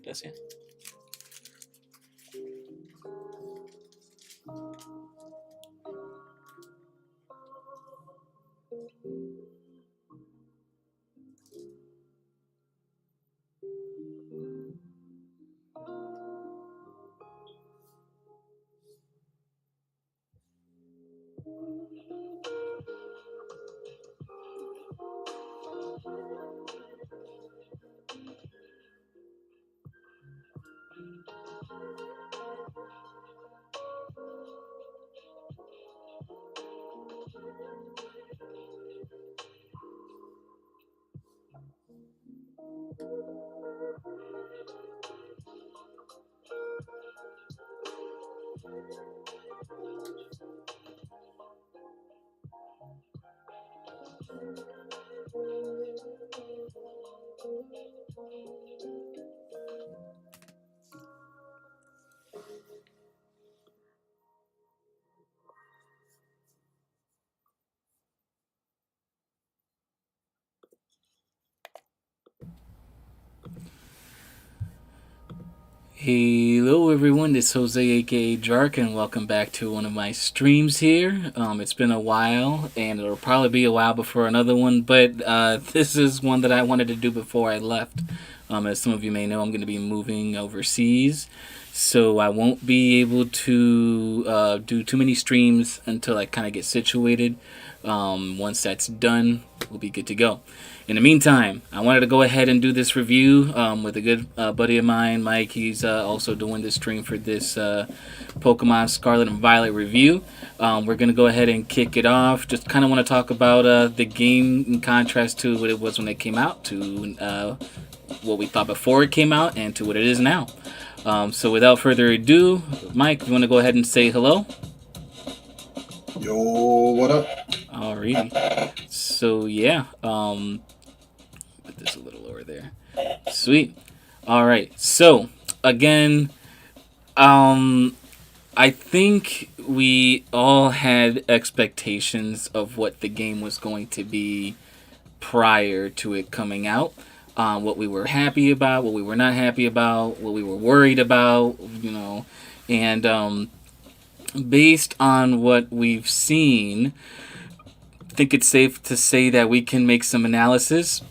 That's it. Hello everyone, this is Jose aka Jark and welcome back to one of my streams here. It's been a while and it'll probably be a while before another one, but this is one that I wanted to do before I left. As some of you may know, I'm going to be moving overseas, so I won't be able to do too many streams until I kind of get situated. Once that's done, we'll be good to go. In the meantime, I wanted to go ahead and do this review with a good buddy of mine, Mike. He's also doing this stream for this Pokemon Scarlet and Violet review. We're going to go ahead and kick it off. Just kind of want to talk about the game in contrast to what it was when it came out, to what we thought before it came out, and to what it is now. So without further ado, Mike, you want to go ahead and say hello? Yo, what up? Alrighty. So yeah, put this a little lower there. Sweet. All right. So again, I think we all had expectations of what the game was going to be prior to it coming out. What we were happy about, what we were not happy about, what we were worried about, and based on what we've seen, I think it's safe to say that we can make some analysis.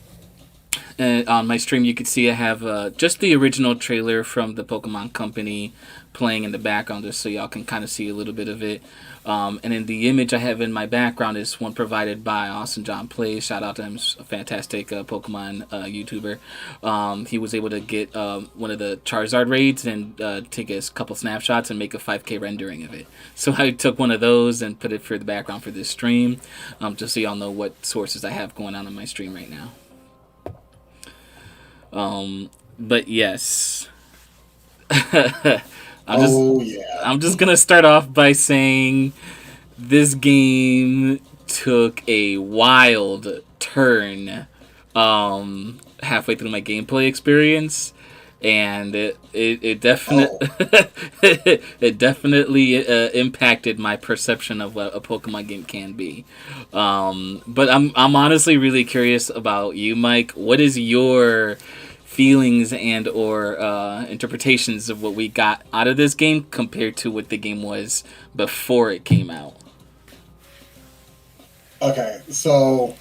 On my stream, you can see I have just the original trailer from the Pokemon Company playing in the background, just so y'all can kind of see a little bit of it. And then the image I have in my background is one provided by Austin John Plays. Shout out to him, he's a fantastic Pokemon YouTuber. He was able to get one of the Charizard raids and take a couple snapshots and make a 5K rendering of it. So I took one of those and put it for the background for this stream, just so y'all know what sources I have going on my stream right now. But yes. I'm just gonna start off by saying this game took a wild turn halfway through my gameplay experience, and it definitely it definitely impacted my perception of what a Pokemon game can be. But I'm honestly really curious about you, Mike. What is your feelings and or interpretations of what we got out of this game compared to what the game was before it came out? Okay, so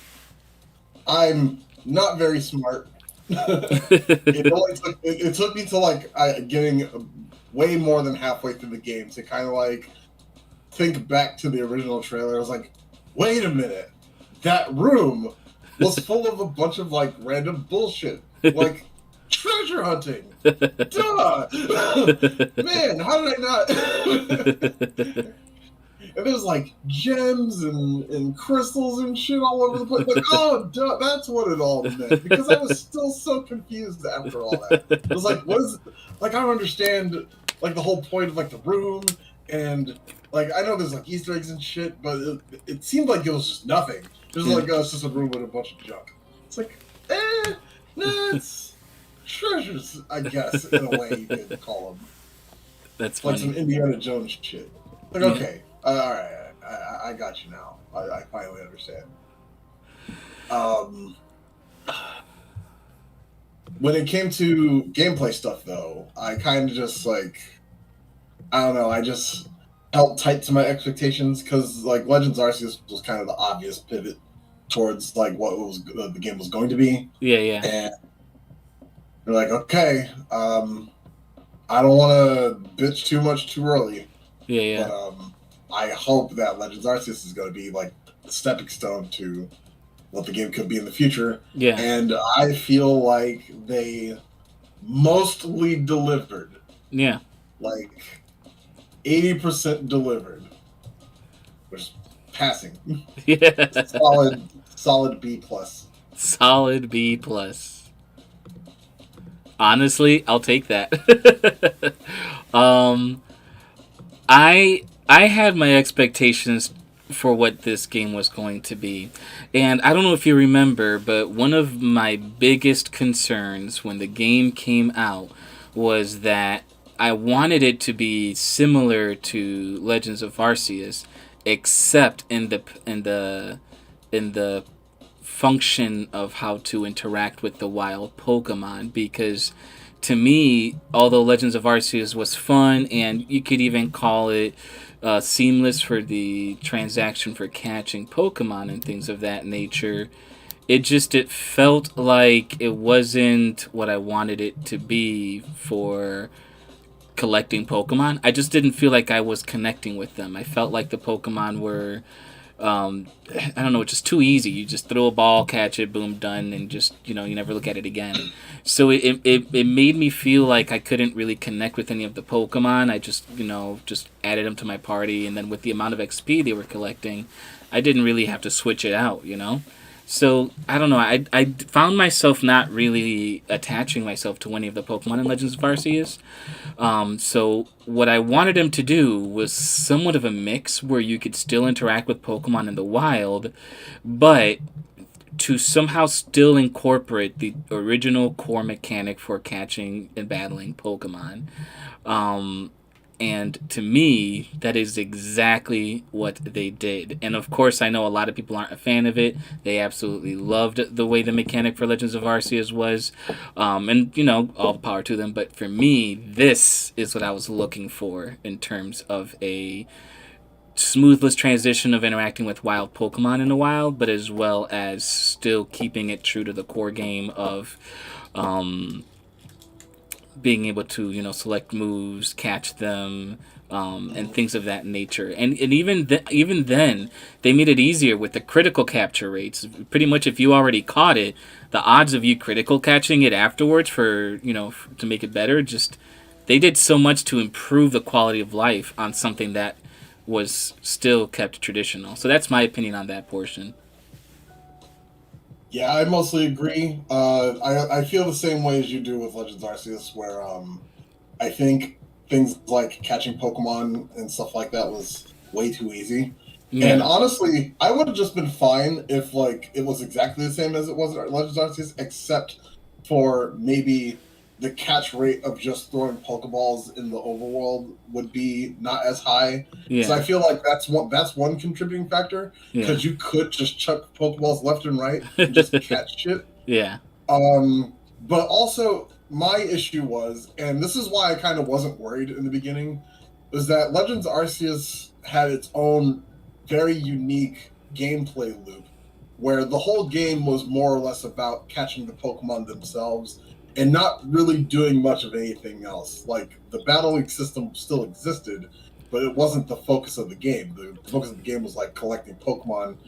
I'm not very smart. it took me to getting way more than halfway through the game to kind of like think back to the original trailer. I was like, wait a minute, that room was full of a bunch of like random bullshit, like treasure hunting. Duh, man, how did I not? And there's like gems and crystals and shit all over the place. Like, oh, duh, that's what it all meant. Because I was still so confused after all that. It was like, what is like? I don't understand like the whole point of like the room and like I know there's like Easter eggs and shit, but it seemed like it was just nothing. It was like, oh, it's just a room with a bunch of junk. It's like, no, it's treasures, I guess, in a way you could call them. That's Like funny. some Indiana Jones shit. Like, Yeah. okay, all right, I got you now. I finally understand. Um, when it came to gameplay stuff, though, I kind of just like I don't know. I just held tight to my expectations because like Legends Arceus was kind of the obvious pivot towards like what was the game was going to be, Yeah, yeah, and they're like, okay, I don't want to bitch too much too early, yeah, yeah, but I hope that Legends Arceus is going to be like the stepping stone to what the game could be in the future. yeah, And I feel like they mostly delivered, yeah, like 80% delivered, which is passing. yeah. Solid B plus. Solid B plus. Honestly, I'll take that. um, I had my expectations for what this game was going to be. And I don't know if you remember, but one of my biggest concerns when the game came out was that I wanted it to be similar to Legends of Arceus, except in the function of how to interact with the wild Pokemon, because to me, although Legends of Arceus was fun and you could even call it seamless for the transaction for catching Pokemon and things of that nature, it felt like it wasn't what I wanted it to be for collecting Pokemon. I just didn't feel like I was connecting with them. I felt like the Pokemon were I don't know, it's just too easy. You just throw a ball, catch it, boom, done, and just, you never look at it again. So it made me feel like I couldn't really connect with any of the Pokemon. I just added them to my party, and then with the amount of XP they were collecting, I didn't really have to switch it out. So I don't know. I found myself not really attaching myself to any of the Pokemon in Legends of Arceus. So what I wanted him to do was somewhat of a mix where you could still interact with Pokemon in the wild, but to somehow still incorporate the original core mechanic for catching and battling Pokemon. Um, and to me, that is exactly what they did. And of course, I know a lot of people aren't a fan of it. They absolutely loved the way the mechanic for Legends of Arceus was. And, all the power to them. But for me, this is what I was looking for in terms of a smoothless transition of interacting with wild Pokemon in the wild, but as well as still keeping it true to the core game of um, being able to select moves, catch them, and things of that nature. And even then, they made it easier with the critical capture rates. Pretty much, if you already caught it, the odds of you critical catching it afterwards to make it better, just they did so much to improve the quality of life on something that was still kept traditional. So that's my opinion on that portion. Yeah, I mostly agree. I feel the same way as you do with Legends Arceus, where I think things like catching Pokemon and stuff like that was way too easy. And Yeah, honestly, I would have just been fine if like it was exactly the same as it was in Legends Arceus, except for maybe the catch rate of just throwing Pokeballs in the overworld would be not as high. So yeah, I feel like that's one contributing factor yeah, because you could just chuck Pokeballs left and right and just catch shit. yeah, But also my issue was, and this is why I kind of wasn't worried in the beginning, was that Legends Arceus had its own very unique gameplay loop where the whole game was more or less about catching the Pokemon themselves and not really doing much of anything else. Like the battling system still existed, but it wasn't the focus of the game. The focus of the game was like collecting Pokemon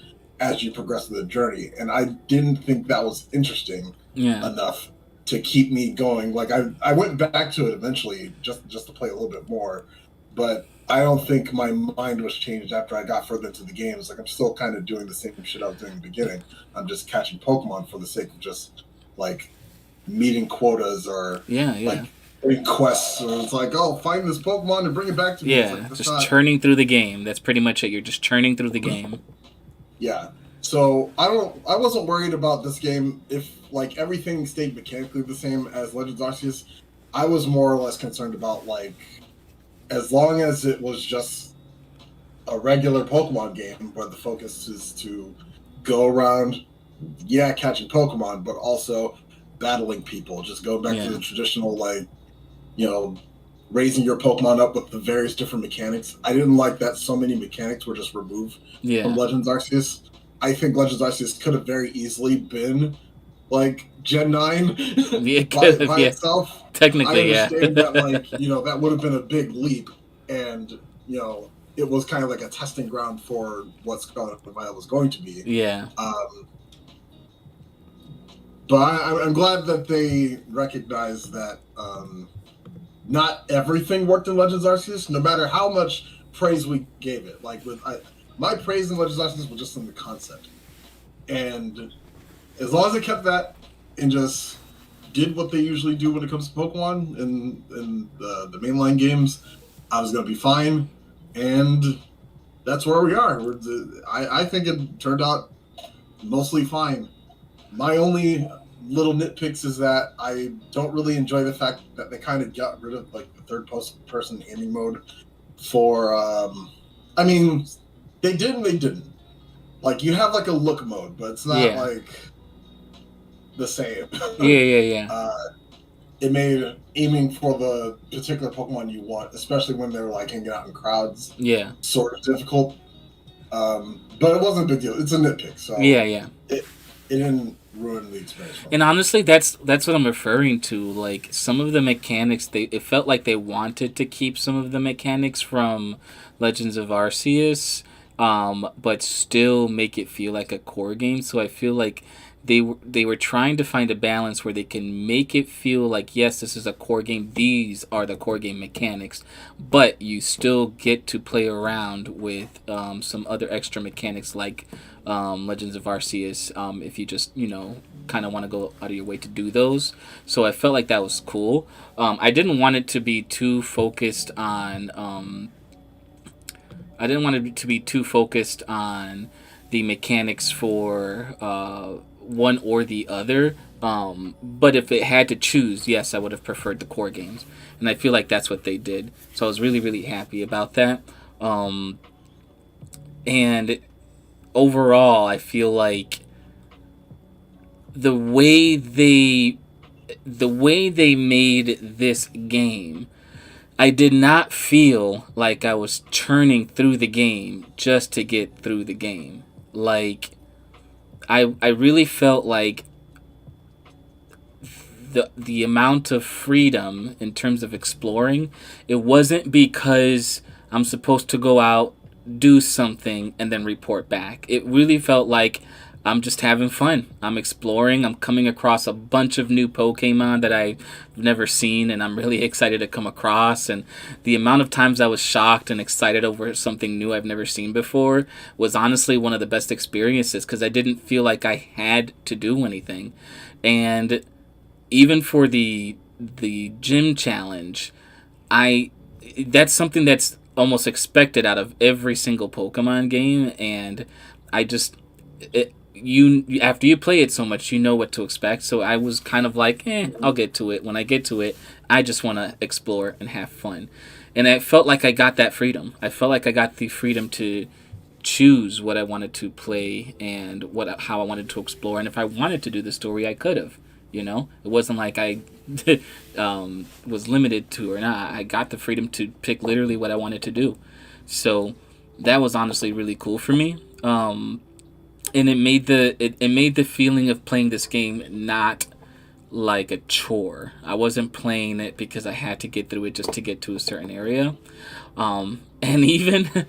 as you progress through the journey. And I didn't think that was interesting Yeah. enough to keep me going. Like I went back to it eventually just to play a little bit more, but I don't think my mind was changed after I got further into the games. Like I'm still kind of doing the same shit I was doing in the beginning. I'm just catching Pokemon for the sake of just like meeting quotas or Yeah. Yeah. like doing quests. Or it's like, oh, find this Pokemon and bring it back to me. It's Yeah. like that's Just not. churning through the game. That's pretty much it. You're just churning through the game. Yeah. So I wasn't worried about this game if like everything stayed mechanically the same as Legends Arceus. I was more or less concerned about like as long as it was just a regular Pokemon game where the focus is to go around, yeah, catching Pokemon, but also battling people. Just go back to Yeah. the traditional like, you know, raising your Pokemon up with the various different mechanics. I didn't like that so many mechanics were just removed from Yeah. Legends Arceus. I think Legends Arceus could have very easily been like Gen 9 Yeah. by Yeah. itself. I Technically, yeah. understand that like, you know, that would have been a big leap and, you know, it was kind of like a testing ground for what Scarlet and Violet was going to be. Yeah. But I'm glad that they recognize that not everything worked in Legends Arceus, no matter how much praise we gave it. Like my praise in Legends Arceus was just in the concept, and as long as they kept that and just did what they usually do when it comes to Pokemon in the mainline games, I was gonna be fine. And that's where we are. I think it turned out mostly fine. My only little nitpicks is that I don't really enjoy the fact that they kind of got rid of like the third person aiming mode for I mean they did and they didn't. Like you have like a look mode, but it's not Yeah. like the same. Yeah. Yeah. Yeah. It made aiming for the particular Pokemon you want, especially when they're like hanging out in crowds, Yeah. sort of difficult. But it wasn't a big deal. It's a nitpick, so Yeah. Yeah. it didn't ruin the experience for me. And honestly, that's what I'm referring to. Like some of the mechanics, it felt like they wanted to keep some of the mechanics from Legends of Arceus, but still make it feel like a core game. So I feel like they were trying to find a balance where they can make it feel like yes, this is a core game. These are the core game mechanics, but you still get to play around with some other extra mechanics like Legends of Arceus, if you just kind of want to go out of your way to do those. So I felt like that was cool. I didn't want it to be too focused on. I didn't want it to be too focused on the mechanics for one or the other. But if it had to choose, yes, I would have preferred the core games, and I feel like that's what they did. So I was really, really happy about that. And overall, I feel like the way they made this game, I did not feel like I was churning through the game just to get through the game. Like I really felt like the amount of freedom in terms of exploring, it wasn't because I'm supposed to go out, do something, and then report back. It really felt like I'm just having fun. I'm exploring. I'm coming across a bunch of new Pokemon that I've never seen, and I'm really excited to come across. And the amount of times I was shocked and excited over something new I've never seen before was honestly one of the best experiences because I didn't feel like I had to do anything. And even for the gym challenge, that's something that's almost expected out of every single Pokemon game, and I just after you play it so much, you know what to expect. So I was kind of like, I'll get to it. When I get to it, I just want to explore and have fun, and I felt like I got that freedom. I felt like I got the freedom to choose what I wanted to play and how I wanted to explore, and if I wanted to do the story, I could have. It wasn't like I was limited to or not. I got the freedom to pick literally what I wanted to do. So that was honestly really cool for me. And it made the feeling of playing this game not like a chore. I wasn't playing it because I had to get through it just to get to a certain area. And even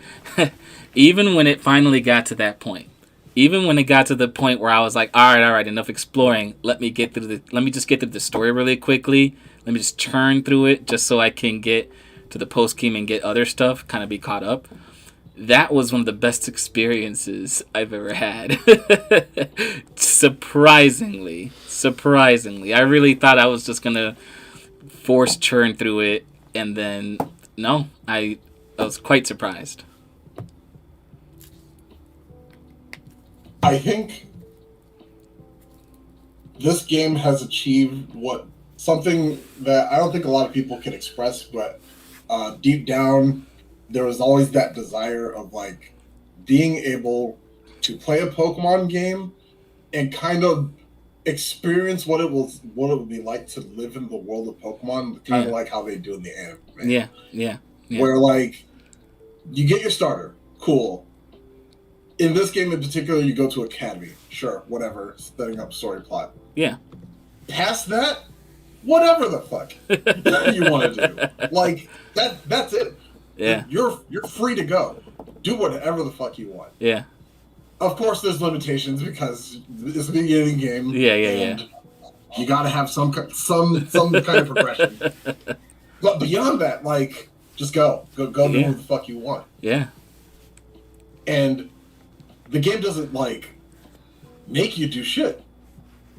even when it finally got to that point, Even when it got to the point where I was like, all right, enough exploring. Let me just get through the story really quickly. Let me just churn through it just so I can get to the post game and get other stuff, kind of be caught up. That was one of the best experiences I've ever had. Surprisingly, I really thought I was just gonna force churn through it, and then no, I was quite surprised. I think this game has achieved what something that I don't think a lot of people can express, but deep down, there was always that desire of like being able to play a Pokemon game and kind of experience what it would be like to live in the world of Pokemon, kind of Yeah, like how they do in the anime, yeah, yeah, yeah, where like you get your starter, cool. In this game in particular, you go to Academy, sure, whatever, setting up story plot. yeah. Past that, whatever the fuck you want to do, like that's it. Yeah, You're free to go, do whatever the fuck you want. yeah, Of course, there's limitations because it's a beginning game, yeah, yeah, yeah. and you got to have some kind of progression. But beyond that, like, just go do Yeah. what the fuck you want. Yeah, And the game doesn't like make you do shit.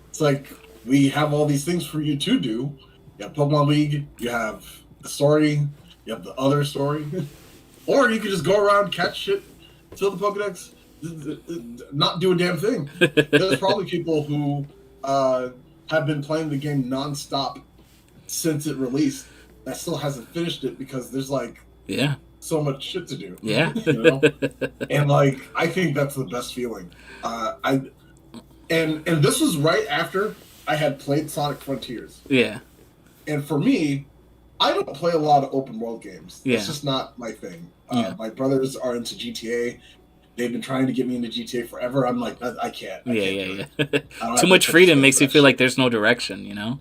It's like we have all these things for you to do. You have Pokemon League, you have the story, you have the other story, or you can just go around, catch shit, fill the Pokedex, not do a damn thing. There's probably people who have been playing the game nonstop since it released that still hasn't finished it because there's like yeah, so much shit to do. yeah. You know? And like I think that's the best feeling. And this was right after I had played Sonic Frontiers. Yeah, And for me, I don't play a lot of open world games. Yeah. It's just not my thing. Yeah. My brothers are into GTA. They've been trying to get me into GTA forever. I'm like, I can't. I yeah, can't yeah, do yeah. it. I don't Too have much the freedom patience makes for you that feel shit. like there's no direction, you know?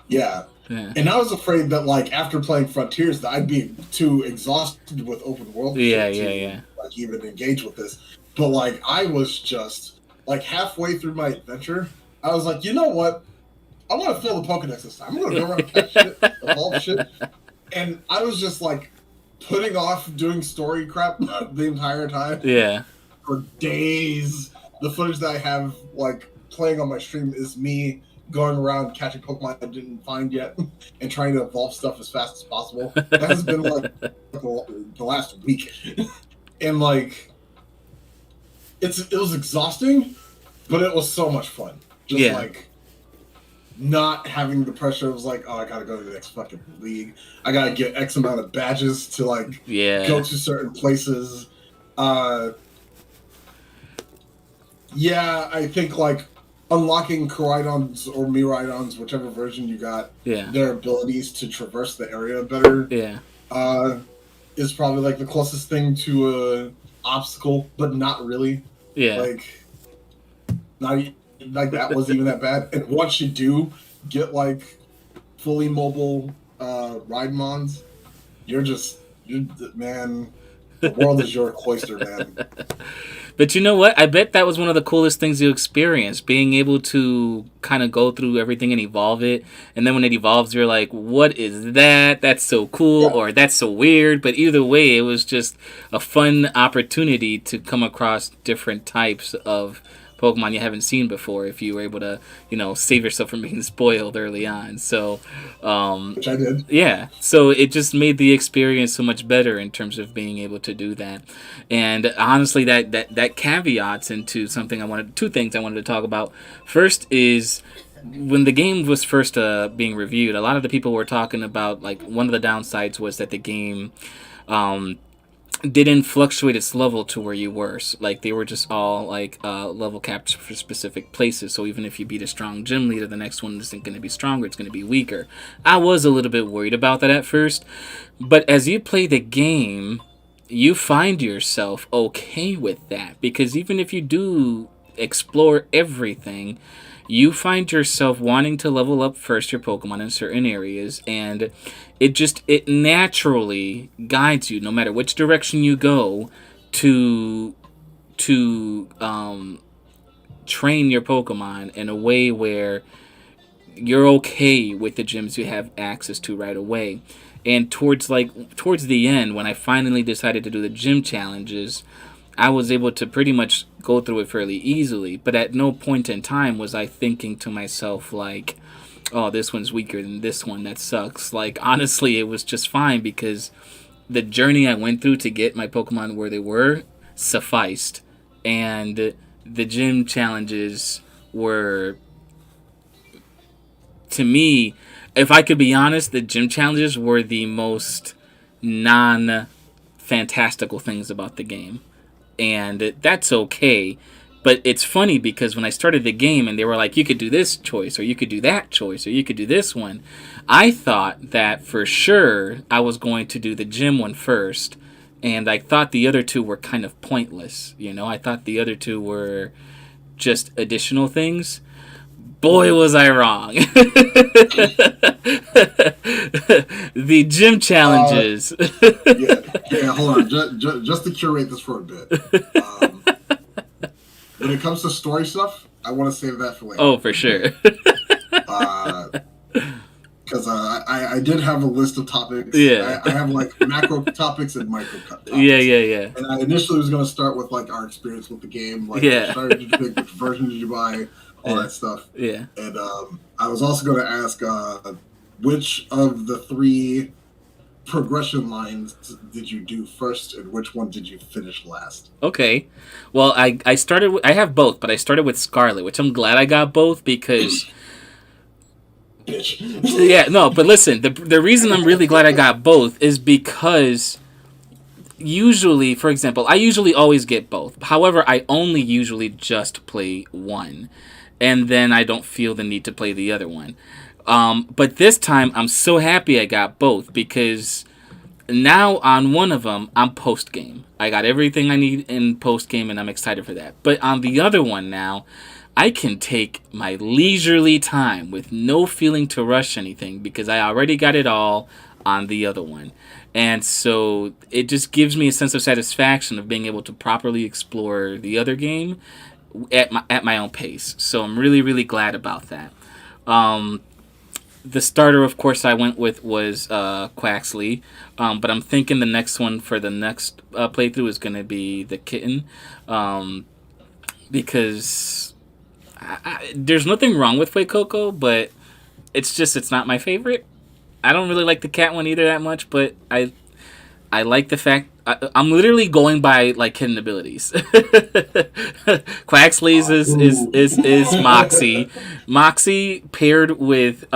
Yeah. Yeah, And I was afraid that like after playing Frontiers that I'd be too exhausted with open world yeah, shit yeah, to yeah. like even engage with this. But like I was just like halfway through my adventure, I was like, you know what? I want to fill the Pokedex this time. I'm gonna go around catch shit, evolve shit. And I was just like putting off doing story crap the entire time Yeah, for days. The footage that I have like playing on my stream is me going around catching Pokemon I didn't find yet and trying to evolve stuff as fast as possible. That has been like the last week. And like it was exhausting, but it was so much fun. Just Yeah. like not having the pressure. It was like, oh, I gotta go to the next fucking league. I gotta get X amount of badges to like yeah. go to certain places. Yeah, I think like unlocking Koraidons or Miraidons, whichever version you got, Yeah, their abilities to traverse the area better yeah, is probably like the closest thing to a obstacle, but not really. yeah. Like, not like that wasn't even that bad. And once you do get like fully mobile Ride-Mons, you're man. The world is your cloister, man. But you know what? I bet that was one of the coolest things you experienced, being able to kind of go through everything and evolve it. And then when it evolves, you're like, what is that? That's so cool, Yeah. or that's so weird. But either way, it was just a fun opportunity to come across different types of Pokemon you haven't seen before if you were able to, save yourself from being spoiled early on. So, Which I did. yeah, so it just made the experience so much better in terms of being able to do that. And honestly, that caveats into two things I wanted to talk about. First is when the game was first being reviewed, a lot of the people were talking about, like, one of the downsides was that the game didn't fluctuate its level to where you were. So, like, they were just all like level capped for specific places. So even if you beat a strong gym leader, the next one isn't going to be stronger, it's going to be weaker. I was a little bit worried about that at first, but as you play the game, you find yourself okay with that, because even if you do explore everything, you find yourself wanting to level up first your Pokemon in certain areas, and it naturally guides you, no matter which direction you go, to to train your Pokemon in a way where you're okay with the gyms you have access to right away. And towards the end, when I finally decided to do the gym challenges, I was able to pretty much go through it fairly easily. But at no point in time was I thinking to myself like, "Oh, this one's weaker than this one. That sucks." Like honestly, it was just fine because the journey I went through to get my Pokemon where they were sufficed, and the gym challenges were, to me, if I could be honest, the gym challenges were the most non fantastical things about the game. And that's okay. But it's funny because when I started the game and they were like, you could do this choice, or you could do that choice, or you could do this one, I thought that for sure I was going to do the gym one first. And I thought the other two were kind of pointless. You know, I thought the other two were just additional things. Boy, was I wrong. The gym challenges. Hold on. Just to curate this for a bit. When it comes to story stuff, I want to save that for later. Oh, for sure. Because I did have a list of topics. Yeah. I have like macro topics and micro topics. Yeah. And I initially was going to start with like our experience with the game. Like, Yeah. which starter did you pick? Which version did you buy? All that stuff. Yeah. And I was also going to ask which of the 3 progression lines did you do first, and which one did you finish last? Okay. Well, I started with, I have both, but I started with Scarlet, which I'm glad I got both because... Bitch. Yeah, no, but listen, the reason I'm really glad I got both is because usually, for example, I usually always get both. However, I only usually just play one. And then I don't feel the need to play the other one. But this time, I'm so happy I got both because now on one of them, I'm post-game. I got everything I need in post-game, and I'm excited for that. But on the other one now, I can take my leisurely time with no feeling to rush anything because I already got it all on the other one. And so it just gives me a sense of satisfaction of being able to properly explore the other game at my own pace. So I'm really, really glad about that. The starter, of course, I went with was Quaxley. But I'm thinking the next one for the next playthrough is going to be the kitten. Because there's nothing wrong with Fuecoco, but it's not my favorite. I don't really like the cat one either that much, but I like the fact I'm literally going by like hidden abilities. Quaxley's is Moxie. Moxie paired with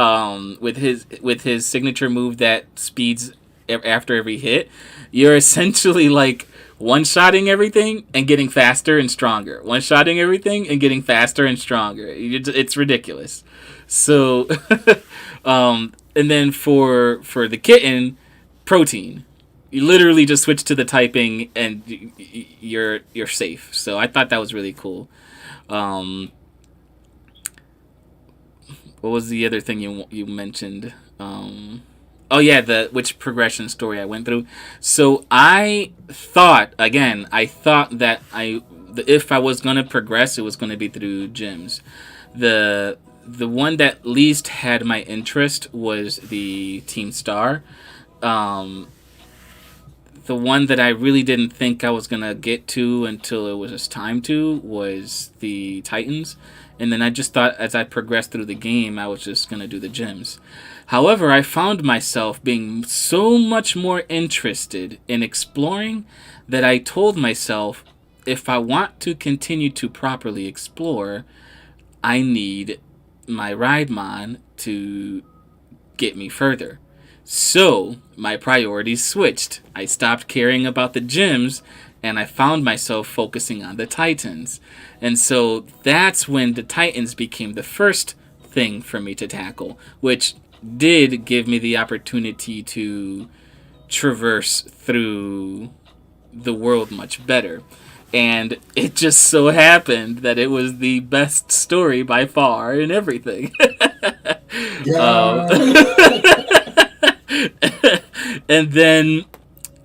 his signature move that speeds after every hit. You're essentially like one-shotting everything and getting faster and stronger. One-shotting everything and getting faster and stronger. It's ridiculous. So, and then for the kitten, protein. You literally just switch to the typing and you're safe. So I thought that was really cool. What was the other thing you mentioned? Oh yeah, which progression story I went through. So I thought that if I was gonna progress, it was gonna be through gyms. The one that least had my interest was the Team Star. The one that I really didn't think I was going to get to until it was just time to was the Titans. And then I just thought as I progressed through the game, I was just going to do the gyms. However, I found myself being so much more interested in exploring that I told myself, if I want to continue to properly explore, I need my Rhydemon to get me further. So, my priorities switched. I stopped caring about the gyms, and I found myself focusing on the Titans. And so, that's when the Titans became the first thing for me to tackle, which did give me the opportunity to traverse through the world much better. And it just so happened that it was the best story by far in everything. Yeah. And then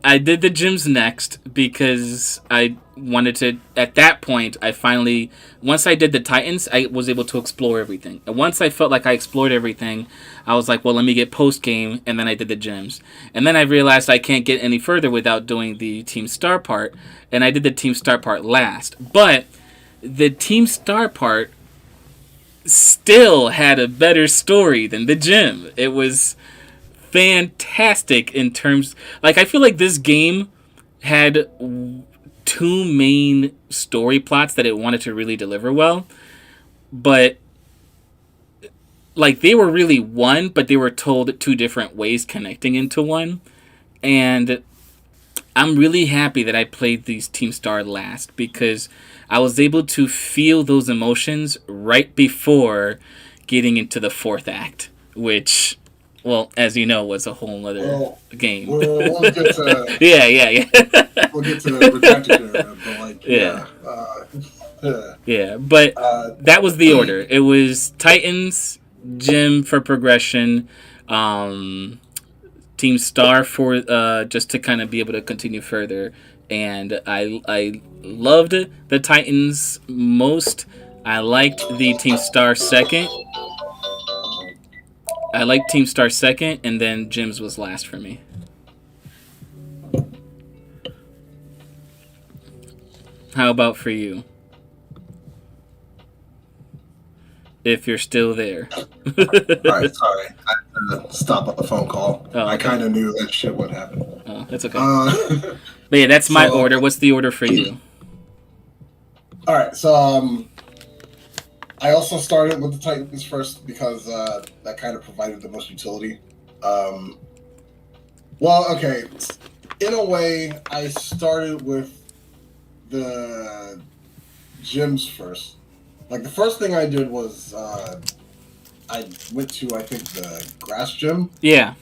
I did the gyms next because I wanted to. At that point, I finally, once I did the Titans, I was able to explore everything. And once I felt like I explored everything, I was like, well, let me get post game, and then I did the gyms. And then I realized I can't get any further without doing the Team Star part, and I did the Team Star part last. But the Team Star part still had a better story than the gym. It was fantastic in terms, like, I feel like this game had two main story plots that it wanted to really deliver well, but like they were really one, but they were told two different ways connecting into one. And I'm really happy that I played these Team Star last because I was able to feel those emotions right before getting into the fourth act, which, well, as you know, was a whole other game. We'll get to yeah. we'll get to Protector, but like yeah. But that was the order. It was Titans, Gym for progression, Team Star for just to kind of be able to continue further. And I loved the Titans most. I liked the Team Star second. I liked Team Star second, and then Jim's was last for me. How about for you? If you're still there. Alright, sorry. I had to stop a phone call. Oh, okay. I kind of knew that shit would happen. Oh, that's okay. But yeah, that's my order. What's the order for you? Alright, so I also started with the Titans first because that kind of provided the most utility. Well, okay. In a way, I started with the gyms first. Like, the first thing I did was I went to, I think, the grass gym. Yeah.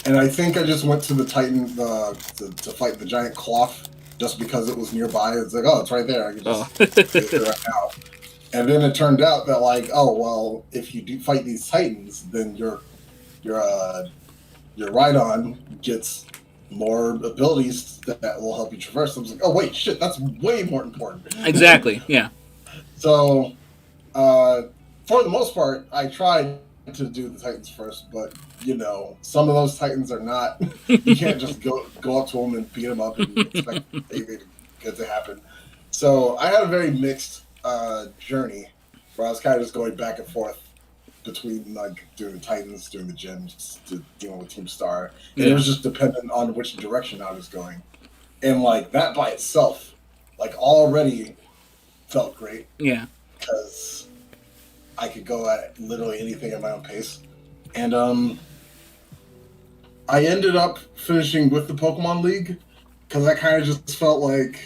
And I think I just went to the Titan to fight the giant cloth just because it was nearby. It's like, oh, it's right there. I can just get it right now. And then it turned out that, like, oh, well, if you do fight these Titans, then your Rhydon gets more abilities that will help you traverse. I was like, oh, wait, shit, that's way more important. Exactly, yeah. So, for the most part, I tried to do the Titans first, but, you know, some of those Titans are not. You can't just go up to them and beat them up and expect anything good to happen. So, I had a very mixed journey where I was kind of just going back and forth between, like, doing the Titans, doing the gyms, to dealing with Team Star. And it was just dependent on which direction I was going. And, like, that by itself, like, already felt great. Yeah. Because I could go at literally anything at my own pace. And I ended up finishing with the Pokemon League because I kind of just felt like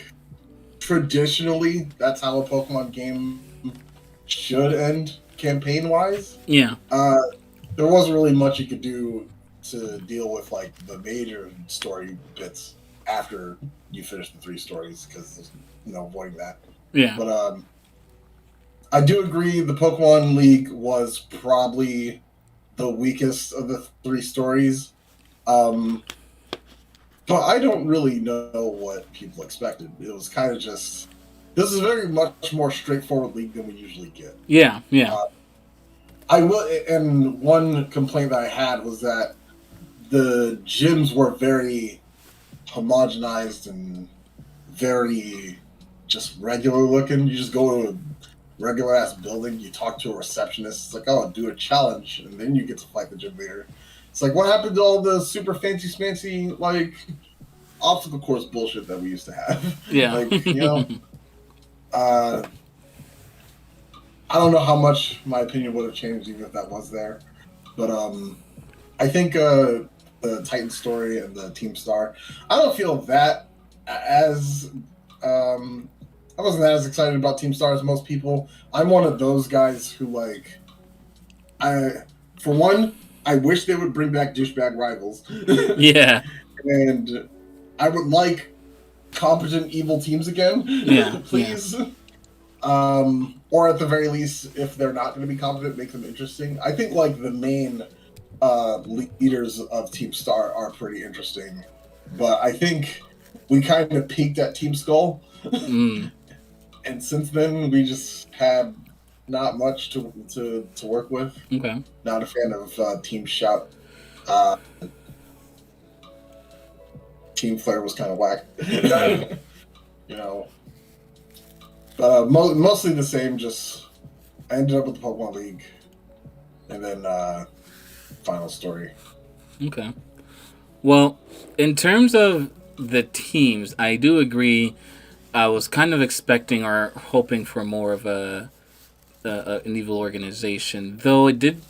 traditionally that's how a Pokemon game should end campaign-wise. Yeah. There wasn't really much you could do to deal with like the major story bits after you finish the 3 stories because, you know, avoiding that. Yeah. But I do agree the Pokemon League was probably the weakest of the 3 stories. But I don't really know what people expected. It was kind of just... This is a very much more straightforward league than we usually get. Yeah, yeah. I will, and one complaint that I had was that the gyms were very homogenized and very just regular looking. You just go to a regular ass building, you talk to a receptionist, it's like, oh, do a challenge, and then you get to fight the gym leader. It's like, what happened to all the super fancy smancy, like, obstacle course bullshit that we used to have? Yeah. Like, you know, I don't know how much my opinion would have changed even if that was there. But I think the Titan story and the Team Star, I don't feel that as... I wasn't as excited about Team Star as most people. I'm one of those guys who, like... For one, I wish they would bring back douchebag rivals. Yeah. And I would like competent evil teams again. Yeah. Please. Yeah. Or at the very least, if they're not going to be competent, make them interesting. I think, like, the main leaders of Team Star are pretty interesting. But I think we kind of peaked at Team Skull, Mm, and since then we just have not much to work with. okay. Not a fan of Team Shout. Uh, Team Flare was kind of whack. Yeah. You know, mostly the same. Just I ended up with the Pokemon League, and then final story. Okay. Well, in terms of the teams, I do agree. I was kind of expecting or hoping for more of an evil organization, though it did.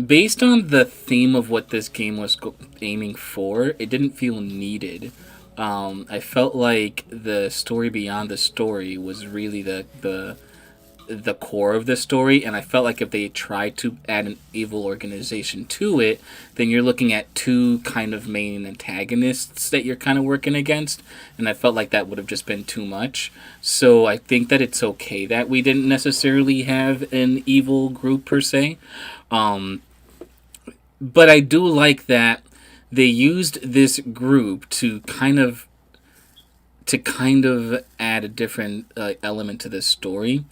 Based on the theme of what this game was aiming for, it didn't feel needed. I felt like the story beyond the story was really the core of the story, and I felt like if they tried to add an evil organization to it, then you're looking at two kind of main antagonists that you're kind of working against, and I felt like that would have just been too much. So I think that it's okay that we didn't necessarily have an evil group per se. Um, but I do like that they used this group to kind of add a different element to this story.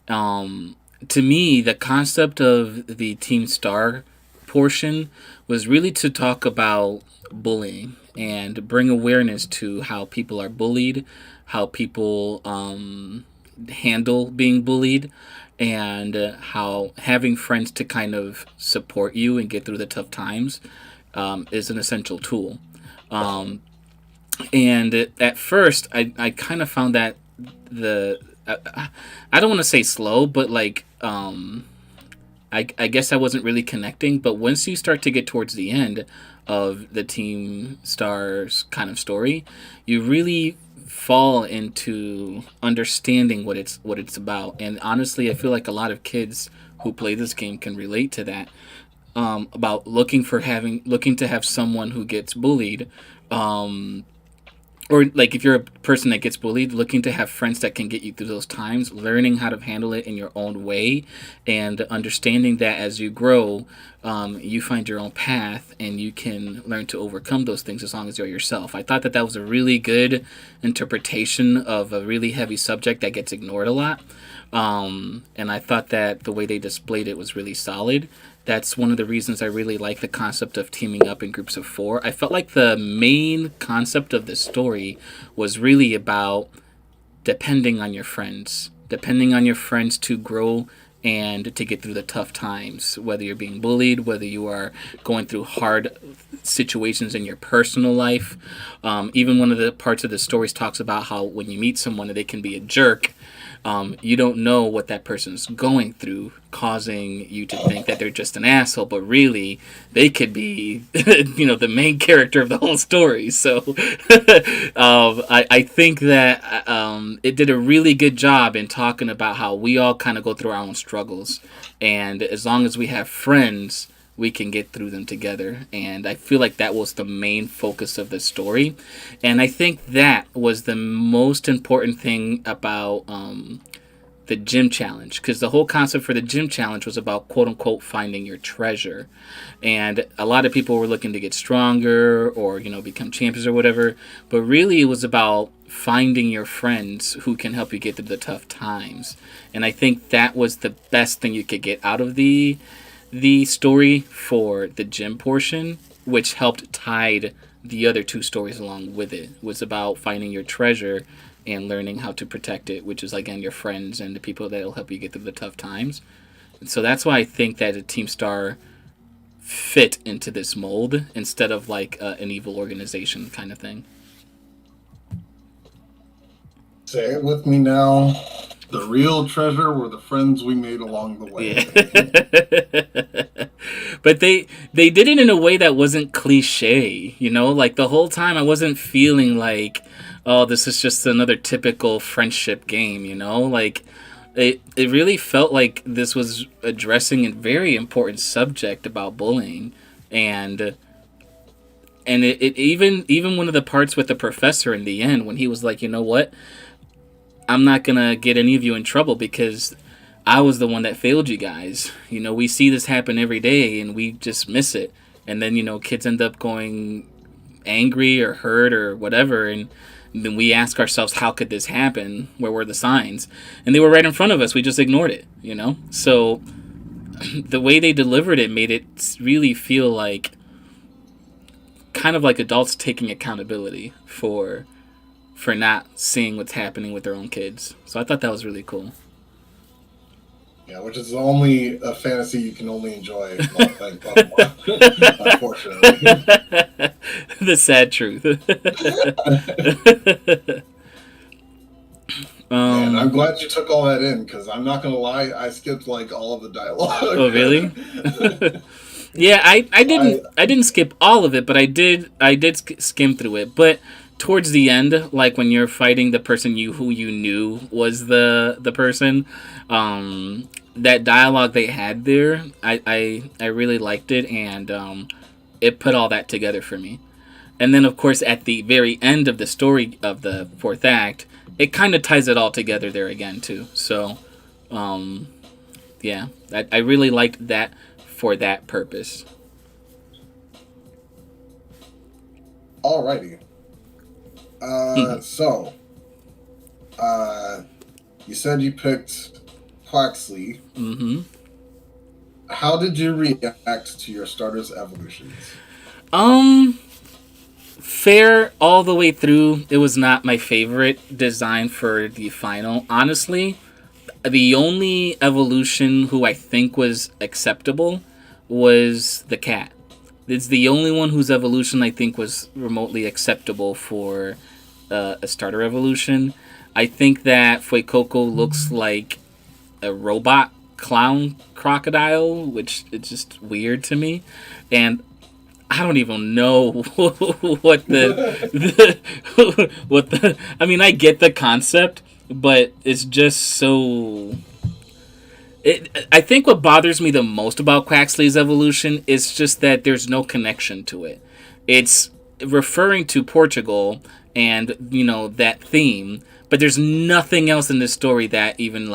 To me, the concept of the Team Star portion was really to talk about bullying and bring awareness to how people are bullied, how people handle being bullied, and how having friends to kind of support you and get through the tough times is an essential tool. Um, and at first, I kind of found that the I don't want to say slow, but like I guess I wasn't really connecting. But once you start to get towards the end of the Team Stars kind of story, you really fall into understanding what it's about. And honestly, I feel like a lot of kids who play this game can relate to that. About looking to have someone who gets bullied, um, or like if you're a person that gets bullied, looking to have friends that can get you through those times, learning how to handle it in your own way, and understanding that as you grow, you find your own path and you can learn to overcome those things as long as you're yourself. I thought that that was a really good interpretation of a really heavy subject that gets ignored a lot. And I thought that the way they displayed it was really solid. That's one of the reasons I really like the concept of teaming up in groups of four. I felt like the main concept of the story was really about depending on your friends to grow and to get through the tough times, whether you're being bullied, whether you are going through hard situations in your personal life. Even one of the parts of the stories talks about how when you meet someone, they can be a jerk. You don't know what that person's going through, causing you to think that they're just an asshole, but really they could be, the main character of the whole story. So, I think that it did a really good job in talking about how we all kind of go through our own struggles, and as long as we have friends, we can get through them together. And I feel like that was the main focus of the story. And I think that was the most important thing about the gym challenge, because the whole concept for the gym challenge was about quote unquote finding your treasure. And a lot of people were looking to get stronger or, become champions or whatever. But really, it was about finding your friends who can help you get through the tough times. And I think that was the best thing you could get out of the story for the gym portion, which helped tide the other two stories along with it. Was about finding your treasure and learning how to protect it, which is again your friends and the people that will help you get through the tough times. And so that's why I think that a Team Star fit into this mold instead of like an evil organization kind of thing. Say it with me now. The real treasure were the friends we made along the way. Yeah. But they did it in a way that wasn't cliche, like the whole time I wasn't feeling like, oh, this is just another typical friendship game, like it really felt like this was addressing a very important subject about bullying. And it even one of the parts with the professor in the end when he was like, you know what, I'm not gonna get any of you in trouble because I was the one that failed you guys. We see this happen every day and we just miss it. And then, kids end up going angry or hurt or whatever, and then we ask ourselves, how could this happen? Where were the signs? And they were right in front of us. We just ignored it, you know? So the way they delivered it made it really feel like kind of like adults taking accountability for not seeing what's happening with their own kids. So I thought that was really cool. Yeah, which is only a fantasy you can only enjoy while playing Pokemon, unfortunately. The sad truth. And I'm glad you took all that in, because I'm not gonna lie, I skipped like all of the dialogue. Oh, really? Yeah, I didn't skip all of it, but I did skim through it. But towards the end, like when you're fighting the person who you knew was the person, that dialogue they had there, I really liked it, and it put all that together for me. And then, of course, at the very end of the story of the fourth act, it kind of ties it all together there again too. So, yeah, I really liked that for that purpose. Alrighty. So, you said you picked Quaxley. Mm-hmm. How did you react to your starter's evolutions? Fair all the way through. It was not my favorite design for the final. Honestly, the only evolution who I think was acceptable was the cat. It's the only one whose evolution I think was remotely acceptable for a starter evolution. I think that Fuecoco looks like a robot clown crocodile, which is just weird to me. And I don't even know what I mean, I get the concept, but it's just so... I think what bothers me the most about Quaxley's evolution is just that there's no connection to it. It's referring to Portugal and, that theme, but there's nothing else in this story that even,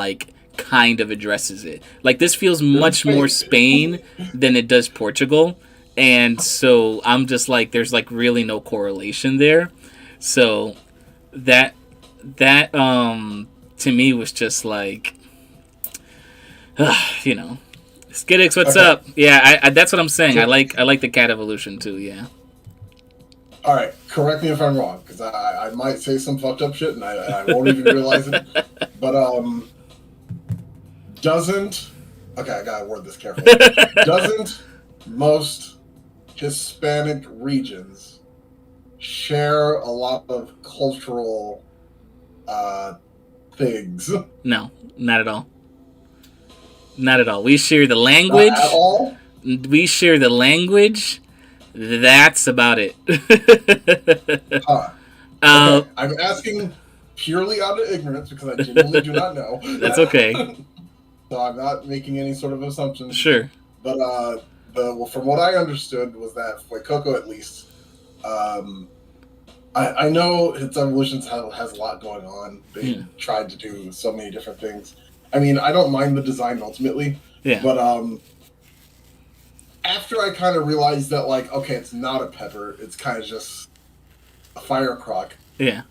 kind of addresses it. Like, this feels much more Spain than it does Portugal, and so I'm just like, there's, really no correlation there. So, that to me was just like... Skiddix, what's up? Yeah, I that's what I'm saying. I like the cat evolution too. Yeah. All right, correct me if I'm wrong, because I might say some fucked up shit and I won't even realize it. But doesn't I gotta word this carefully. Doesn't most Hispanic regions share a lot of cultural things? No, not at all. Not at all. We share the language. Not at all? We share the language. That's about it. Huh. Okay. I'm asking purely out of ignorance because I genuinely do not know. That's okay. So I'm not making any sort of assumptions. Sure. But from what I understood was that Fuecoco, at least, I know its evolutions has a lot going on. They tried to do so many different things. I mean, I don't mind the design ultimately. Yeah. But after I kind of realized that, okay, it's not a pepper, it's kind of just a fire croc. Yeah.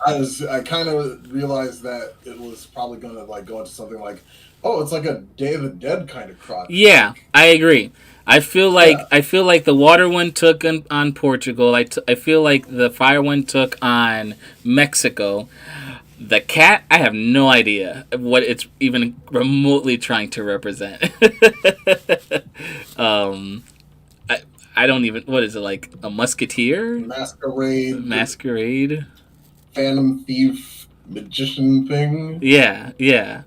I kind of realized that it was probably going to go into something like, oh, it's like a Day of the Dead kind of croc. Yeah, I agree. I feel like the water one took on Portugal. I feel like the fire one took on Mexico. The cat, I have no idea what it's even remotely trying to represent. I don't even... What is it, like a musketeer? Masquerade. Phantom thief magician thing. Yeah.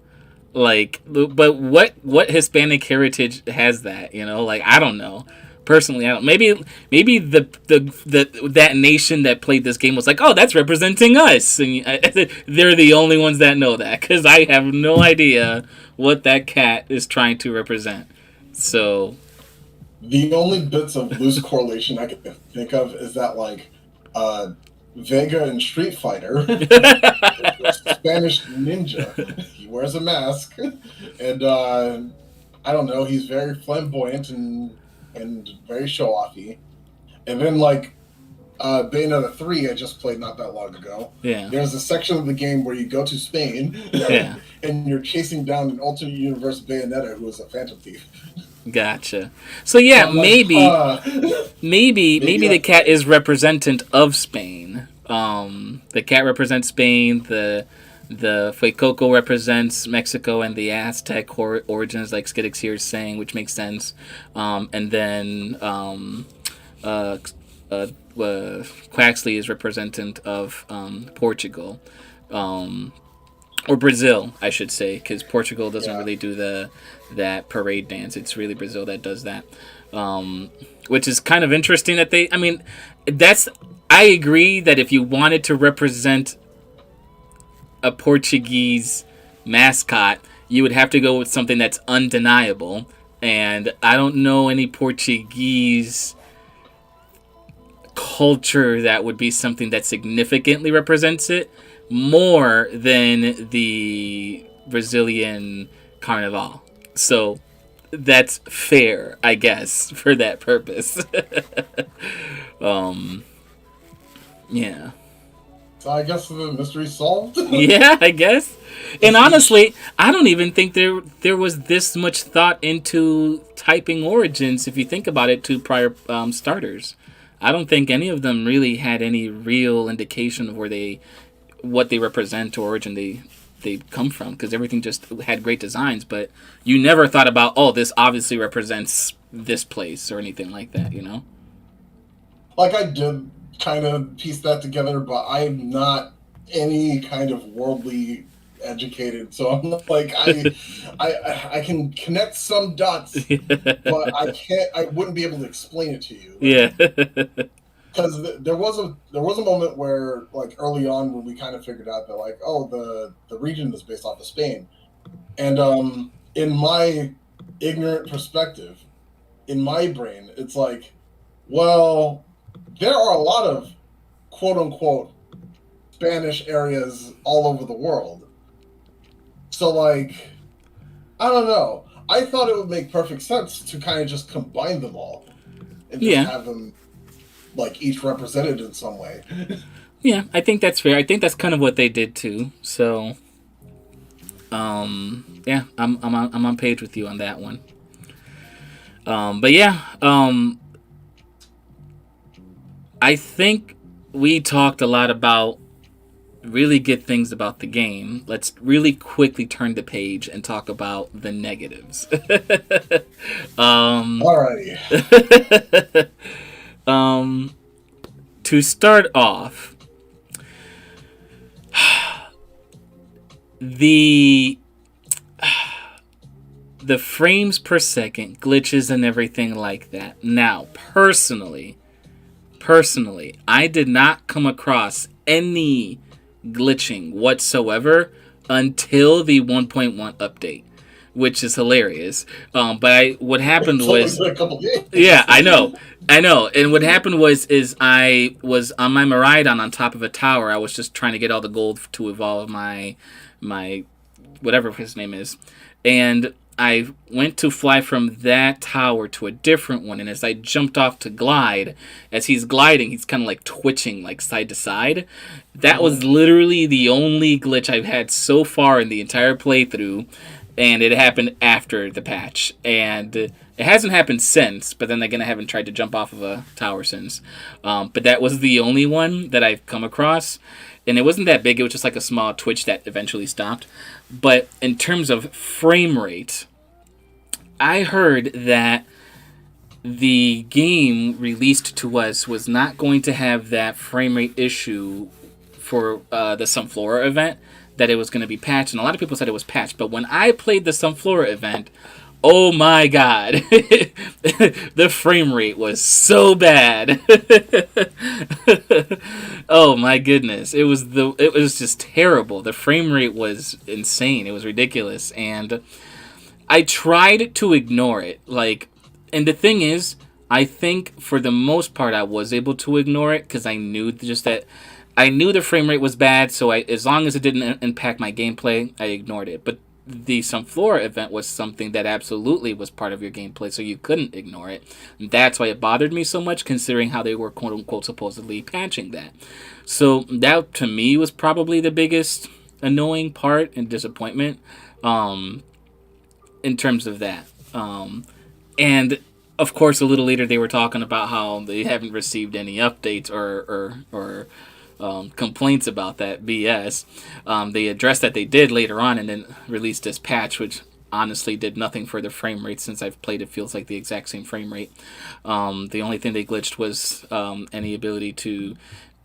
But what Hispanic heritage has that? I don't know. Personally, I don't. Maybe the that nation that played this game was like, oh, that's representing us, and they're the only ones that know that, because I have no idea what that cat is trying to represent. So, the only bits of loose correlation I can think of is that Vega in Street Fighter, Spanish ninja, he wears a mask, and I don't know, he's very flamboyant and very show-offy. And then, Bayonetta 3 I just played not that long ago. Yeah. There's a section of the game where you go to Spain Yeah. and you're chasing down an alternate universe Bayonetta who is a phantom thief. Gotcha. So yeah, I'm like, maybe the that's cat right. is representative of Spain. The cat represents Spain. The Fuecoco represents Mexico and the Aztec origins, like Skiddix here is saying, which makes sense. And then uh, Quaxley is representative of Portugal. Or Brazil, I should say, because Portugal doesn't Yeah. really do that parade dance. It's really Brazil that does that, which is kind of interesting. That they, I mean, that's. I agree that if you wanted to represent a Portuguese mascot, you would have to go with something that's undeniable. And I don't know any Portuguese culture that would be something that significantly represents it more than the Brazilian Carnival. So that's fair, I guess, for that purpose. um, yeah. So I guess the mystery's solved. Yeah, I guess. And honestly, I don't even think there was this much thought into typing origins, if you think about it, to prior starters. I don't think any of them really had any real indication of what they represent or origin they come from, because everything just had great designs, but you never thought about, oh, this obviously represents this place or anything like that, you know? Like I did kind of piece that together, but I'm not any kind of worldly educated, so I'm not like I can connect some dots, but I wouldn't be able to explain it to you. Yeah. Because there was a moment where, like, early on when we kind of figured out that, like, oh, the region is based off of Spain, and in my ignorant perspective, in my brain, it's like, well, there are a lot of quote unquote Spanish areas all over the world, so, like, I don't know. I thought it would make perfect sense to kind of just combine them all and just Yeah. have them, like, each represented in some way. Yeah, I think that's fair. I think that's kind of what they did too. So, yeah, I'm on page with you on that one. But yeah, I think we talked a lot about really good things about the game. Let's really quickly turn the page and talk about the negatives. Alrighty. To start off, the frames per second, glitches and everything like that. Now, personally, I did not come across any glitching whatsoever until the 1.1 update, which is hilarious. What happened was, a couple days. yeah, I know. And what happened is I was on my Miraidon on top of a tower. I was just trying to get all the gold to evolve my whatever his name is, and I went to fly from that tower to a different one, and as I jumped off to glide, as he's gliding, he's kind of like twitching like side to side. That was literally the only glitch I've had so far in the entire playthrough, and it happened after the patch. And it hasn't happened since, but then again, I haven't tried to jump off of a tower since. But that was the only one that I've come across. And it wasn't that big, it was just like a small twitch that eventually stopped. But in terms of frame rate, I heard that the game released to us was not going to have that frame rate issue for the Sunflora event, that it was going to be patched. And a lot of people said it was patched. But when I played the Sunflora event, oh my god, the frame rate was so bad. Oh my goodness, it was just terrible. The frame rate was insane. It was ridiculous, and I tried to ignore it. And the thing is, I think for the most part I was able to ignore it because I knew the frame rate was bad. So as long as it didn't impact my gameplay, I ignored it. But the Sunflora event was something that absolutely was part of your gameplay, so you couldn't ignore it. That's why it bothered me so much, considering how they were quote unquote supposedly patching that. So that to me was probably the biggest annoying part and disappointment, in terms of that. And of course, a little later they were talking about how they haven't received any updates or complaints about that BS. They addressed that they did later on and then released this patch, which honestly did nothing for the frame rate. Since I've played it, feels like the exact same frame rate. The only thing they glitched was any ability to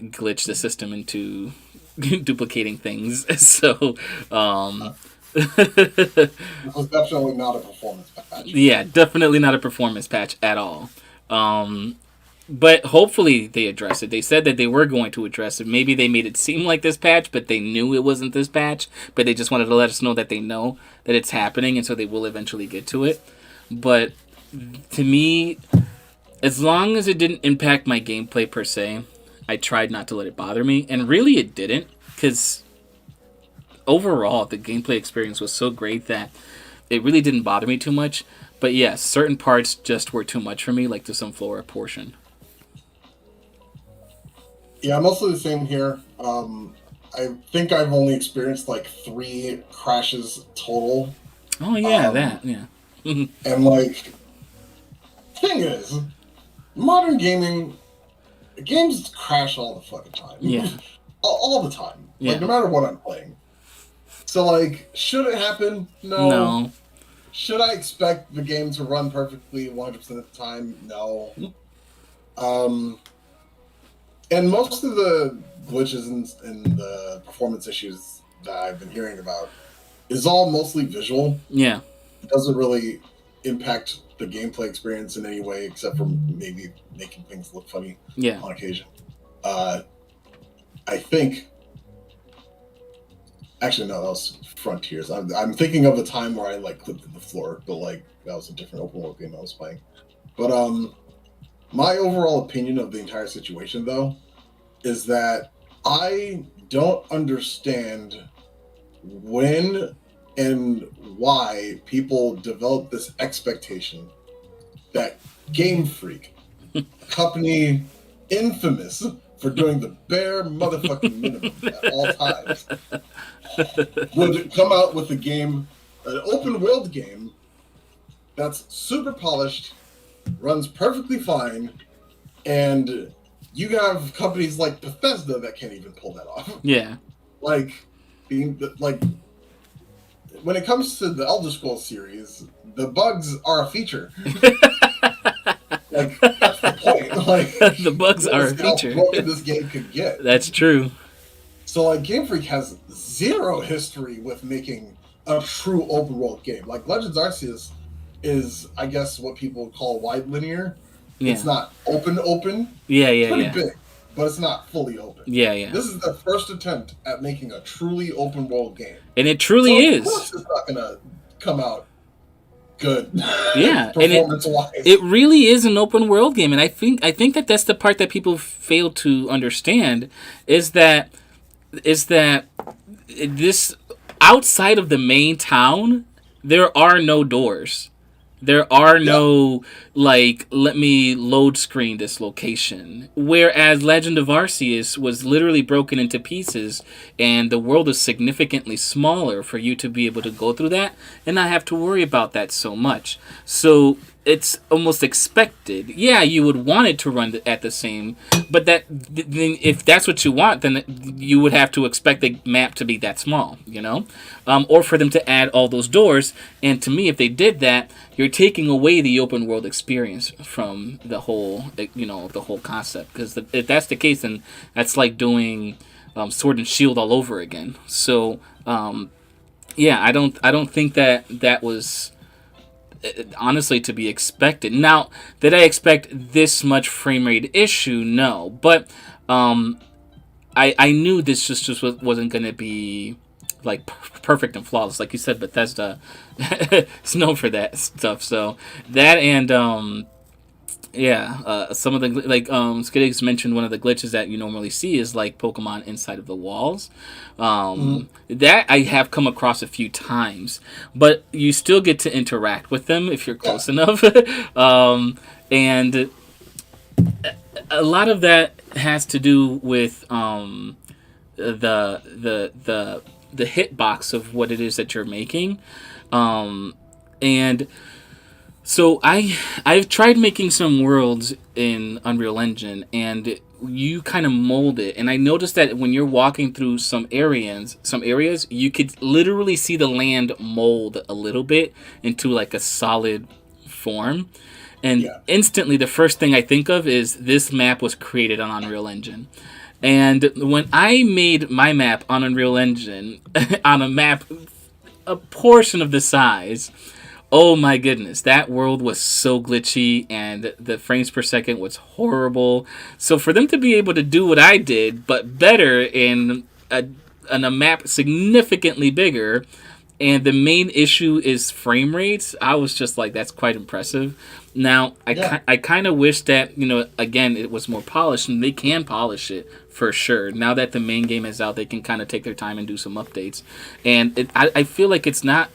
glitch the system into duplicating things. So It was definitely not a performance patch. yeah, definitely not a performance patch at all. But hopefully they address it. They said that they were going to address it. Maybe they made it seem like this patch, but they knew it wasn't this patch. But they just wanted to let us know that they know that it's happening, and so they will eventually get to it. But to me, as long as it didn't impact my gameplay per se, I tried not to let it bother me. And really it didn't, because overall the gameplay experience was so great that it really didn't bother me too much. But yes, certain parts just were too much for me, like the Sunflora portion. Yeah, mostly the same here. I think I've only experienced like 3 crashes total. Oh yeah, that yeah. And like, thing is, modern gaming games crash all the fucking time. Yeah. all the time. Yeah. Like no matter what I'm playing. So like, should it happen? No. No. Should I expect the game to run perfectly 100% of the time? No. And most of the glitches and the performance issues that I've been hearing about is all mostly visual. Yeah. It doesn't really impact the gameplay experience in any way, except for maybe making things look funny on occasion. I think... Actually, no, that was Frontiers. I'm thinking of a time where I like clipped to the floor, but like that was a different open world game I was playing. But my overall opinion of the entire situation, though, is that I don't understand when and why people develop this expectation that Game Freak, a company infamous for doing the bare motherfucking minimum at all times, would come out with a game, an open world game, that's super polished, runs perfectly fine, and you have companies like Bethesda that can't even pull that off. Yeah. Like, when it comes to the Elder Scrolls series, the bugs are a feature. Like, that's the point. Like, the bugs are a feature. How broken this game could get. That's true. So, like, Game Freak has zero history with making a true open world game. Like, Legends Arceus is, I guess, what people call wide linear. Yeah. It's not open. Yeah, pretty big, but it's not fully open. Yeah. This is the first attempt at making a truly open world game. And it truly is. Of course it's not going to come out good. Yeah, performance-wise. It really is an open world game, and I think that that's the part that people fail to understand is that this outside of the main town, there are no doors. There are no, like, let me load screen this location. Whereas Legend of Arceus was literally broken into pieces, and the world is significantly smaller for you to be able to go through that and not have to worry about that so much. So it's almost expected. Yeah, you would want it to run at the same, but then if that's what you want, then you would have to expect the map to be that small, you know? Or for them to add all those doors. And to me, if they did that, you're taking away the open world experience from the whole, the whole concept. Because if that's the case, then that's like doing Sword and Shield all over again. So, yeah, I don't think that was honestly to be expected. Now, did I expect this much frame rate issue? No, but I knew this just wasn't going to be like perfect and flawless. Like you said, Bethesda is known for that stuff. So that and Yeah, some of the like Skiddix mentioned, one of the glitches that you normally see is like Pokemon inside of the walls. Mhm. That I have come across a few times, but you still get to interact with them if you're Yeah, close enough. And a lot of that has to do with the hitbox of what it is that you're making. And So I've tried making some worlds in Unreal Engine, and you kind of mold it. And I noticed that when you're walking through some areas, you could literally see the land mold a little bit into like a solid form. And yeah, instantly, the first thing I think of is this map was created on Unreal Engine. And when I made my map on Unreal Engine, on a map a portion of the size, oh my goodness, that world was so glitchy and the frames per second was horrible. So for them to be able to do what I did, but better in a map significantly bigger, and the main issue is frame rates, I was just like, that's quite impressive. Now, yeah. I kind of wish that, again, it was more polished, and they can polish it for sure. Now that the main game is out, they can kind of take their time and do some updates. And I feel like it's not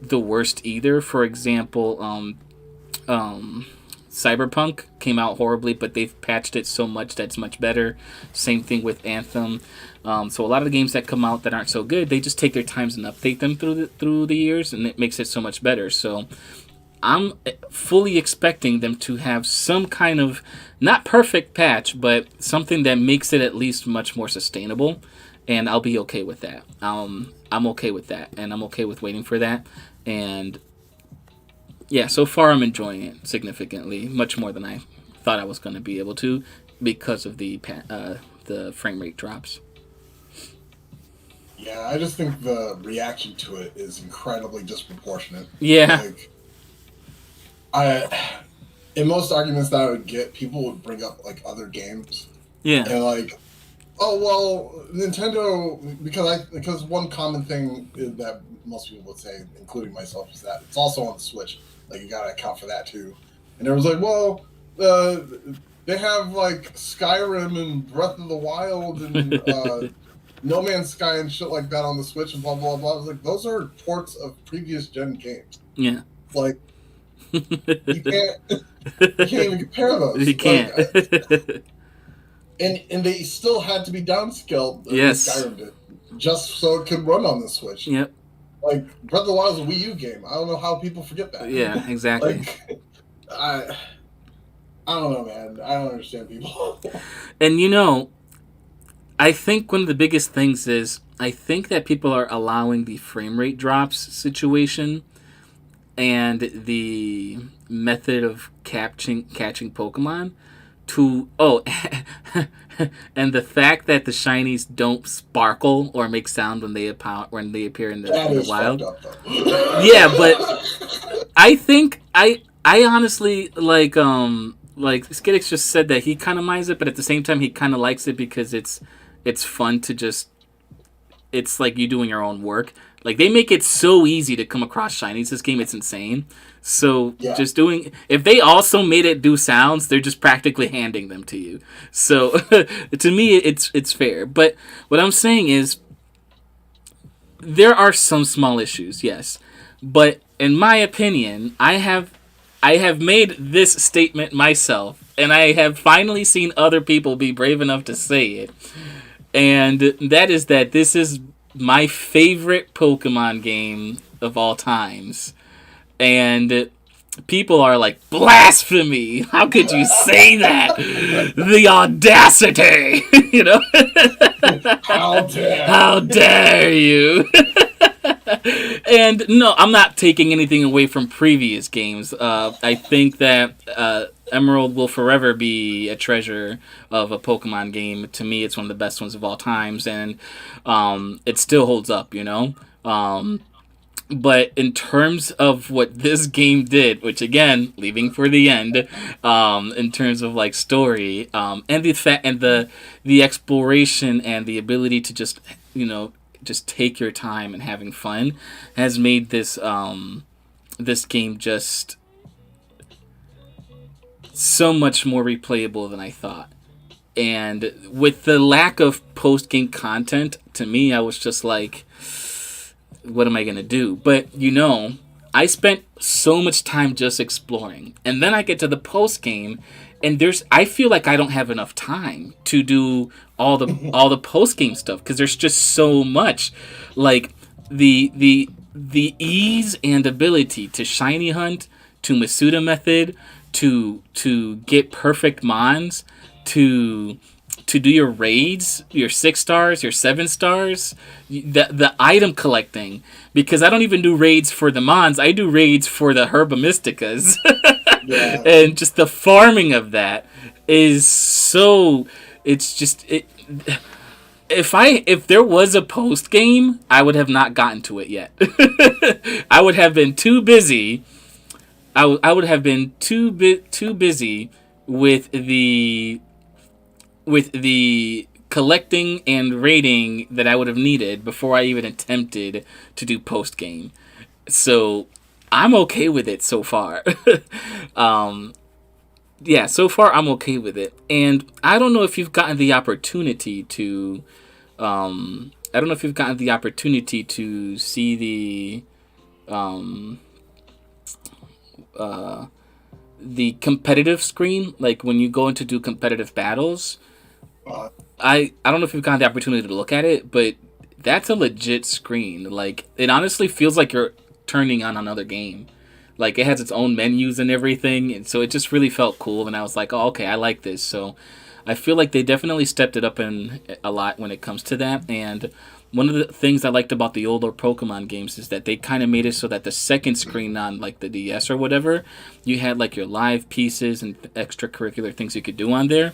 the worst either. For example, um, Cyberpunk came out horribly, but they've patched it so much that's much better. Same thing with Anthem. So a lot of the games that come out that aren't so good, they just take their times and update them through the years, and it makes it so much better. So I'm fully expecting them to have some kind of not perfect patch, but something that makes it at least much more sustainable, and I'll be okay with that. I'm okay with that, and I'm okay with waiting for that. And yeah, so far I'm enjoying it significantly, much more than I thought I was going to be able to, because of the frame rate drops. Yeah, I just think the reaction to it is incredibly disproportionate. Yeah, Like, I, in most arguments that I would get, people would bring up like other games yeah, and like, oh well, Nintendo, because one common thing that most people would say, including myself, is that it's also on the Switch. Like you gotta account for that too. And it was like, well, uh, they have like Skyrim and Breath of the Wild and No Man's Sky and shit like that on the Switch and blah blah blah. I was like, those are ports of previous gen games. yeah. Like you can't you can't even compare those. You can't. And they still had to be downscaled. At least Yes. Skyrim did, just so it could run on the Switch. Yep. Like Breath of the Wild is a Wii U game. I don't know how people forget that. Yeah. Exactly. Like I I don't know, man. I don't understand people. And I think one of the biggest things is I think that people are allowing the frame rate drops situation and the method of catching Pokemon to and the fact that the shinies don't sparkle or make sound when they appear in the That in the is fucked wild. up though. Yeah, but I think I honestly like Skiddix just said that he kind of minds it, but at the same time he kind of likes it because it's fun to just it's like you doing your own work. Like they make it so easy to come across shinies. This game, it's insane. So Yeah. just doing if they also made it do sounds, they're just practically handing them to you. So to me, it's fair. But what I'm saying is there are some small issues, yes, but in my opinion, I have made this statement myself, and I have finally seen other people be brave enough to say it, and that is that this is my favorite Pokemon game of all times. And people are like, blasphemy! How could you say that? The audacity! How dare How dare you? And no, I'm not taking anything away from previous games. I think that Emerald will forever be a treasure of a Pokemon game. To me, it's one of the best ones of all times, and it still holds up. But in terms of what this game did, which again, leaving for the end, in terms of like story, and the exploration and the ability to just take your time and having fun, has made this game just so much more replayable than I thought. And with the lack of post game content, to me, I was just like, what am I going to do? But, I spent so much time just exploring. And then I get to the post game, and I feel like I don't have enough time to do all the post game stuff because there's just so much. Like, the ease and ability to shiny hunt, to Masuda method, to get perfect mons, to do your raids, your 6 stars, your 7 stars, the item collecting, because I don't even do raids for the mons, I do raids for the Herba Mysticas. Yeah. And just the farming of that is so, it's just it. If there was a post game, I would have not gotten to it yet. I would have been too busy. I would have been too busy with the collecting and rating that I would have needed before I even attempted to do post game. So I'm okay with it so far. Yeah, so far I'm okay with it, and I don't know if you've gotten the opportunity to. I don't know if you've gotten the opportunity to see the competitive screen, like when you go in to do competitive battles. Uh, I don't know if you've gotten the opportunity to look at it, but that's a legit screen. Like, it honestly feels like you're turning on another game. Like, it has its own menus and everything, and so it just really felt cool. And I was like, oh, okay, I like this. So I feel like they definitely stepped it up in a lot when it comes to that. And one of the things I liked about the older Pokemon games is that they kind of made it so that the second screen on like the DS or whatever, you had like your live pieces and extracurricular things you could do on there.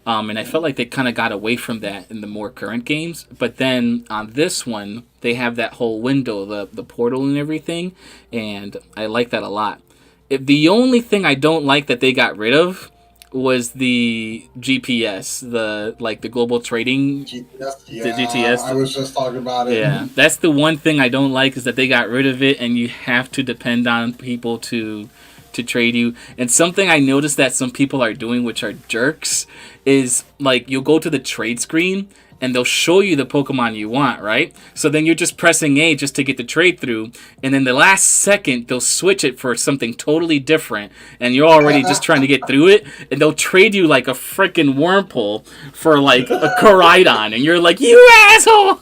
And I felt like they kind of got away from that in the more current games. But then on this one, they have that whole window, the portal and everything. And I like that a lot. The only thing I don't like that they got rid of was the GPS, the global trading. GTS, yeah, the GTS. I was just talking about it. Yeah, that's the one thing I don't like, is that they got rid of it, and you have to depend on people to trade you. And something I noticed that some people are doing, which are jerks, is like you'll go to the trade screen and they'll show you the Pokemon you want, right? So then you're just pressing A just to get the trade through, and then the last second they'll switch it for something totally different, and you're already just trying to get through it, and they'll trade you like a freaking Wurmple for like a Koraidon, and you're like, you asshole!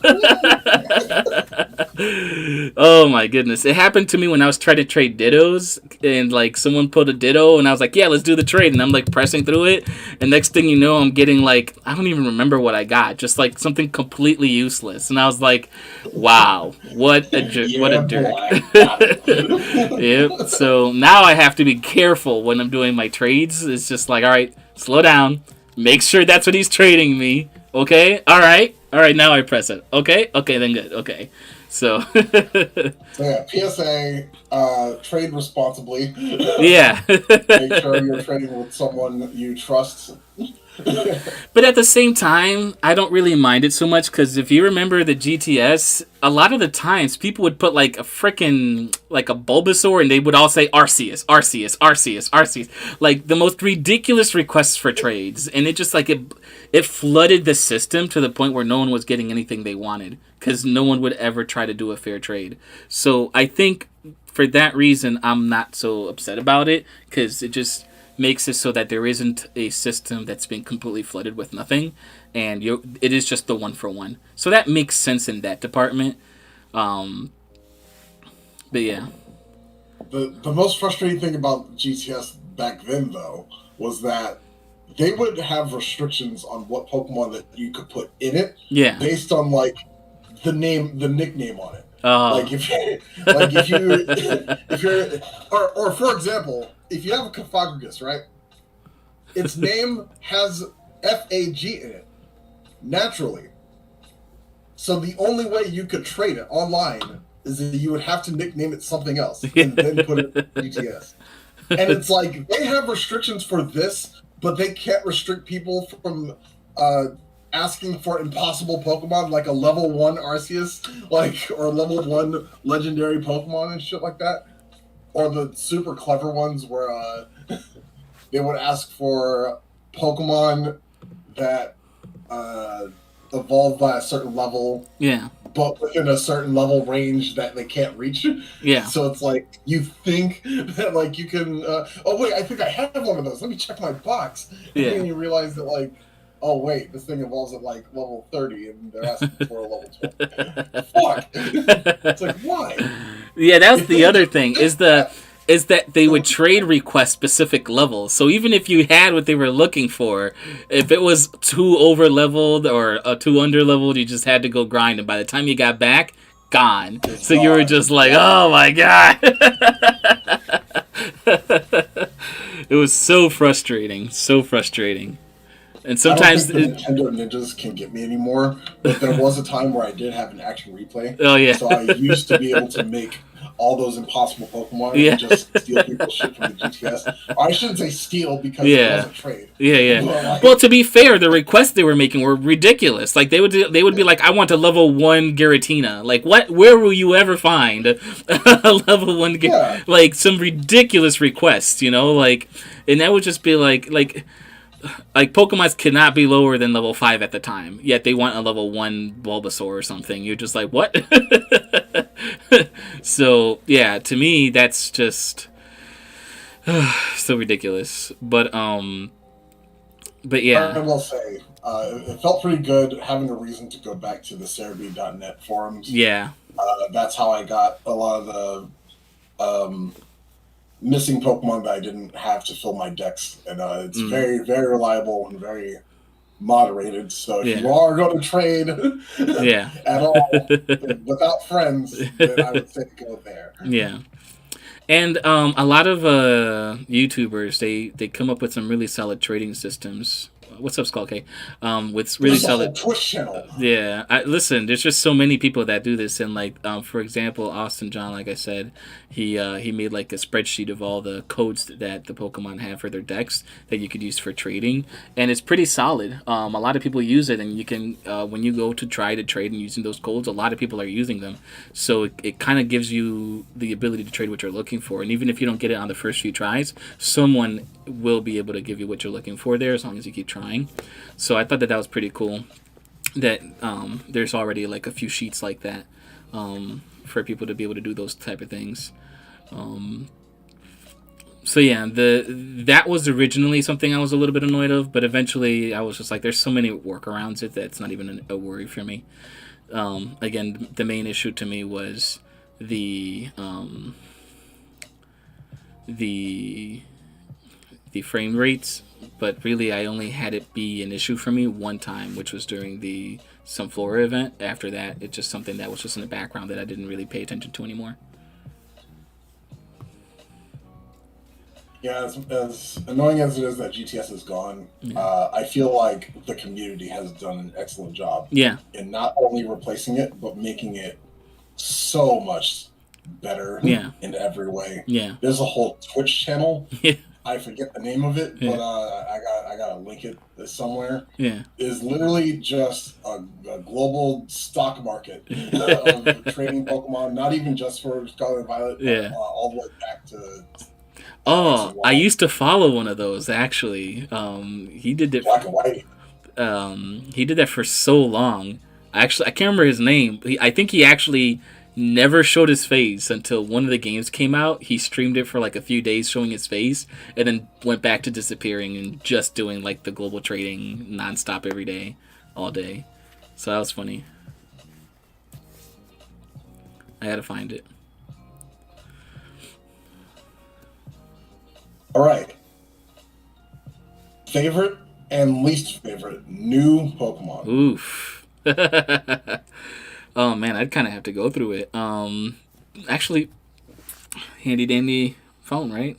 Oh my goodness. It happened to me when I was trying to trade Dittos, and like someone put a Ditto, and I was like, yeah, let's do the trade, and I'm like pressing through it, and next thing you know, I'm getting like, I don't even remember what I got, just like something completely useless, and I was like, wow, what a jerk. Yeah, What a jerk. Yep. So now I have to be careful when I'm doing my trades. It's just like, all right, slow down, make sure that's what he's trading me. Okay, all right, now I press it. Okay, then good. Okay. So So yeah, PSA, trade responsibly. yeah. Make sure you're trading with someone you trust. But at the same time, I don't really mind it so much, because if you remember the GTS, a lot of the times people would put like a freaking, like a Bulbasaur, and they would all say Arceus, Arceus, Arceus, Arceus. Like the most ridiculous requests for trades. And it just like, it flooded the system to the point where no one was getting anything they wanted, because no one would ever try to do a fair trade. So I think for that reason, I'm not so upset about it, because it just makes it so that there isn't a system that's been completely flooded with nothing, and it is just the 1-for-1. So that makes sense in that department. But yeah. The most frustrating thing about GTS back then, though, was that they would have restrictions on what Pokemon that you could put in it, Yeah. based on like the nickname on it. Oh. Like if you're, or for example, if you have a Cofagrigus, right? Its name has FAG in it, naturally. So the only way you could trade it online is that you would have to nickname it something else and then put it in GTS. And it's like, they have restrictions for this, but they can't restrict people from asking for impossible Pokemon, like a level 1 Arceus, like, or level 1 legendary Pokemon and shit like that. Or the super clever ones where they would ask for Pokemon that uh, evolve by a certain level, Yeah. but within a certain level range that they can't reach. Yeah. So it's like you think that like you can. Oh wait, I think I have one of those. Let me check my box, and Yeah. then you realize that like, oh wait, this thing evolves at like level 30, and they're asking for a level 20. Fuck! It's like why? Yeah, that's If the they other just thing did is that, that they would trade request specific levels. So even if you had what they were looking for, if it was too over leveled or too under leveled, you just had to go grind. And by the time you got back, gone. it's So you were gone. just like, Yeah. oh my god. It was so frustrating, so frustrating. And I don't sometimes, think the Nintendo Ninjas can get me anymore, but there was a time where I did have an action replay. oh yeah, So I used to be able to make all those impossible Pokemon yeah, and just steal people's shit from the GTS. Or I shouldn't say steal because it was yeah. a trade. Yeah, yeah. But Well, like, to be fair, the requests they were making were ridiculous. Like they would be like, "I want a level 1 Giratina." Like, what? Where will you ever find a level 1? yeah, Like some ridiculous requests, you know? Like, and that would just be like Pokemon's cannot be lower than level 5 at the time. Yet they want a level 1 Bulbasaur or something. You're just like, what? So yeah, to me that's just so ridiculous. But I yeah, will say, it felt pretty good having a reason to go back to the Cerebi.net forums. yeah, That's how I got a lot of the missing Pokemon that I didn't have to fill my decks, and it's mm, very, very reliable and very moderated. So if you yeah, are going to trade yeah, at all without friends, then I would say go there. yeah. And a lot of YouTubers they come up with some really solid trading systems. What's up, Skull K? With really There's a solid. whole Twitch channel. Yeah, listen. There's just so many people that do this, and like, for example, Austin John, like I said, he made like a spreadsheet of all the codes that the Pokemon have for their decks that you could use for trading, and it's pretty solid. A lot of people use it, and you can when you go to try to trade and using those codes, a lot of people are using them. So it kind of gives you the ability to trade what you're looking for, and even if you don't get it on the first few tries, someone will be able to give you what you're looking for there as long as you keep trying. So I thought that was pretty cool that there's already like a few sheets like that for people to be able to do those type of things. So yeah, that was originally something I was a little bit annoyed of, but eventually I was just like, there's so many workarounds that it's not even a worry for me. Again, the main issue to me was the the frame rates, but really I only had it be an issue for me one time, which was during the Sunflora event. After that, it's just something that was just in the background that I didn't really pay attention to anymore. Yeah, as annoying as it is that GTS is gone, Yeah. I feel like the community has done an excellent job Yeah. in not only replacing it, but making it so much better Yeah. in every way. Yeah. There's a whole Twitch channel. Yeah. I forget the name of it, Yeah. but I gotta link it somewhere. Yeah. It is literally just a global stock market of trading Pokemon, not even just for Scarlet and Violet, but Yeah. all the way back to X Oh, and I Y, used to follow one of those actually. He did it. Black and White. He did that for so long. Actually, I can't remember his name. I think he actually never showed his face until one of the games came out. He streamed it for like a few days showing his face, and then went back to disappearing and just doing like the global trading nonstop every day, all day. So that was funny. I had to find it. All right. Favorite and least favorite new Pokemon. Oof. Oh man, I'd kind of have to go through it. Actually, handy dandy phone, right?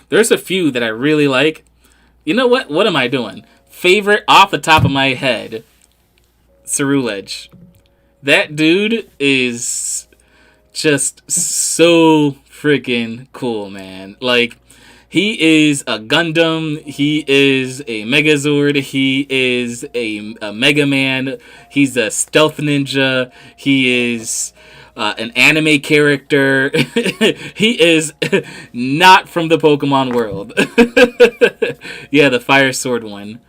There's a few that I really like. You know what? What am I doing? Favorite off the top of my head, Ceruledge. That dude is just so freaking cool, man. Like, he is a Gundam. He is a Megazord. He is a Mega Man. He's a stealth ninja. He is an anime character. He is not from the Pokemon world. Yeah, the Fire Sword one.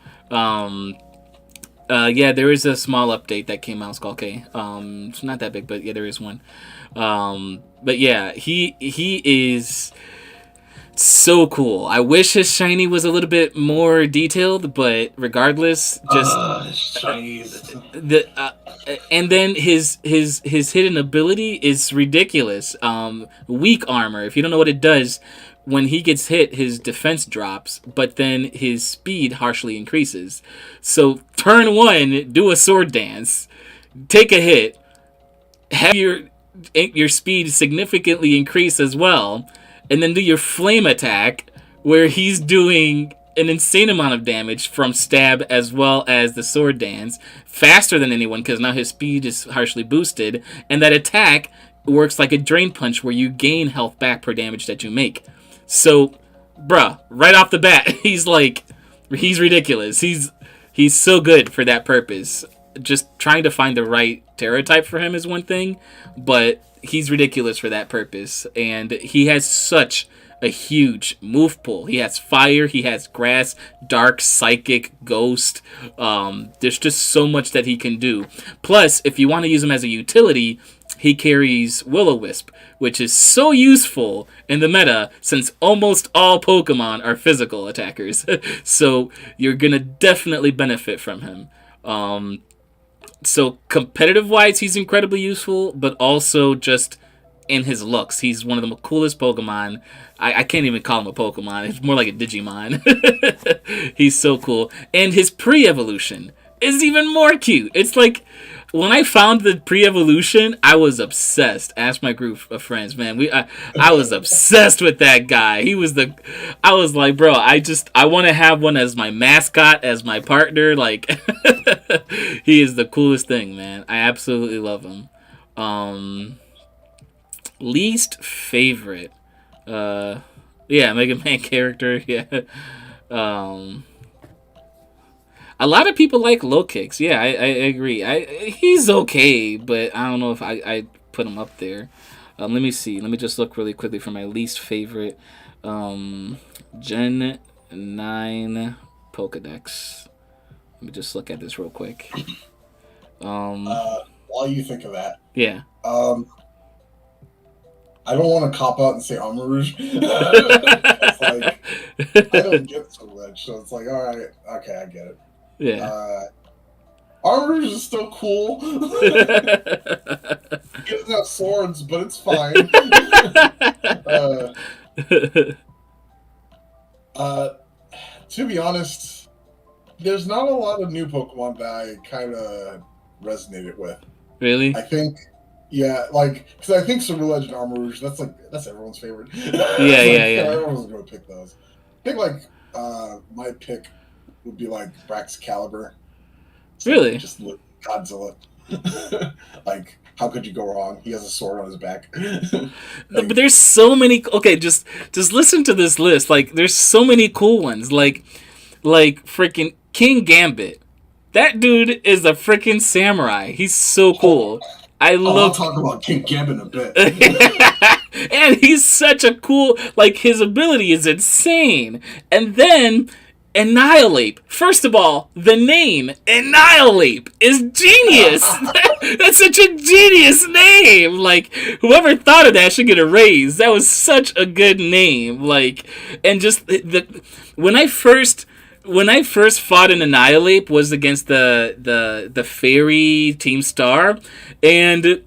Yeah, there is a small update that came out, Skull K. It's not that big, but yeah, there is one. But yeah, he is so cool. I wish his shiny was a little bit more detailed, but regardless, just shinies. and then his hidden ability is ridiculous. Weak armor. If you don't know what it does, when he gets hit, his defense drops, but then his speed harshly increases. So turn one, do a sword dance, take a hit, have your speed significantly increase as well, and then do your flame attack where he's doing an insane amount of damage from stab as well as the sword dance, faster than anyone because now his speed is harshly boosted, and that attack works like a drain punch where you gain health back per damage that you make. So, bruh, right off the bat, he's ridiculous. He's so good for that purpose. Just trying to find the right Terra type for him is one thing, but he's ridiculous for that purpose. And he has such a huge move pool. He has fire, he has grass, dark, psychic, ghost. There's just so much that he can do. Plus, if you want to use him as a utility, he carries Will-O-Wisp, which is so useful in the meta since almost all Pokemon are physical attackers. So you're going to definitely benefit from him. So competitive-wise, he's incredibly useful, but also just in his looks. He's one of the coolest Pokemon. I can't even call him a Pokemon. It's more like a Digimon. He's so cool. And his pre-evolution is even more cute. It's like, when I found the pre-evolution, I was obsessed. Ask my group of friends, man. I was obsessed with that guy. I was like, bro, I want to have one as my mascot, as my partner. Like, he is the coolest thing, man. I absolutely love him. Least favorite, yeah, Mega Man character, yeah. A lot of people like low kicks. Yeah, I agree. He's okay, but I don't know if I put him up there. Let me see. Let me just look really quickly for my least favorite. Gen 9 Pokedex. Let me just look at this real quick. While you think of that, yeah. I don't want to cop out and say Armarouge. It's like, I don't get so much, so it's like, all right, okay, I get it. Yeah. Armarouge is still cool. He doesn't have swords, but it's fine. To be honest, there's not a lot of new Pokemon that I kind of resonated with. Really? I think, yeah, like, because I think Ceruledge and Armarouge, that's everyone's favorite. Yeah. Everyone's going to pick those. I think, like, my pick would be, like, Braxcalibur. So really? Just look, Godzilla. Like, how could you go wrong? He has a sword on his back. But there's so many. Okay, just listen to this list. Like, there's so many cool ones. Like freaking King Gambit. That dude is a freaking samurai. He's so cool. I'll talk about King Gambit in a bit. And he's such a cool. Like, his ability is insane. And then Annihilate. First of all, the name Annihilate is genius. That's such a genius name. Like, whoever thought of that should get a raise. That was such a good name. Like, and just when I first fought an Annihilate was against the Fairy Team Star, and it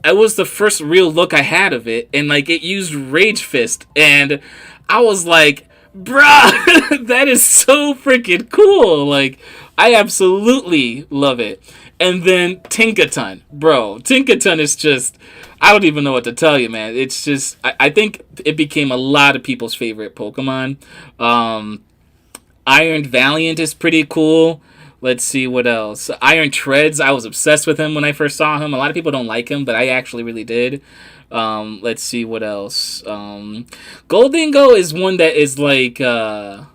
was the first real look I had of it, and like, it used Rage Fist, and I was like, bruh, that is so freaking cool. Like, I absolutely love it. And then Tinkaton. Bro, Tinkaton is just, I don't even know what to tell you, man. It's just, I think it became a lot of people's favorite Pokemon. Iron Valiant is pretty cool. Let's see what else. Iron Treads, I was obsessed with him when I first saw him. A lot of people don't like him, but I actually really did. Let's see what else. Goldingo is one that is like an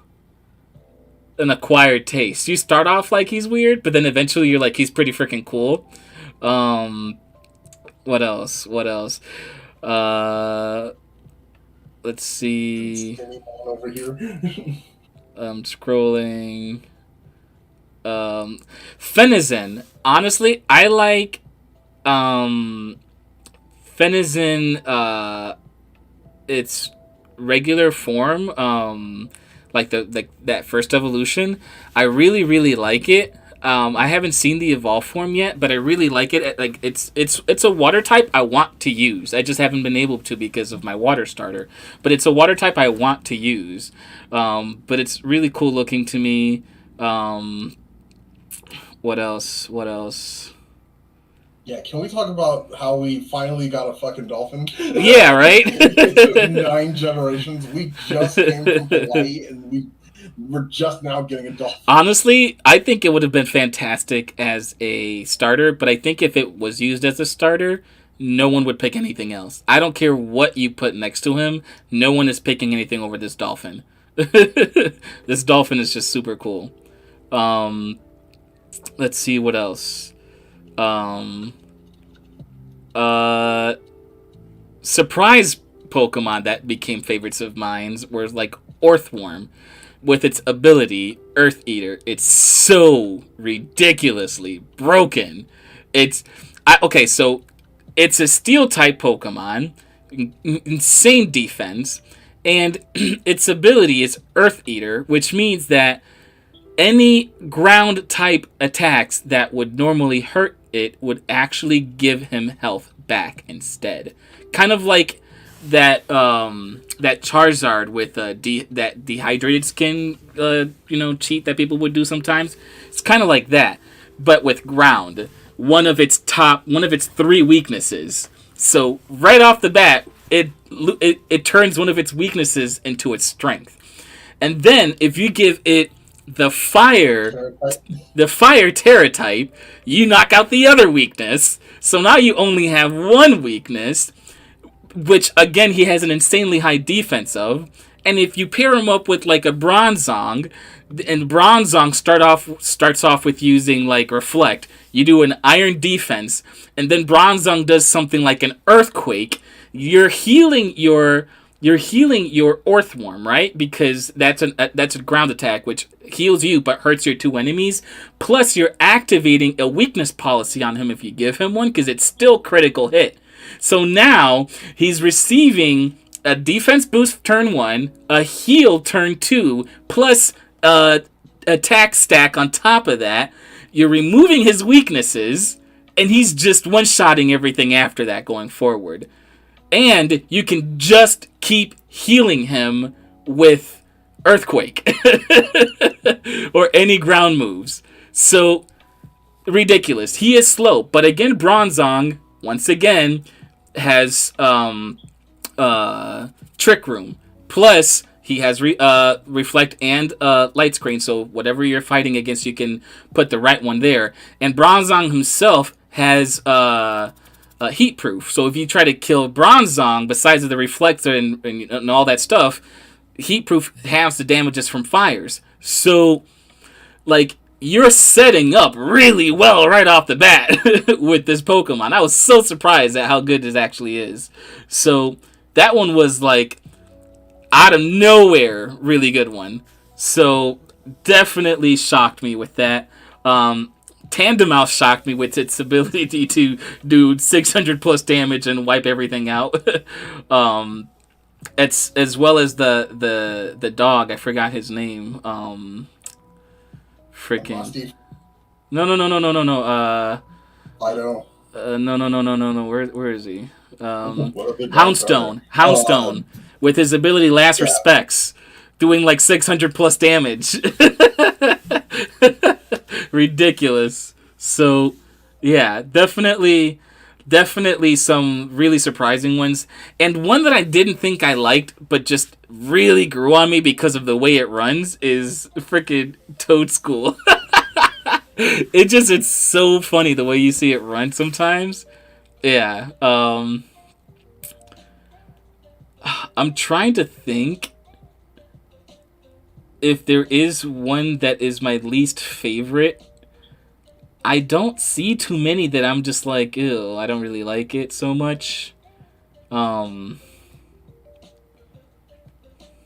acquired taste. You start off like he's weird, but then eventually you're like, he's pretty freaking cool. What else? What else? Uh, let's see. Anyone over here? I'm scrolling. Um, Fenizen. Honestly, I like um Fenizen. Its regular form. Like that first evolution. I really like it. I haven't seen the evolve form yet, but I really like it. Like it's a water type I want to use. I just haven't been able to because of my water starter. But it's a water type I want to use. But it's really cool looking to me. What else? What else? Yeah, can we talk about how we finally got a fucking dolphin? Yeah, right. It took 9 generations. We just came from Hawaii, and we're just now getting a dolphin. Honestly, I think it would have been fantastic as a starter, but I think if it was used as a starter, no one would pick anything else. I don't care what you put next to him, no one is picking anything over this dolphin. This dolphin is just super cool. Um, let's see what else. Um, uh, Surprise Pokemon that became favorites of mine were like Orthworm with its ability Earth Eater. It's so ridiculously broken. Okay, so it's a Steel type Pokemon, insane defense, and its ability is Earth Eater, which means that any ground type attacks that would normally hurt it would actually give him health back instead. Kind of like that Charizard with that dehydrated skin cheat that people would do sometimes. It's kind of like that, but with ground. One of its 3 weaknesses. So right off the bat, it turns one of its weaknesses into its strength. And then if you give it the fire Terra type, you knock out the other weakness. So now you only have one weakness, which again he has an insanely high defense of. And if you pair him up with like a Bronzong, and Bronzong starts off with using like Reflect, you do an Iron defense, and then Bronzong does something like an Earthquake. You're healing your Orthworm, right? Because that's a ground attack which heals you but hurts your 2 enemies. Plus, you're activating a weakness policy on him if you give him one, because it's still critical hit. So now he's receiving a defense boost turn 1, a heal turn 2, plus attack stack on top of that. You're removing his weaknesses, and he's just one-shotting everything after that going forward. And you can just keep healing him with Earthquake or any ground moves. So, ridiculous. He is slow. But again, Bronzong, once again, has Trick Room. Plus, he has Reflect and Light Screen. So, whatever you're fighting against, you can put the right one there. And Bronzong himself has heat proof. So if you try to kill Bronzong, besides the reflector and all that stuff, heat proof halves the damages from fires. So like you're setting up really well right off the bat with this Pokemon. I was so surprised at how good this actually is. So that one was like out of nowhere, really good one. So definitely shocked me with that. Tandemouth shocked me with its ability to do 600 plus damage and wipe everything out. It's as well as the dog. I forgot his name. Freaking. No. I don't. No. Where is he? Houndstone. With his ability Last Respects, doing like 600 plus damage. Ridiculous. So, yeah, definitely some really surprising ones. And one that I didn't think I liked, but just really grew on me because of the way it runs is freaking Toad School. It's so funny the way you see it run sometimes. Yeah. I'm trying to think if there is one that is my least favorite. I don't see too many that I'm just like, ew, I don't really like it so much. Um,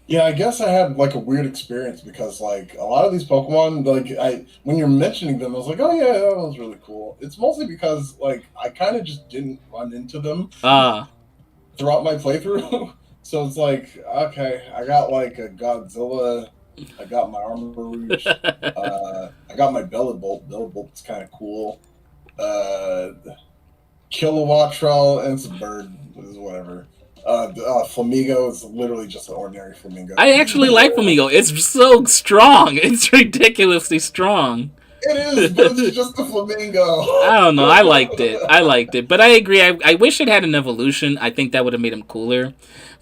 Yeah, I guess I had like a weird experience because like a lot of these Pokemon, like I when you're mentioning them, I was like, oh yeah, that one's really cool. It's mostly because like I kind of just didn't run into them ah, throughout my playthrough. So it's like, okay, I got like a Godzilla, I got my Armor Rouge, I got my Bellibolt. Bellibolt's kind of cool. Uh, Kilowattrel, and it's a bird, is whatever. Flamingo is literally just an ordinary flamingo. I actually like Flamingo. It's so strong. It's ridiculously strong. It is, but it's just a flamingo. I don't know. I liked it. I liked it. But I agree. I wish it had an evolution. I think that would have made him cooler.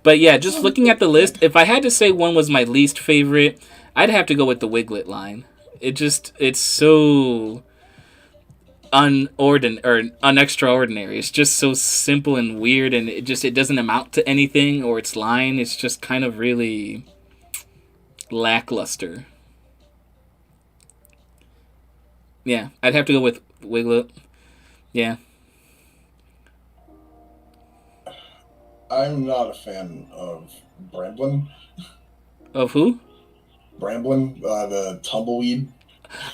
But yeah, just looking at the list, if I had to say one was my least favorite, I'd have to go with the Wiglet line. It's so unextraordinary. It's just so simple and weird, and it doesn't amount to anything. Or its line, it's just kind of really lackluster. Yeah, I'd have to go with Wiglet. Yeah. I'm not a fan of Bramblin. Of who? Bramblin, the tumbleweed.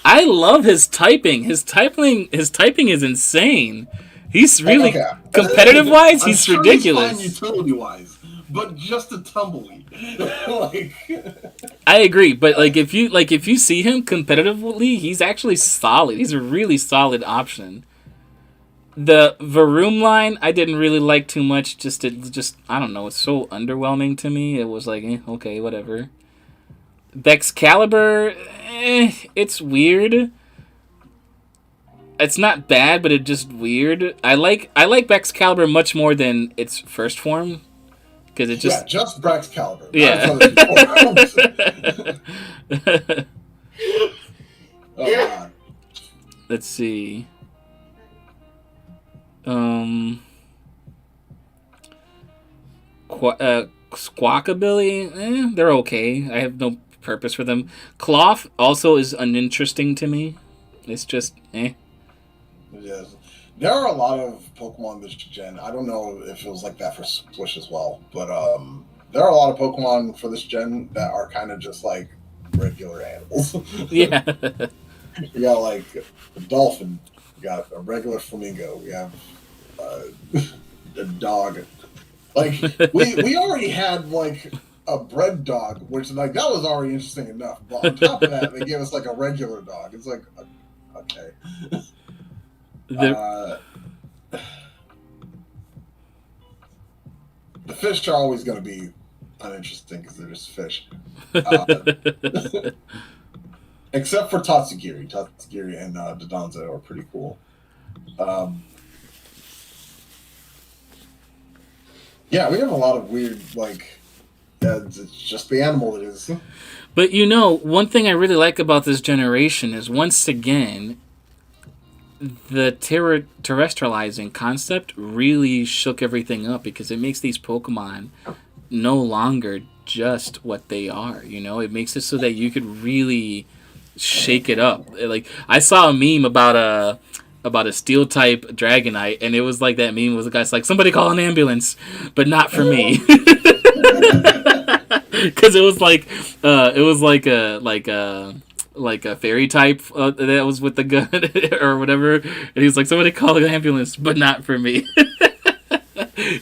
I love his typing. His typing is insane. He's really Okay. competitive wise. I'm He's sure ridiculous. he's fine utility wise, but just a tumbleweed. Like, I agree, but if you see him competitively, he's actually solid. He's a really solid option. The Varoom line I didn't really like too much. Just I don't know. It's so underwhelming to me. It was like okay, whatever. Bexcalibur, it's weird. It's not bad, but it's just weird. I like Bexcalibur much more than its first form because it yeah, just just Braxcalibur. yeah. Oh, God. Let's see. Um, Squawkabilly, they're okay. I have no purpose for them. Cloth also is uninteresting to me. It's just Yes. There are a lot of Pokemon this gen. I don't know if it was like that for Swish as well, but there are a lot of Pokemon for this gen that are kind of just like regular animals. Yeah. We got like a dolphin, we got a regular flamingo, we have uh, a dog. Like we already had like a bred dog, which like that was already interesting enough. But on top of that, they gave us like a regular dog. It's like okay. The The fish are always going to be uninteresting because they're just fish. Uh, except for Tatsugiri. Tatsugiri and Dodonzo are pretty cool. Um, yeah, we have a lot of weird, like, it's just the animal it is. But one thing I really like about this generation is once again the terrestrializing concept really shook everything up because it makes these Pokemon no longer just what they are. It makes it so that you could really shake it up. Like I saw a meme about a steel type Dragonite, and it was like that meme was a guy's like somebody call an ambulance, but not for me. Because it was like a fairy type that was with the gun or whatever, and he's like somebody call an ambulance, but not for me.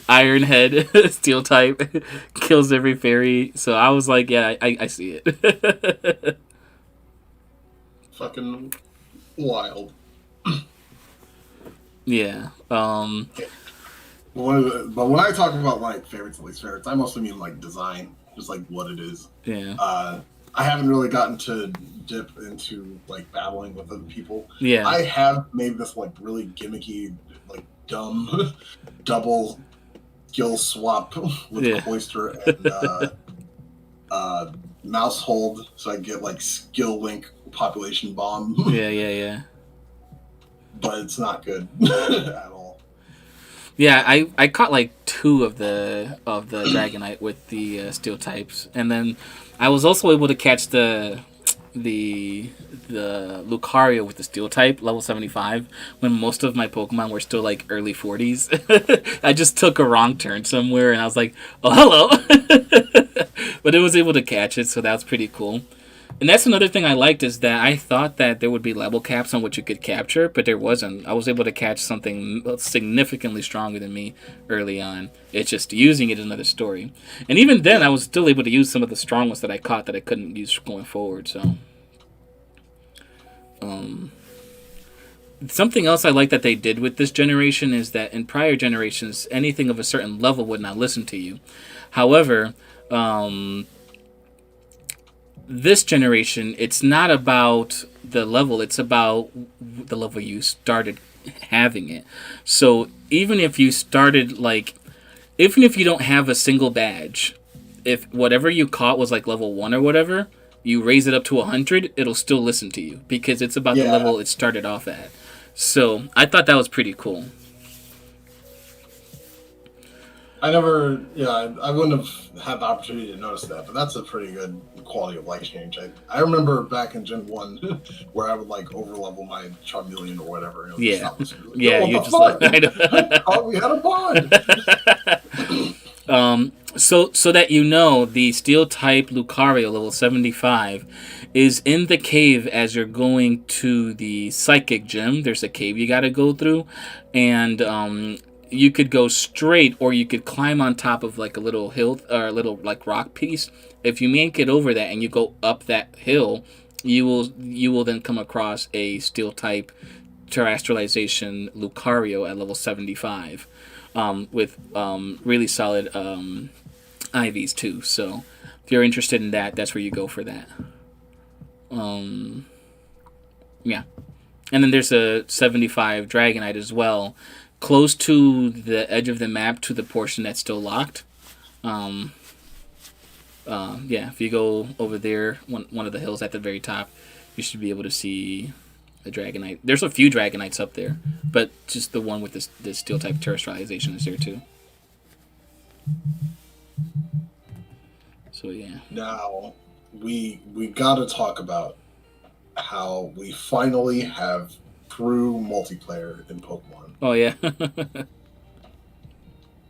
Iron head, steel type, kills every fairy. So I was like, yeah, I see it. Fucking wild. Yeah. But when I talk about like favorites and least favorites, I mostly mean like design, just like what it is. Yeah. I haven't really gotten to dip into like battling with other people. Yeah. I have made this like really gimmicky, like dumb double skill swap with Cloyster and Mouse Hold, so I get like skill link population bomb. Yeah. But it's not good at all. Yeah, I caught like 2 of the Dragonite with the steel types, and then I was also able to catch the the Lucario with the Steel type level 75 when most of my Pokemon were still like early 40s. I just took a wrong turn somewhere and I was like, oh hello, but it was able to catch it, so that was pretty cool. And that's another thing I liked is that I thought that there would be level caps on what you could capture, but there wasn't. I was able to catch something significantly stronger than me early on. It's just using it is another story. And even then, I was still able to use some of the strong ones that I caught that I couldn't use going forward. So, something else I like that they did with this generation is that in prior generations, anything of a certain level would not listen to you. However, this generation, it's not about the level, it's about the level you started having it. So even if you started like, even if you don't have a single badge, if whatever you caught was like level 1 or whatever, you raise it up to 100, it'll still listen to you because it's about the level it started off at. So I thought that was pretty cool. I never, I wouldn't have had the opportunity to notice that, but that's a pretty good quality of life change. I remember back in Gen 1 where I would like overlevel my Charmeleon or whatever. And Yeah. Like, yeah, you're just like, I know. Oh, we had a bond. So that you know, the Steel type Lucario level 75 is in the cave as you're going to the Psychic Gym. There's a cave you got to go through, and you could go straight, or you could climb on top of like a little hill or a little like rock piece. If you make it over that and you go up that hill, you will then come across a Steel type Terrestrialization Lucario at level 75, with really solid IVs too. So if you're interested in that, that's where you go for that. Yeah, and then there's a 75 Dragonite as well, close to the edge of the map to the portion that's still locked. If you go over there, one of the hills at the very top, you should be able to see a Dragonite. There's a few Dragonites up there, but just the one with this Steel type Terrestrialization is there too. So yeah. Now we gotta talk about how we finally have true multiplayer in Pokemon. Oh yeah.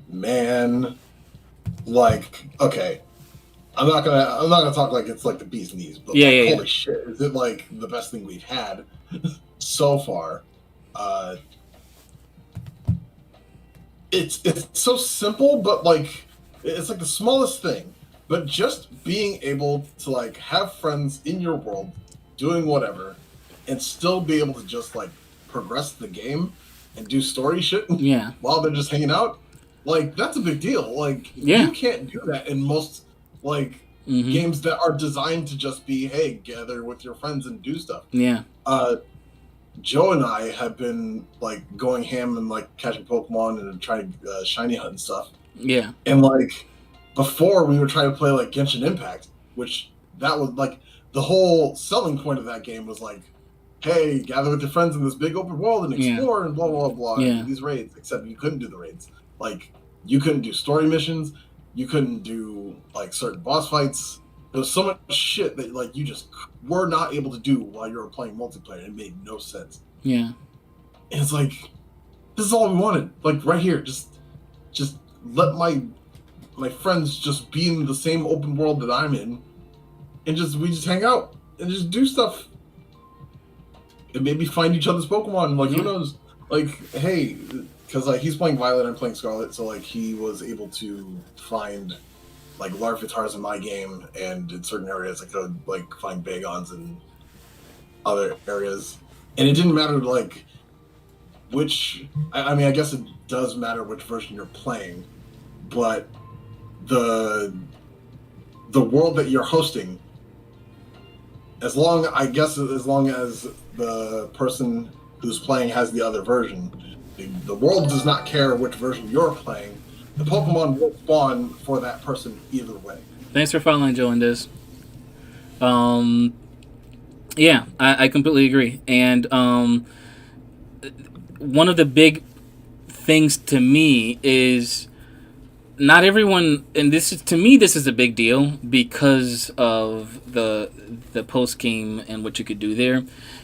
Man, like, okay, I'm not gonna talk like it's like the bee's knees, but holy shit, is it like the best thing we've had so far? It's so simple, but like it's like the smallest thing. But just being able to like have friends in your world doing whatever, and still be able to just like progress the game and do story shit while they're just hanging out, like that's a big deal. Like you can't do that in most like games that are designed to just be, hey, gather with your friends and do stuff. Yeah. Joe and I have been like going ham and like catching Pokemon and trying shiny hunt and stuff. Yeah. And like before we were trying to play like Genshin Impact, which that was like the whole selling point of that game was like, hey, gather with your friends in this big open world and explore and blah, blah, blah, and do these raids. Except you couldn't do the raids. Like, you couldn't do story missions. You couldn't do, like, certain boss fights. There was so much shit that, like, you just were not able to do while you were playing multiplayer. It made no sense. Yeah. And it's like, this is all we wanted. Like, right here. Just let my friends just be in the same open world that I'm in. And we just hang out and just do stuff. And maybe find each other's Pokemon. Like, who knows? Like, hey, because like he's playing Violet, I'm playing Scarlet, so like he was able to find like Larvitars in my game, and in certain areas I could like find Bagons in other areas, and it didn't matter like which. I mean, I guess it does matter which version you're playing, but the world that you're hosting. As long as the person who's playing has the other version, the world does not care which version you're playing. The Pokemon will spawn for that person either way. Thanks for following, Joe and Diz. Yeah, I completely agree. And one of the big things to me is not everyone, and this is to me this is a big deal because of the post game and what you could do there,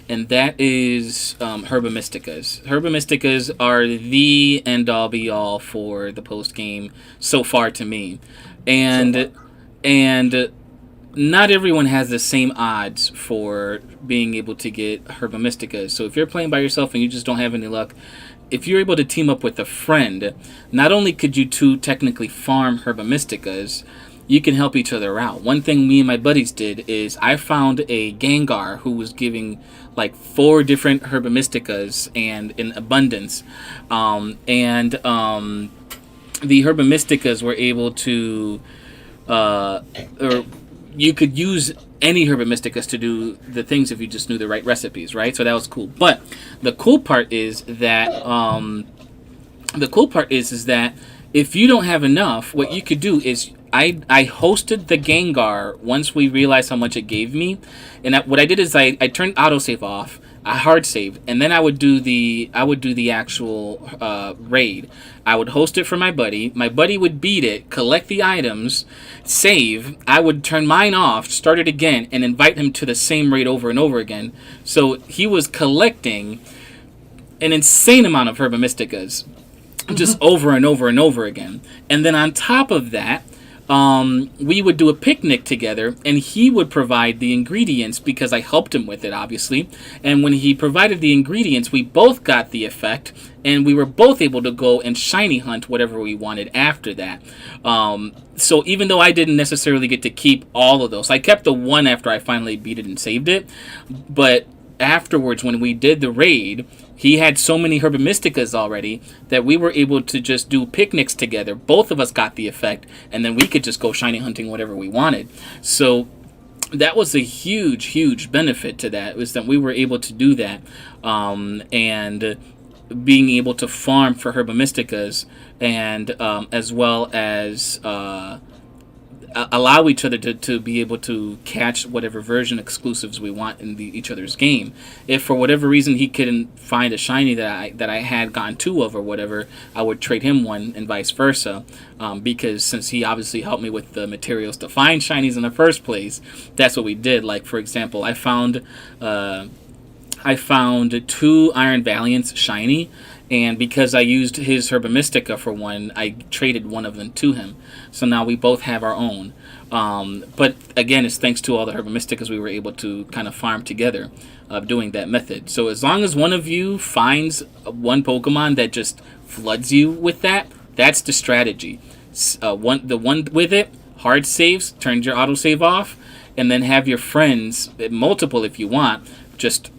and that is Herba Mysticas. Herba Mysticas are the end all be all for the post game so far to me, and and not everyone has the same odds for being able to get Herba Mysticas. So if you're playing by yourself and you just don't have any luck, if you're able to team up with a friend, not only could you two technically farm Herba Mysticas, you can help each other out. One thing me and my buddies did is I found a Gengar who was giving like 4 different Herba Mysticas and in abundance, and the Herba Mysticas were able to, or you could use any Herba Mysticas to do the things if you just knew the right recipes, right? So that was cool. But the cool part is that if you don't have enough, what you could do is I hosted the Gengar once we realized how much it gave me, and what I did is I turned autosave off. I hard saved, and then I would do the actual raid. I would host it for my buddy. My buddy would beat it, collect the items, save. I would turn mine off, start it again, and invite him to the same raid over and over again. So he was collecting an insane amount of Herba Mysticas, just over and over and over again. And then on top of that, we would do a picnic together, and he would provide the ingredients because I helped him with it, obviously. And when he provided the ingredients, we both got the effect, and we were both able to go and shiny hunt whatever we wanted after that. So even though I didn't necessarily get to keep all of those, I kept the one after I finally beat it and saved it. But afterwards, when we did the raid, he had so many Herba Mysticas already that we were able to just do picnics together. Both of us got the effect, and then we could just go shiny hunting whatever we wanted. So that was a huge, huge benefit to that, was that we were able to do that, and being able to farm for Herba Mysticas, and as well as allow each other to be able to catch whatever version exclusives we want in each other's game. If for whatever reason he couldn't find a shiny that I had gotten 2 of or whatever, I would trade him one and vice versa, because since he obviously helped me with the materials to find shinies in the first place, that's what we did. Like, for example, I found 2 Iron Valiants shiny, and because I used his Herba Mystica for one, I traded one of them to him. So now we both have our own. But again, it's thanks to all the Herba Mysticas we were able to kind of farm together doing that method. So as long as one of you finds one Pokemon that just floods you with that, that's the strategy. The one with it, hard saves, turns your autosave off, and then have your friends, multiple if you want, just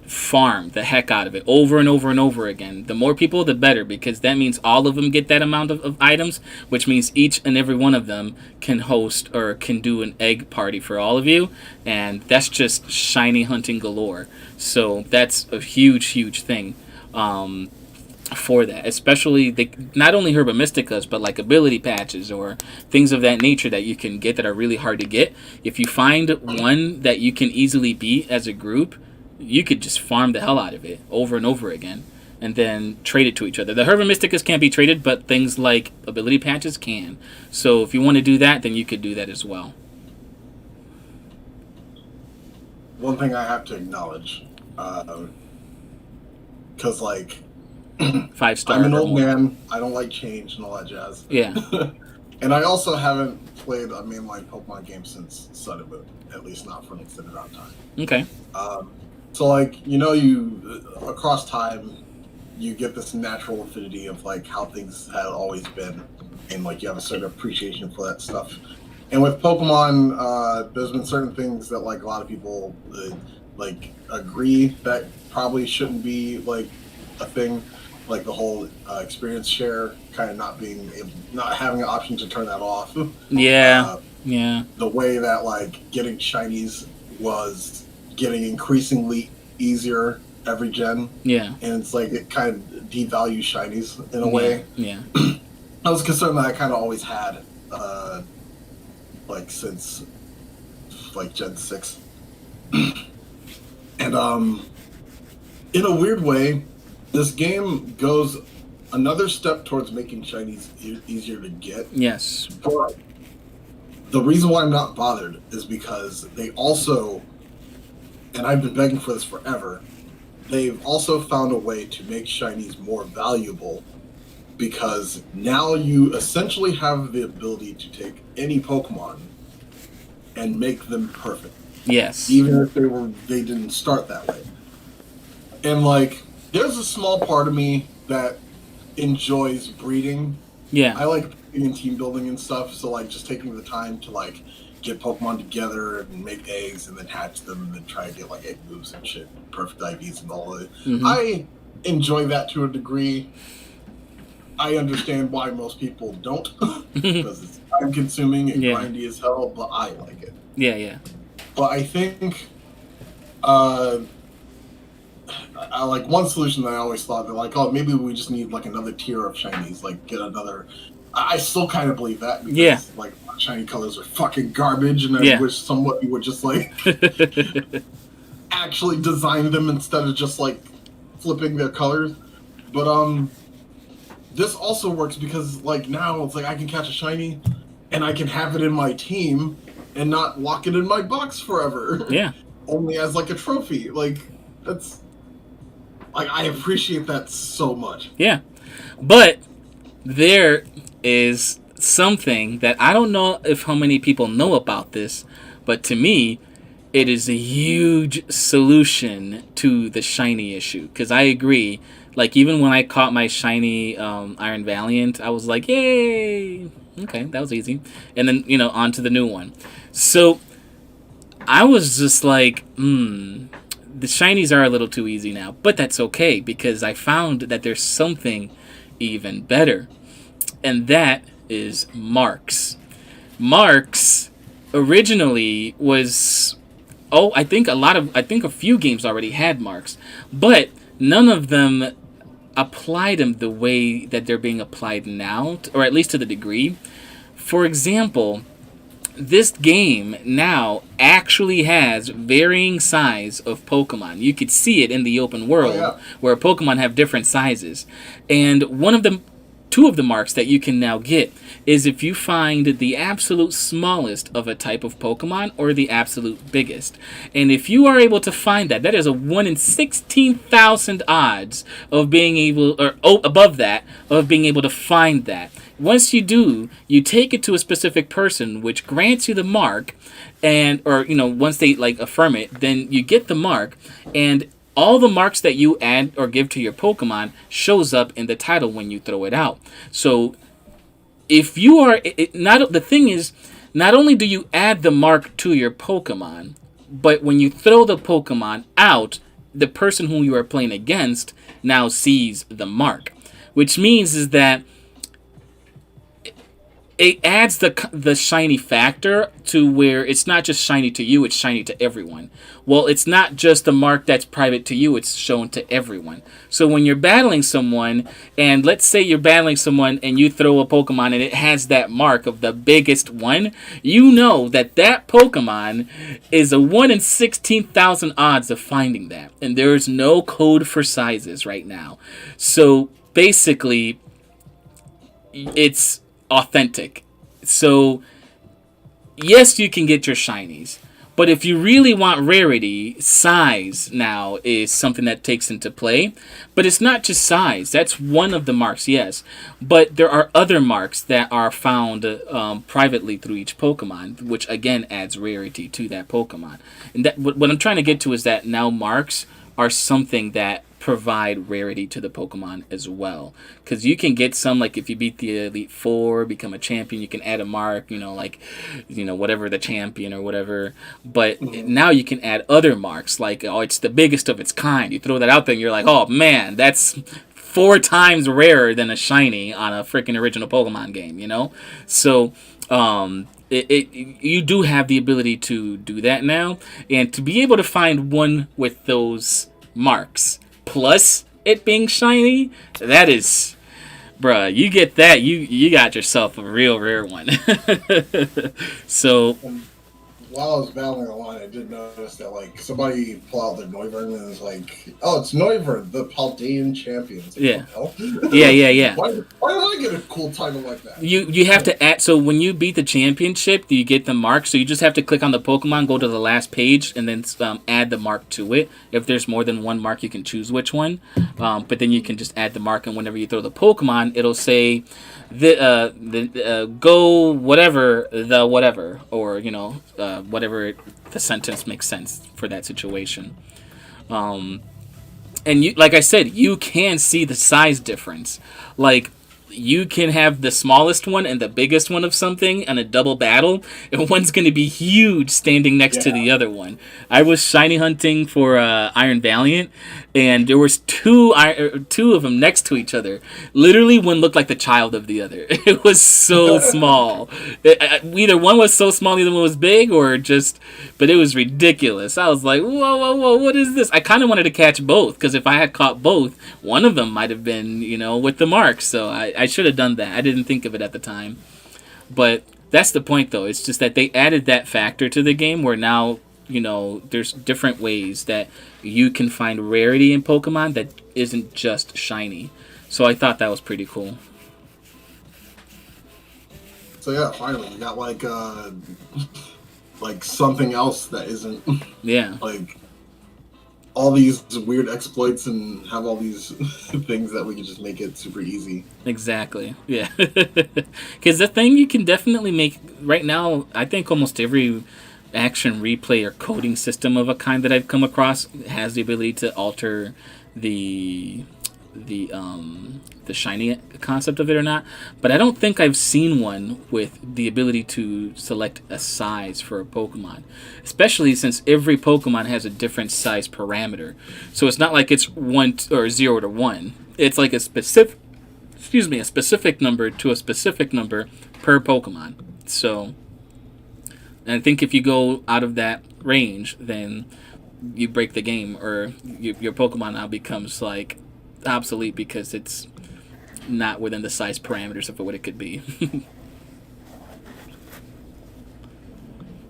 farm the heck out of it over and over and over again. The more people, the better, because that means all of them get that amount of items, which means each and every one of them can host or can do an egg party for all of you, and that's just shiny hunting galore. So that's a huge, huge thing for that, especially not only Herba Mysticas, but like ability patches or things of that nature that you can get that are really hard to get. If you find one that you can easily beat as a group, you could just farm the hell out of it over and over again and then trade it to each other. The Herba Mysticas can't be traded, but things like ability patches can. So if you want to do that, then you could do that as well. One thing I have to acknowledge, because, like, 5-star. I'm an old man. I don't like change and all that jazz. Yeah. And I also haven't played a mainline Pokemon game since Sun and Moon, at least not for an extended amount of time. Okay. So, like, you across time, you get this natural affinity of, like, how things have always been, and, like, you have a certain appreciation for that stuff. And with Pokemon, there's been certain things that, like, a lot of people, like, agree that probably shouldn't be, like, a thing. Like, the whole experience share, kind of not having an option to turn that off. Yeah. Yeah. The way that, like, getting shinies was getting increasingly easier every gen. Yeah. And it's like it kind of devalues shinies in a way. Yeah. That was a concern that I kind of always had, like, since, like, Gen 6. And, in a weird way, this game goes another step towards making shinies easier to get. Yes. But the reason why I'm not bothered is because they also, and I've been begging for this forever, they've also found a way to make shinies more valuable, because now you essentially have the ability to take any Pokemon and make them perfect. Yes. Even if they didn't start that way. And like, there's a small part of me that enjoys breeding. Yeah. I like breeding and team building and stuff, so like just taking the time to like get Pokemon together and make eggs and then hatch them and then try to get like egg moves and shit, perfect IVs and all of it. Mm-hmm. I enjoy that to a degree. I understand why most people don't, because it's time consuming and grindy as hell, but I like it. Yeah, yeah. But I think I like one solution that I always thought that like, oh, maybe we just need like another tier of shinies, like get another. I still kind of believe that because like shiny colors are fucking garbage, and I wish somebody would just like actually design them instead of just like flipping their colors. But this also works because like now it's like I can catch a shiny and I can have it in my team and not lock it in my box forever. Yeah. Only as like a trophy. Like that's like I appreciate that so much. Yeah. But there is something that I don't know if how many people know about this, but to me it is a huge solution to the shiny issue, because I agree. Like, even when I caught my shiny Iron Valiant, I was like, yay! Okay, that was easy. And then, on to the new one. So, I was just like, the shinies are a little too easy now. But that's okay, because I found that there's something even better. And that is marks. Marks originally was... I think a few games already had marks. But none of them applied them the way that they're being applied now, or at least to the degree. For example, this game now actually has varying size of Pokemon. You could see it in the open world where Pokemon have different sizes. And two of the marks that you can now get is if you find the absolute smallest of a type of Pokemon or the absolute biggest. And if you are able to find that, that is a 1 in 16,000 odds of being able, or above that, of being able to find that. Once you do, you take it to a specific person, which grants you the mark, and once they like affirm it, then you get the mark, and all the marks that you add or give to your Pokemon shows up in the title when you throw it out. So if you are the thing is, not only do you add the mark to your Pokemon, but when you throw the Pokemon out, the person who you are playing against now sees the mark, which means is that it adds the shiny factor to where it's not just shiny to you, it's shiny to everyone. Well, it's not just the mark that's private to you, it's shown to everyone. So when you're battling someone, and let's say you're battling someone and you throw a Pokemon and it has that mark of the biggest one, you know that Pokemon is a 1 in 16,000 odds of finding that. And there's no code for sizes right now. So basically, it's authentic. So yes, you can get your shinies, but if you really want rarity, size now is something that takes into play. But it's not just size. That's one of the marks, yes, but there are other marks that are found privately through each Pokemon, which again adds rarity to that Pokemon. And that what I'm trying to get to is that now marks are something that provide rarity to the Pokemon as well, because you can get some, like if you beat the Elite Four, become a champion, you can add a mark, whatever the champion or whatever. But now you can add other marks, like it's the biggest of its kind. You throw that out there and you're like, oh man, that's 4 times rarer than a shiny on a freaking original Pokemon game, So you do have the ability to do that now, and to be able to find one with those marks plus it being shiny, that is, bruh, you get that, you got yourself a real rare one. So while I was battling the line, I did notice that like somebody pull out their Noivern and it's like, oh, it's Noivern, the Paldean champion. It's like, Yeah. what the hell? Yeah. Why did I get a cool title like that? You have to add, so when you beat the championship, you get the mark. So you just have to click on the Pokemon, go to the last page, and then add the mark to it. If there's more than one mark, you can choose which one. But then you can just add the mark, and whenever you throw the Pokemon, it'll say go whatever the whatever, or whatever the sentence makes sense for that situation. And you, like I said, you can see the size difference. Like, you can have the smallest one and the biggest one of something in a double battle, and one's going to be huge standing next to the other one. I was shiny hunting for Iron Valiant, and there was two of them next to each other. Literally, one looked like the child of the other. It was so small. Either one was so small, the other one was big, or just... But it was ridiculous. I was like, whoa, what is this? I kind of wanted to catch both, because if I had caught both, one of them might have been, with the mark. So I should have done that. I didn't think of it at the time. But that's the point, though. It's just that they added that factor to the game where now, there's different ways that you can find rarity in Pokemon that isn't just shiny. So I thought that was pretty cool. So yeah, finally, we got like something else that isn't like all these weird exploits and have all these things that we can just make it super easy. Exactly. Yeah. Because the thing you can definitely make right now, I think almost every action replay or coding system of a kind that I've come across has the ability to alter the shiny concept of it or not, but I don't think I've seen one with the ability to select a size for a Pokemon, especially since every Pokemon has a different size parameter. So it's not like it's 1 or 0 to 1. It's like a specific number to a specific number per Pokemon. So, and I think if you go out of that range, then you break the game, or your Pokemon now becomes like obsolete because it's not within the size parameters of what it could be.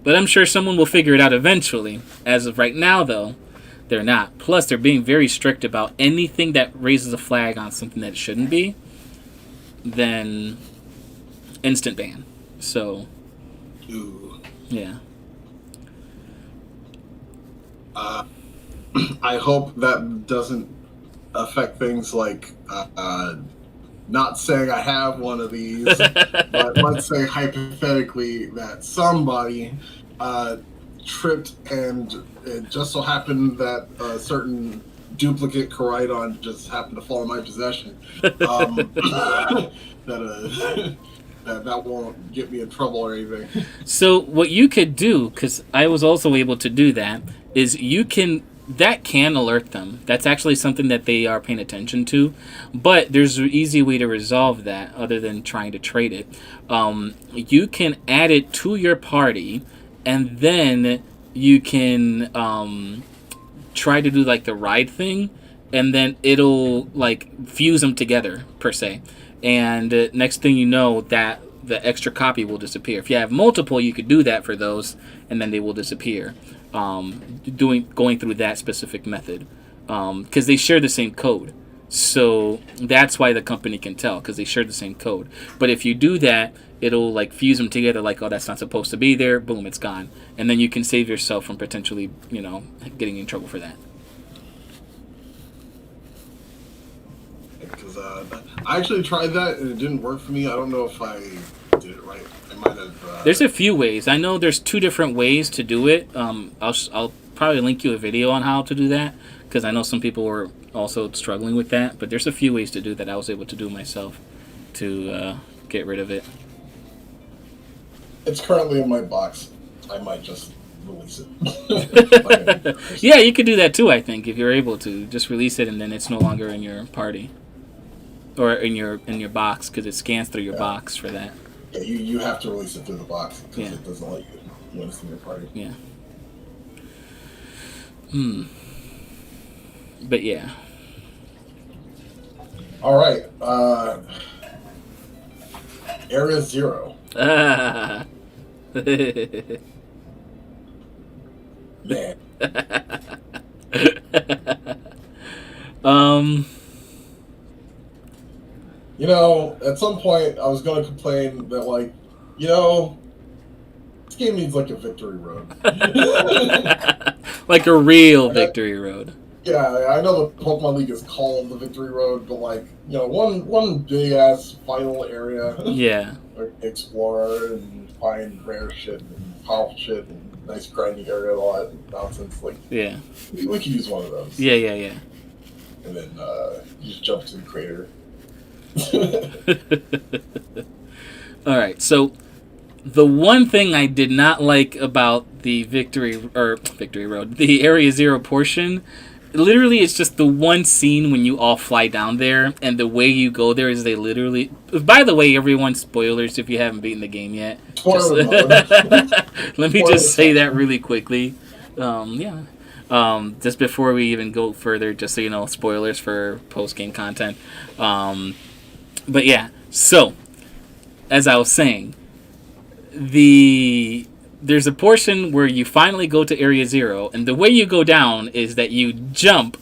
But I'm sure someone will figure it out eventually. As of right now, though, they're not. Plus, they're being very strict about anything that raises a flag on something that it shouldn't be, then instant ban. So, yeah. I hope that doesn't affect things like not saying I have one of these, but let's say hypothetically that somebody tripped and it just so happened that a certain duplicate Koraidon just happened to fall in my possession. That won't get me in trouble or anything. So what you could do, because I was also able to do that, is that can alert them. That's actually something that they are paying attention to. But there's an easy way to resolve that other than trying to trade it. You can add it to your party, and then you can try to do like the ride thing, and then it'll like fuse them together, per se. And next thing you know, that the extra copy will disappear. If you have multiple, you could do that for those, and then they will disappear. Going through that specific method, because they share the same code, so that's why the company can tell, because they share the same code. But if you do that, it'll like fuse them together, like, oh, that's not supposed to be there, boom, it's gone, and then you can save yourself from potentially getting in trouble for that. Because I actually tried that and it didn't work for me. I don't know if I did it right. I might have. There's a few ways. I know there's 2 different ways to do it. I'll probably link you a video on how to do that, because I know some people were also struggling with that. But there's a few ways to do that I was able to do myself to get rid of it. It's currently in my box. I might just release it. Yeah, you could do that too, I think, if you're able to. Just release it and then it's no longer in your party. Or in your box, because it scans through your box for that. Yeah, you have to release it through the box, because it doesn't let you release in your party. Yeah. But yeah. Alright, Area 0. Man. um. You know, at some point, I was going to complain that, like, you know, this game needs, like, a victory road. Like a real Like, victory road. yeah, I know the Pokemon League is called the victory road, but, like, you know, one big-ass final area Yeah. where you explore and find rare shit and powerful shit and nice grinding area and all that nonsense. Like, Yeah. we could use one of those. Yeah, yeah, yeah. And then you just jump to the crater. All right. So the one thing I did not like about the victory road, the Area Zero portion, literally it's just the one scene when you all fly down there, and the way you go there is they literally. By the way, everyone, spoilers if you haven't beaten the game yet. Spoiler mode. Let me just say that really quickly. Yeah. Just before we even go further, just so you know, spoilers for post game content. But yeah, so as I was saying, there's a portion where you finally go to Area Zero, and the way you go down is that you jump,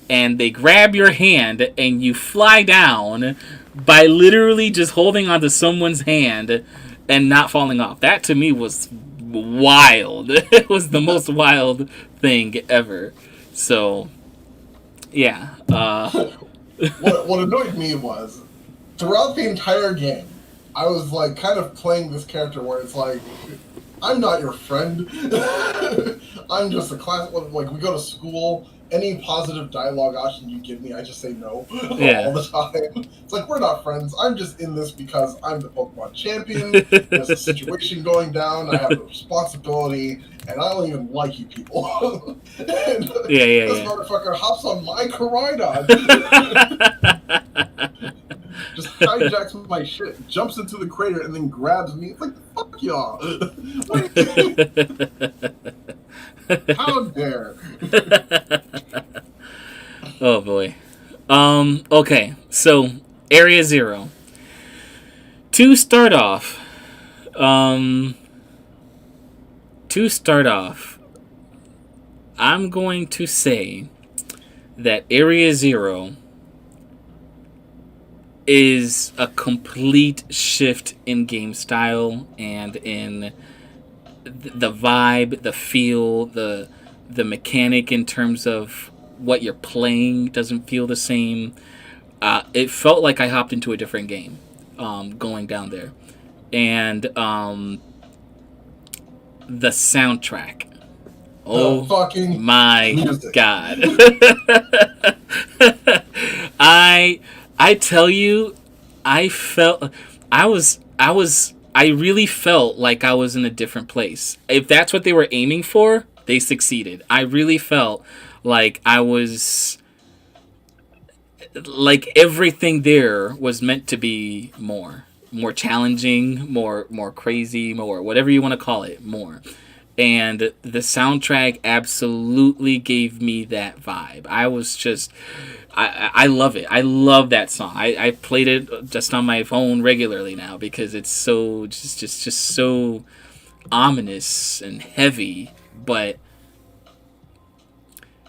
and they grab your hand, and you fly down by literally just holding onto someone's hand and not falling off. That to me was wild. It was the most wild thing ever. So, yeah. What annoyed me was throughout the entire game, I was like kind of playing this character where it's like, I'm not your friend. I'm just a class. Like we go to school. Any positive dialogue option you give me, I just say no all the time. It's like we're not friends. I'm just in this because I'm the Pokemon champion. There's a situation going down. I have a responsibility, and I don't even like you people. And this motherfucker hops on my Koridon. Just hijacks my shit, jumps into the crater, and then grabs me. It's like, fuck y'all. How dare. Oh boy. Okay, so Area Zero. To start off, I'm going to say that Area Zero is a complete shift in game style and in the vibe, the feel, the mechanic in terms of what you're playing doesn't feel the same. It felt like I hopped into a different game going down there. And the soundtrack. Oh fucking my music. God. I tell you, I really felt like I was in a different place. If that's what they were aiming for, they succeeded. I really felt like I was, like everything there was meant to be more challenging, more crazy, more whatever you want to call it, more. And the soundtrack absolutely gave me that vibe. I was just, I love it. I love that song. I played it just on my phone regularly now because it's so just so ominous and heavy, but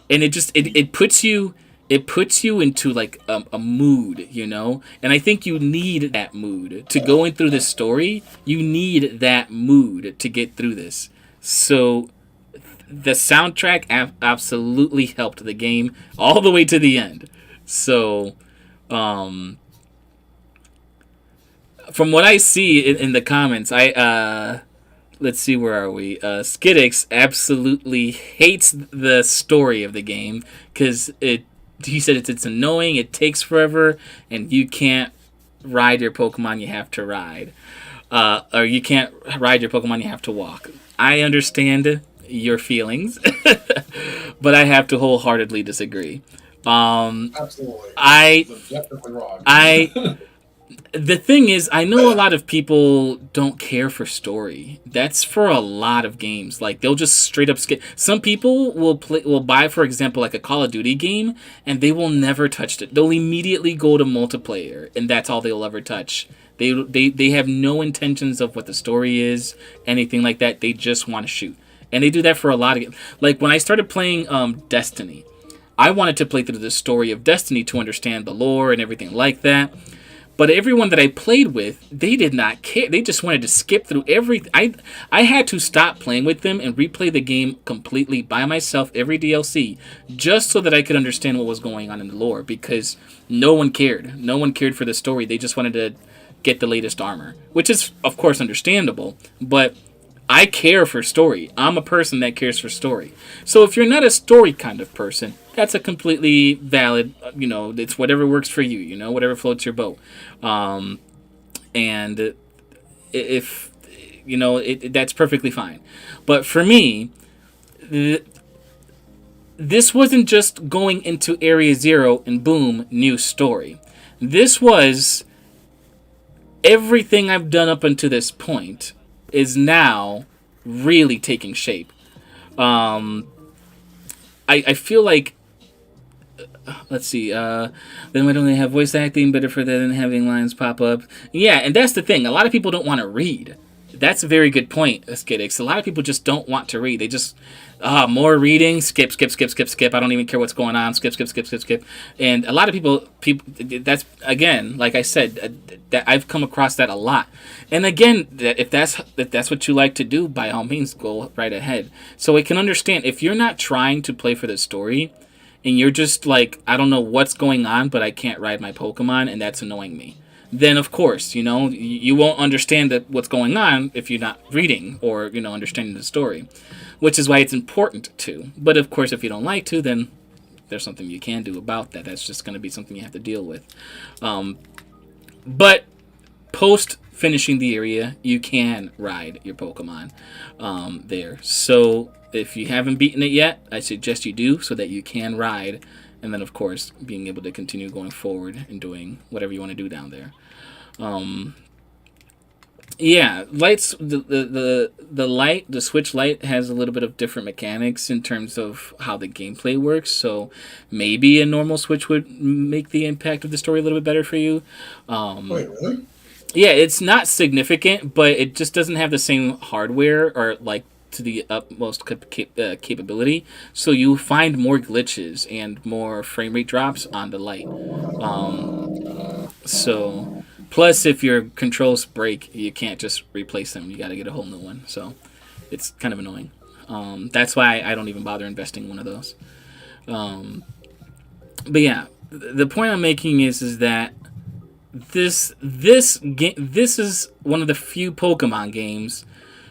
and it puts you into like a mood, you know? And I think you need that mood to go in through this story. You need that mood to get through this. So the soundtrack absolutely helped the game all the way to the end. So from what I see in the comments, let's see, where are we? Skiddix absolutely hates the story of the game because he said it's annoying, it takes forever, and you can't ride your Pokemon, you have to ride. Or you can't ride your Pokemon, you have to walk. I understand your feelings, but I have to wholeheartedly disagree. Absolutely. It's objectively wrong. The thing is, I know a lot of people don't care for story. That's for a lot of games. Like they'll just straight up skip. Some people will buy, for example, like a Call of Duty game, and they will never touch it. They'll immediately go to multiplayer, and that's all they'll ever touch. They have no intentions of what the story is, anything like that. They just want to shoot. And they do that for a lot of like when I started playing Destiny, I wanted to play through the story of Destiny to understand the lore and everything like that. But everyone that I played with, they did not care. They just wanted to skip through everything. I had to stop playing with them and replay the game completely by myself, every DLC, just so that I could understand what was going on in the lore, because no one cared. No one cared for the story. They just wanted to get the latest armor, which is, of course, understandable. But I care for story. I'm a person that cares for story. So if you're not a story kind of person, that's a completely valid, it's whatever works for you, whatever floats your boat. And if, that's perfectly fine. But for me, this wasn't just going into Area Zero and boom, new story. This was everything I've done up until this point is now really taking shape. I feel like, let's see, then why don't they have voice acting? Better for that than having lines pop up. Yeah, and that's the thing. A lot of people don't want to read. That's a very good point, Askidix. A lot of people just don't want to read. They just, more reading, skip. I don't even care what's going on. Skip. And a lot of people, that's, again, like I said, that I've come across that a lot. And again, if that's what you like to do, by all means, go right ahead. So I can understand, if you're not trying to play for the story, and you're just like, I don't know what's going on, but I can't ride my Pokemon, and that's annoying me. Then of course, you won't understand what's going on if you're not reading or, understanding the story. Which is why it's important to. But of course, if you don't like to, then there's something you can do about that. That's just going to be something you have to deal with. But post finishing the area, you can ride your Pokemon there. So if you haven't beaten it yet, I suggest you do so that you can ride. And then, of course, being able to continue going forward and doing whatever you want to do down there. Yeah, lights. The light, the Switch Lite has a little bit of different mechanics in terms of how the gameplay works. So maybe a normal Switch would make the impact of the story a little bit better for you. Wait, really? Yeah, it's not significant, but it just doesn't have the same hardware or like to the utmost capability. So you find more glitches and more frame rate drops on the light. So plus, if your controls break, you can't just replace them. You got to get a whole new one. So it's kind of annoying. That's why I don't even bother investing in one of those. But yeah, the point I'm making is that this is one of the few Pokemon games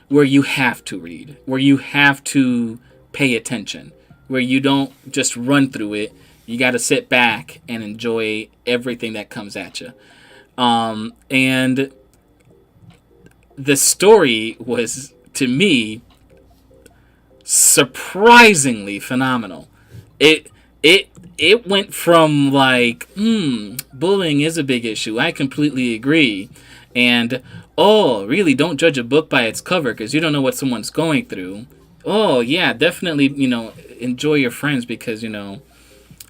where you have to read, where you have to pay attention, where you don't just run through it. You got to sit back and enjoy everything that comes at you. And the story was, to me, surprisingly phenomenal. It went from like, bullying is a big issue. I completely agree. And, oh, really, don't judge a book by its cover because you don't know what someone's going through. Oh, yeah, definitely, enjoy your friends because, they're the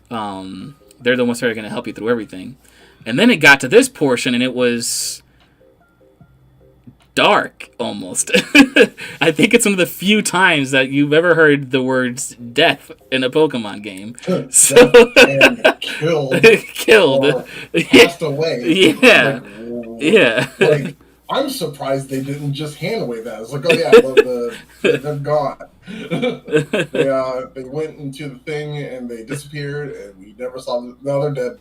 ones that are going to help you through everything. And then it got to this portion and it was dark, almost. I think it's one of the few times that you've ever heard the words death in a Pokemon game. So and killed. Passed away. Yeah. Yeah. Like, I'm surprised they didn't just hand wave that. It's like, oh yeah, they're gone. They went into the thing and they disappeared and we never saw them. No, they're dead.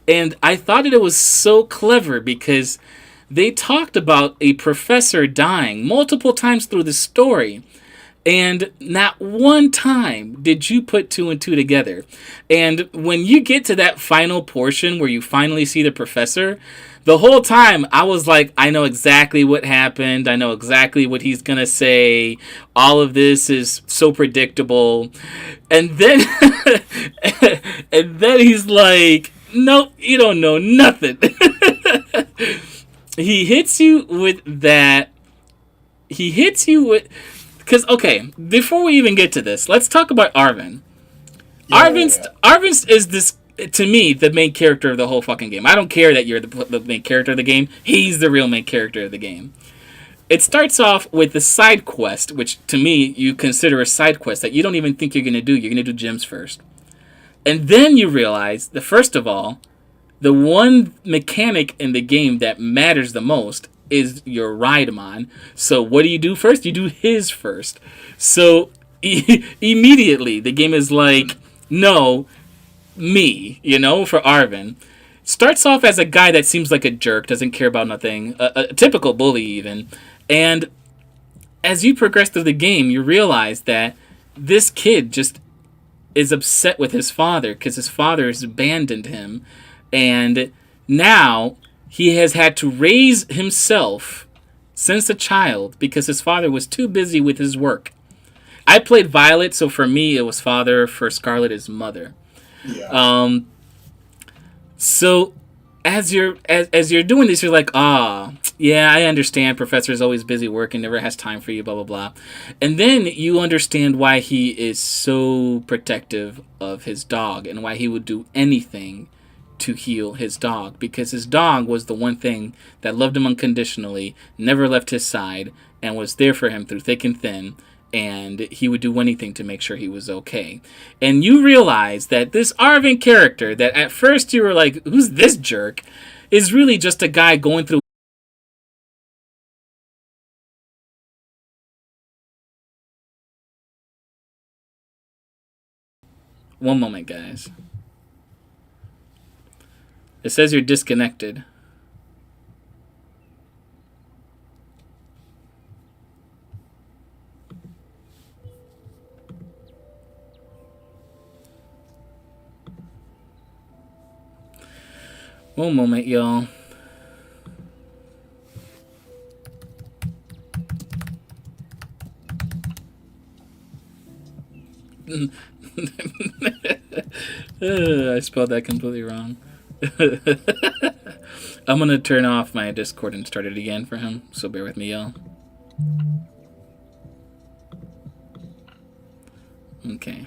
And I thought that it was so clever because they talked about a professor dying multiple times through the story. And not one time did you put two and two together. And when you get to that final portion where you finally see the professor, the whole time I was like, I know exactly what happened. I know exactly what he's going to say. All of this is so predictable. And then, and then he's like, nope, you don't know nothing. He hits you with that. He hits you with... Because, okay, before we even get to this, let's talk about Arven. Yeah. Arven is this, to me, the main character of the whole fucking game. I don't care that you're the main character of the game. He's the real main character of the game. It starts off with the side quest, which to me you consider a side quest that you don't even think you're gonna do. You're gonna do gyms first, and then you realize that first of all, the one mechanic in the game that matters the most is your Rhydamon. So what do you do first? You do his first. So immediately the game is like, no, me, for Arvin. Starts off as a guy that seems like a jerk, doesn't care about nothing, a typical bully even. And as you progress through the game, you realize that this kid just is upset with his father because his father has abandoned him. And now he has had to raise himself since a child because his father was too busy with his work. I played Violet, so for me it was father. For Scarlet is mother. Yeah. So as you're doing this, you're like, yeah, I understand. Professor is always busy working, never has time for you, blah blah blah. And then you understand why he is so protective of his dog and why he would do anything to heal his dog, because his dog was the one thing that loved him unconditionally, never left his side, and was there for him through thick and thin, and he would do anything to make sure he was okay. And you realize that this Arvin character, that at first you were like, who's this jerk, is really just a guy going through. One moment, guys. It says you're disconnected. One moment, y'all. I spelled that completely wrong. I'm gonna turn off my Discord and start it again for him, so bear with me, y'all. Okay.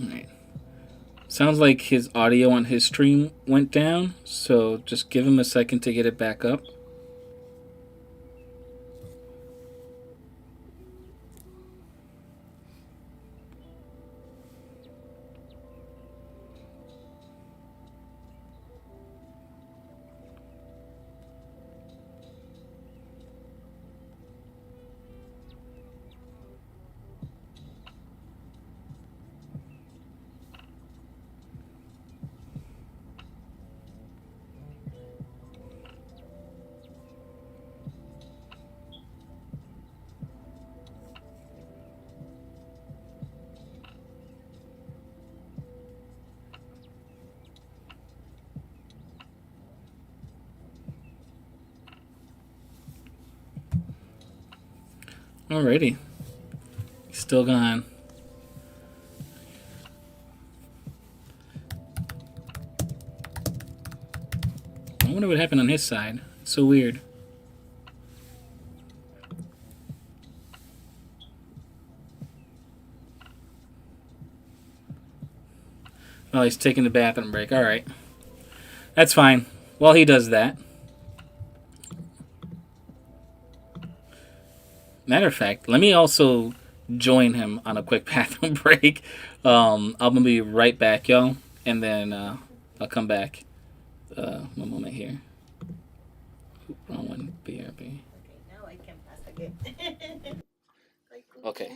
Alright. Sounds like his audio on his stream went down, so just give him a second to get it back up. Alrighty. He's still gone. I wonder what happened on his side. It's so weird. Oh, he's taking the bathroom break. Alright. That's fine. While he does that. Matter of fact, let me also join him on a quick bathroom break. I'm gonna be right back, y'all, and then I'll come back. One moment here. Wrong one. BRB. Now I can pass again. Okay.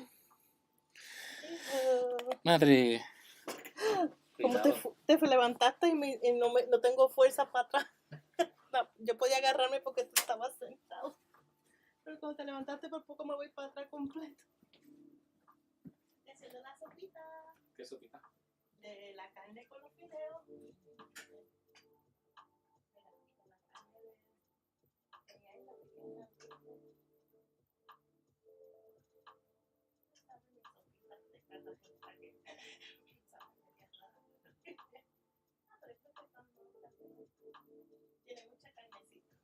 Madre. Como te levantaste y no tengo fuerza para atrás. Yo podía agarrarme porque tú estabas sentado. Pero cuando te levantaste por poco me voy para atrás completo. Haciendo la sopita. ¿Qué sopita? De la carne con los fideos. Tiene mucha carnecita.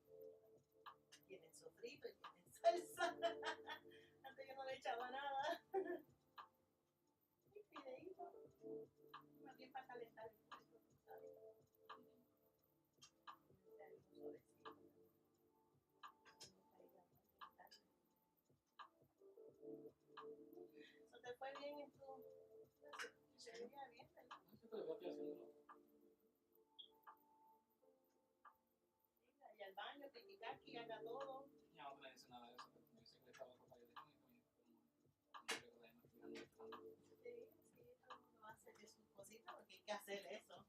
Más bien para calentar el poquito, ¿sabes? Eso te fue bien en tu... Se veía bien, ¿verdad? Y al baño, piquicaqui, haga todo. No me dice nada de eso, pero me dice que le estaba con varios de Sí, todo el mundo hace de sus cositas porque hay que hacer eso.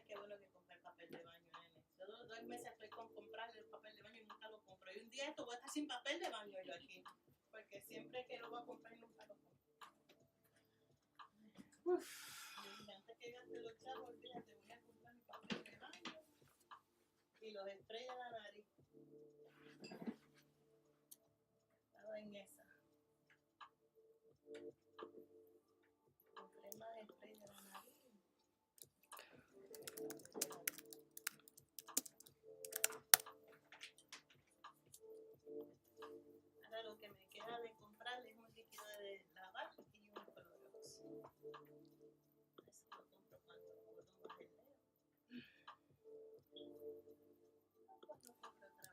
Qué bueno que compré el papel de baño, nene. Yo 2 meses estoy con comprar el papel de baño y nunca lo compro. Y un día esto voy a estar sin papel de baño yo aquí. Porque siempre que lo voy a comprar nunca lo compro. Y antes que gaste los chavos, olvídate, voy a comprar mi papel de baño y los sprays de la nariz. Estaba en esa. Compré más spray de la nariz. Ahora lo que me queda de comprar es un líquido de lavar y un Clorox. Eso lo compro cuando puedo más el dedo. Pues lo compro otra vez.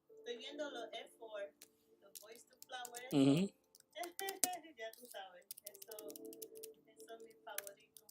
Estoy viendo los F4, los Boys to Flower. Ya tú sabes, eso es mi favorito.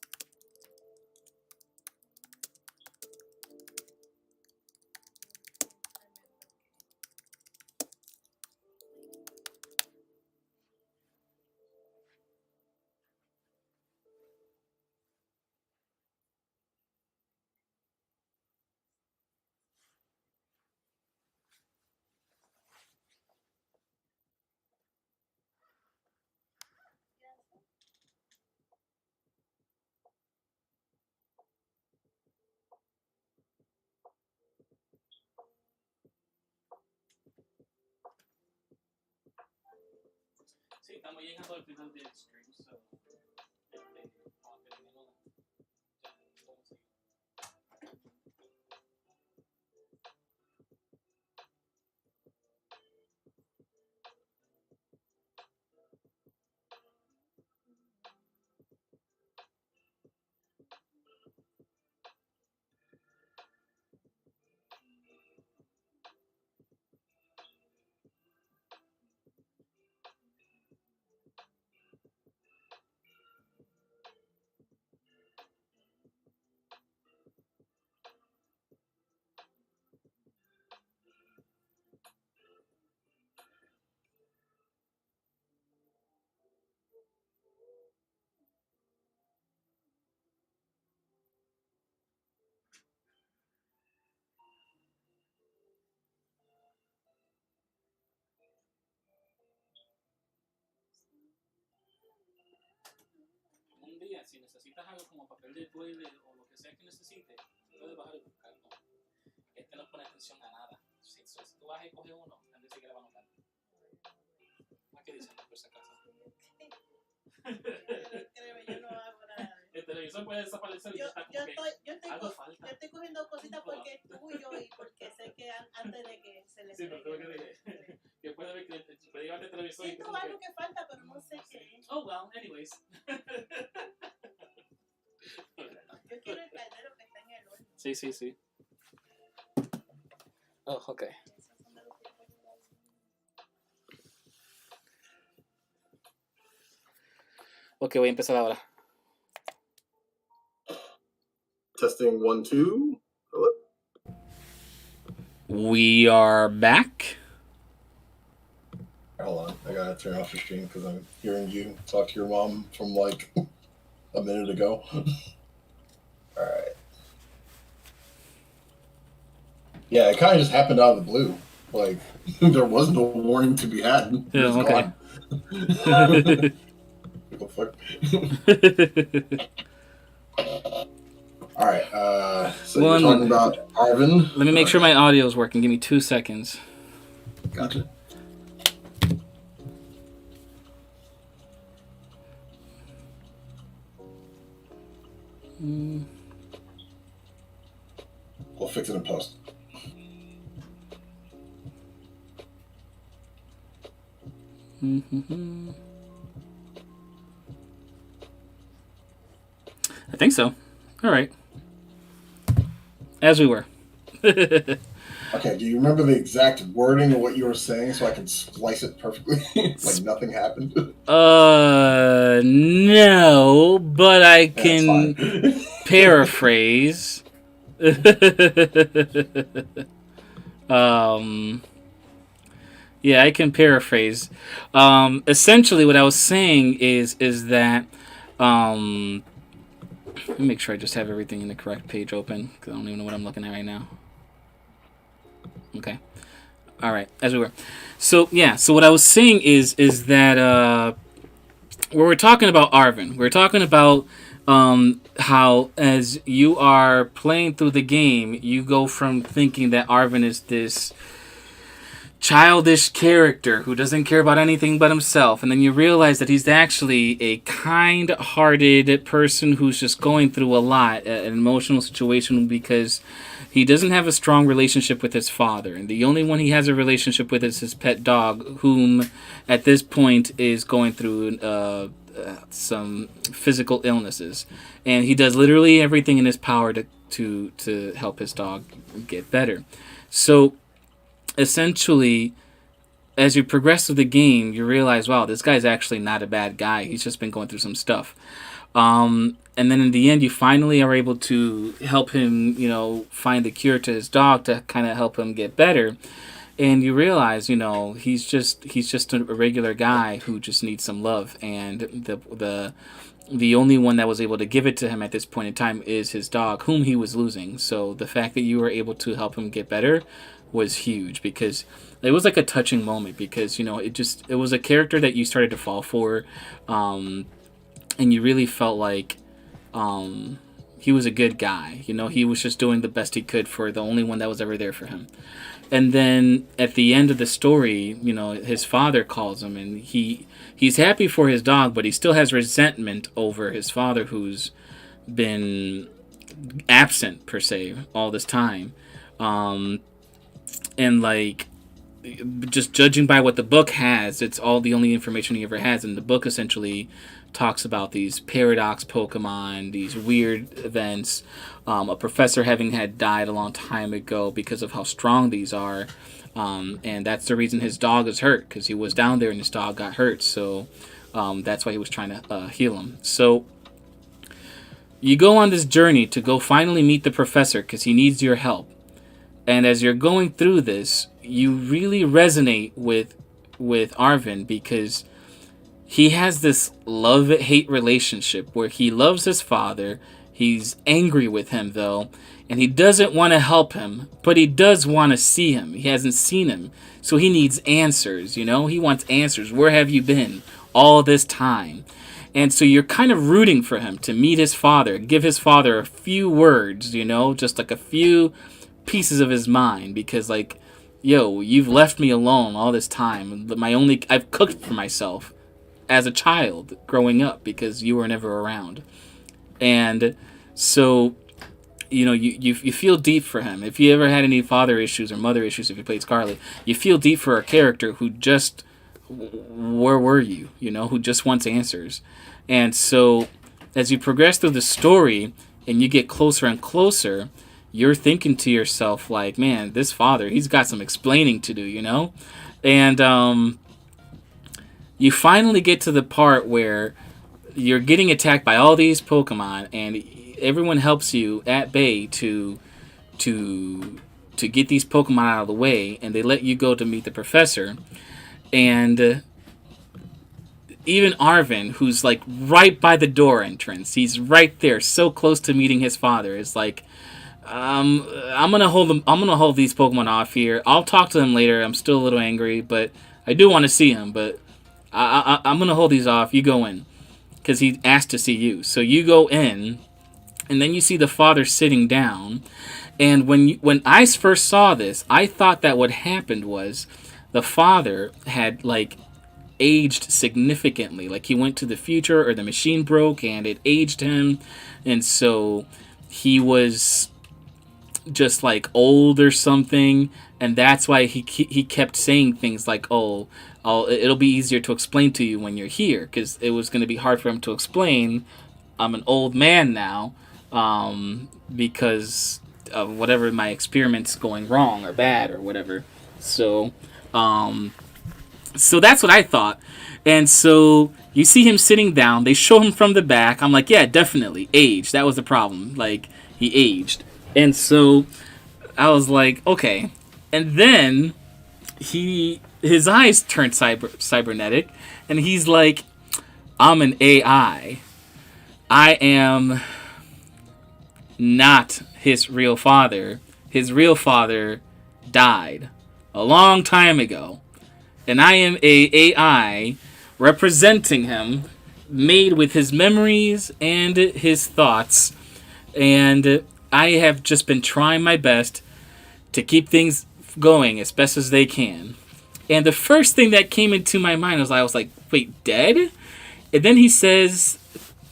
Sí, estamos llegando al final del stream, so un día, si necesitas algo como papel de toilet o lo que sea que necesites, puedes bajar y buscarlo. Este no pone atención a nada. Si tú vas y coges uno, también se va a notar. ¿Qué dicen por esa casa? Créeme, yo no hago nada. El televisor puede desaparecer y está como algo falta. Yo estoy cogiendo cositas porque es tuyo y porque sé que antes de que se le... Sí, pero creo que dije que puede ver que puede llevarte el televisor. Siento algo que falta, pero no sé qué es. Oh, well, anyways. Yo quiero el caldero que está en el horno. Sí. Oh, ok. Ok, voy a empezar ahora. Testing 1, 2. Hello? We are back. Hold on, I gotta turn off your stream because I'm hearing you talk to your mom from like a minute ago. Alright. Yeah, it kind of just happened out of the blue. Like, there was no warning to be had. Yeah, okay. What the fuck? Alright, so you're talking about Arvin. Let me make sure my audio is working. Give me 2 seconds. Gotcha. We'll fix it in post. I think so. All right. As we were. Okay, do you remember the exact wording of what you were saying so I can splice it perfectly? Like nothing happened? No, but I can paraphrase. Yeah, I can paraphrase. Essentially, what I was saying is that let me make sure I just have everything in the correct page open because I don't even know what I'm looking at right now. Okay. All right, as we were. So yeah, so what I was saying is that when we're talking about Arvin, we're talking about how as you are playing through the game, you go from thinking that Arvin is this childish character who doesn't care about anything but himself, and then you realize that he's actually a kind-hearted person who's just going through a lot, an emotional situation, because he doesn't have a strong relationship with his father, and the only one he has a relationship with is his pet dog, whom at this point is going through some physical illnesses, and he does literally everything in his power to help his dog get better. So essentially, as you progress through the game, you realize, wow, this guy's actually not a bad guy. He's just been going through some stuff. And then in the end, you finally are able to help him, find the cure to his dog to kind of help him get better. And you realize, he's just a regular guy who just needs some love. And the only one that was able to give it to him at this point in time is his dog, whom he was losing. So the fact that you were able to help him get better was huge, because it was like a touching moment, because it was a character that you started to fall for, and you really felt like he was a good guy. He was just doing the best he could for the only one that was ever there for him. And then at the end of the story, his father calls him, and he's happy for his dog, but he still has resentment over his father, who's been absent per se all this time. And like, just judging by what the book has, it's all the only information he ever has. And the book essentially talks about these paradox Pokemon, these weird events, a professor having had died a long time ago because of how strong these are. And that's the reason his dog is hurt, because he was down there and his dog got hurt. So that's why he was trying to heal him. So you go on this journey to go finally meet the professor because he needs your help. And as you're going through this, you really resonate with Arvin, because he has this love-hate relationship where he loves his father, he's angry with him though, and he doesn't want to help him, but he does want to see him. He hasn't seen him, so he needs answers, he wants answers. Where have you been all this time? And so you're kind of rooting for him to meet his father, give his father a few words, just like a few pieces of his mind, because like, yo, you've left me alone all this time. I've cooked for myself as a child growing up because you were never around. And so you feel deep for him. If you ever had any father issues or mother issues, if you played Scarlet, you feel deep for a character who just, where were you, who just wants answers. And so as you progress through the story and you get closer and closer, you're thinking to yourself, like, man, this father, he's got some explaining to do, And you finally get to the part where you're getting attacked by all these Pokemon, and everyone helps you at bay to get these Pokemon out of the way, and they let you go to meet the professor. And even Arvin, who's like right by the door entrance, he's right there, so close to meeting his father, is like, I'm gonna hold these Pokemon off here. I'll talk to them later. I'm still a little angry, but I do want to see him. But I'm gonna hold these off. You go in, because he asked to see you. So you go in, and then you see the father sitting down. And when I first saw this, I thought that what happened was the father had like aged significantly. Like he went to the future, or the machine broke and it aged him, and so he was just like old or something, and that's why he kept saying things like, "Oh, it'll be easier to explain to you when you're here," because it was going to be hard for him to explain. I'm an old man now, because of whatever my experiment's going wrong or bad or whatever. So, so that's what I thought. And so you see him sitting down. They show him from the back. I'm like, yeah, definitely age. That was the problem. Like he aged. And so I was like, okay. And then his eyes turned cybernetic, and he's like, I'm an AI. I am not his real father. His real father died a long time ago, and I am a AI representing him, made with his memories and his thoughts, and I have just been trying my best to keep things going as best as they can. And the first thing that came into my mind was, I was like, wait, dead? And then he says,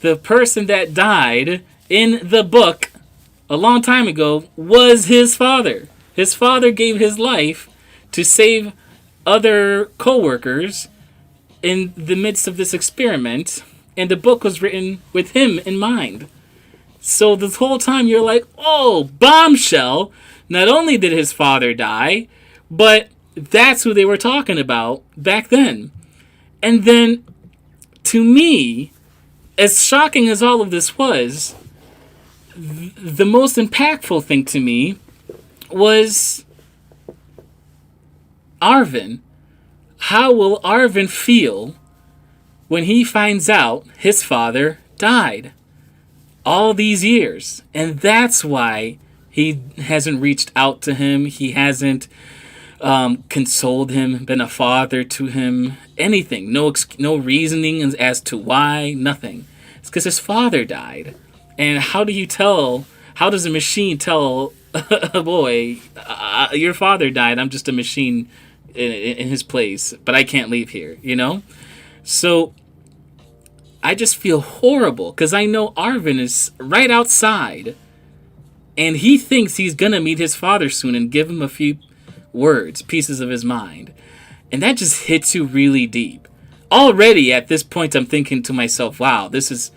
the person that died in the book a long time ago was his father. His father gave his life to save other co-workers in the midst of this experiment, and the book was written with him in mind. So this whole time you're like, oh, bombshell. Not only did his father die, but that's who they were talking about back then. And then, to me, as shocking as all of this was, the most impactful thing to me was Arvin. How will Arvin feel when he finds out his father died all these years? And that's why he hasn't reached out to him. He hasn't consoled him, been a father to him, anything. No reasoning as to why, nothing. It's because his father died. And how does a machine tell a boy, your father died, I'm just a machine in his place, but I can't leave here, you know? So I just feel horrible because I know Arvin is right outside, and he thinks he's gonna meet his father soon and give him a few words, pieces of his mind. And that just hits you really deep. Already at this point, I'm thinking to myself, wow, this is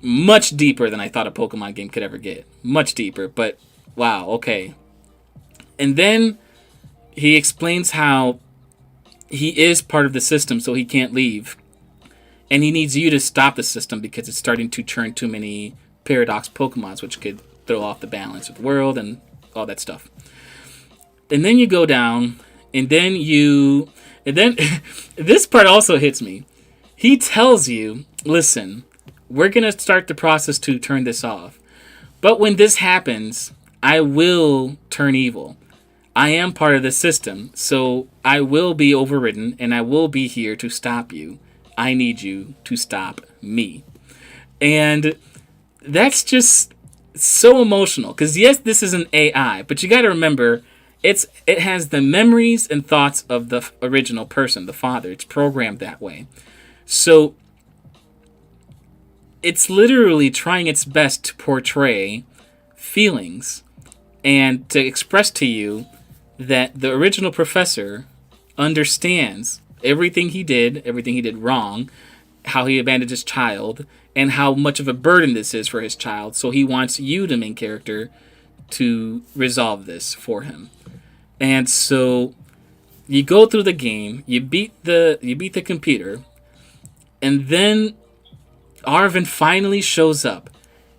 much deeper than I thought a Pokemon game could ever get. Much deeper, but wow, okay. And then he explains how he is part of the system, so he can't leave. And he needs you to stop the system because it's starting to churn too many paradox Pokemons, which could throw off the balance of the world and all that stuff. And then you go down, and then this part also hits me. He tells you, listen, we're going to start the process to turn this off. But when this happens, I will turn evil. I am part of the system, so I will be overridden, and I will be here to stop you. I need you to stop me. And that's just so emotional, because yes, this is an AI, but you got to remember, it has the memories and thoughts of the original person, the father. It's programmed that way. So it's literally trying its best to portray feelings and to express to you that the original professor understands everything he did wrong, how he abandoned his child, and how much of a burden this is for his child. So he wants you, the main character, to resolve this for him. And so you go through the game, you beat the computer, and then Arvin finally shows up,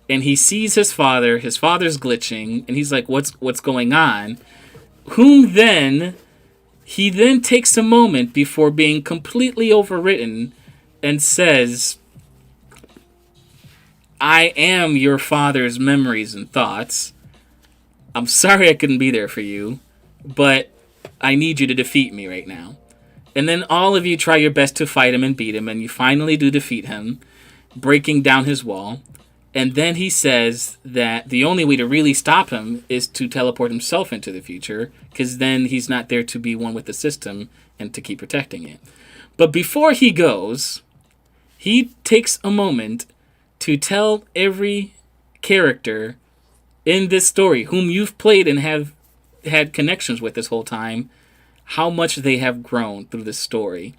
and he sees his father. His father's glitching, and he's like, "What's going on?" He then takes a moment before being completely overwritten and says, I am your father's memories and thoughts. I'm sorry I couldn't be there for you, but I need you to defeat me right now. And then all of you try your best to fight him and beat him, and you finally do defeat him, breaking down his wall. And then he says that the only way to really stop him is to teleport himself into the future, because then he's not there to be one with the system and to keep protecting it. But before he goes, he takes a moment to tell every character in this story whom you've played and have had connections with this whole time, how much they have grown through this story,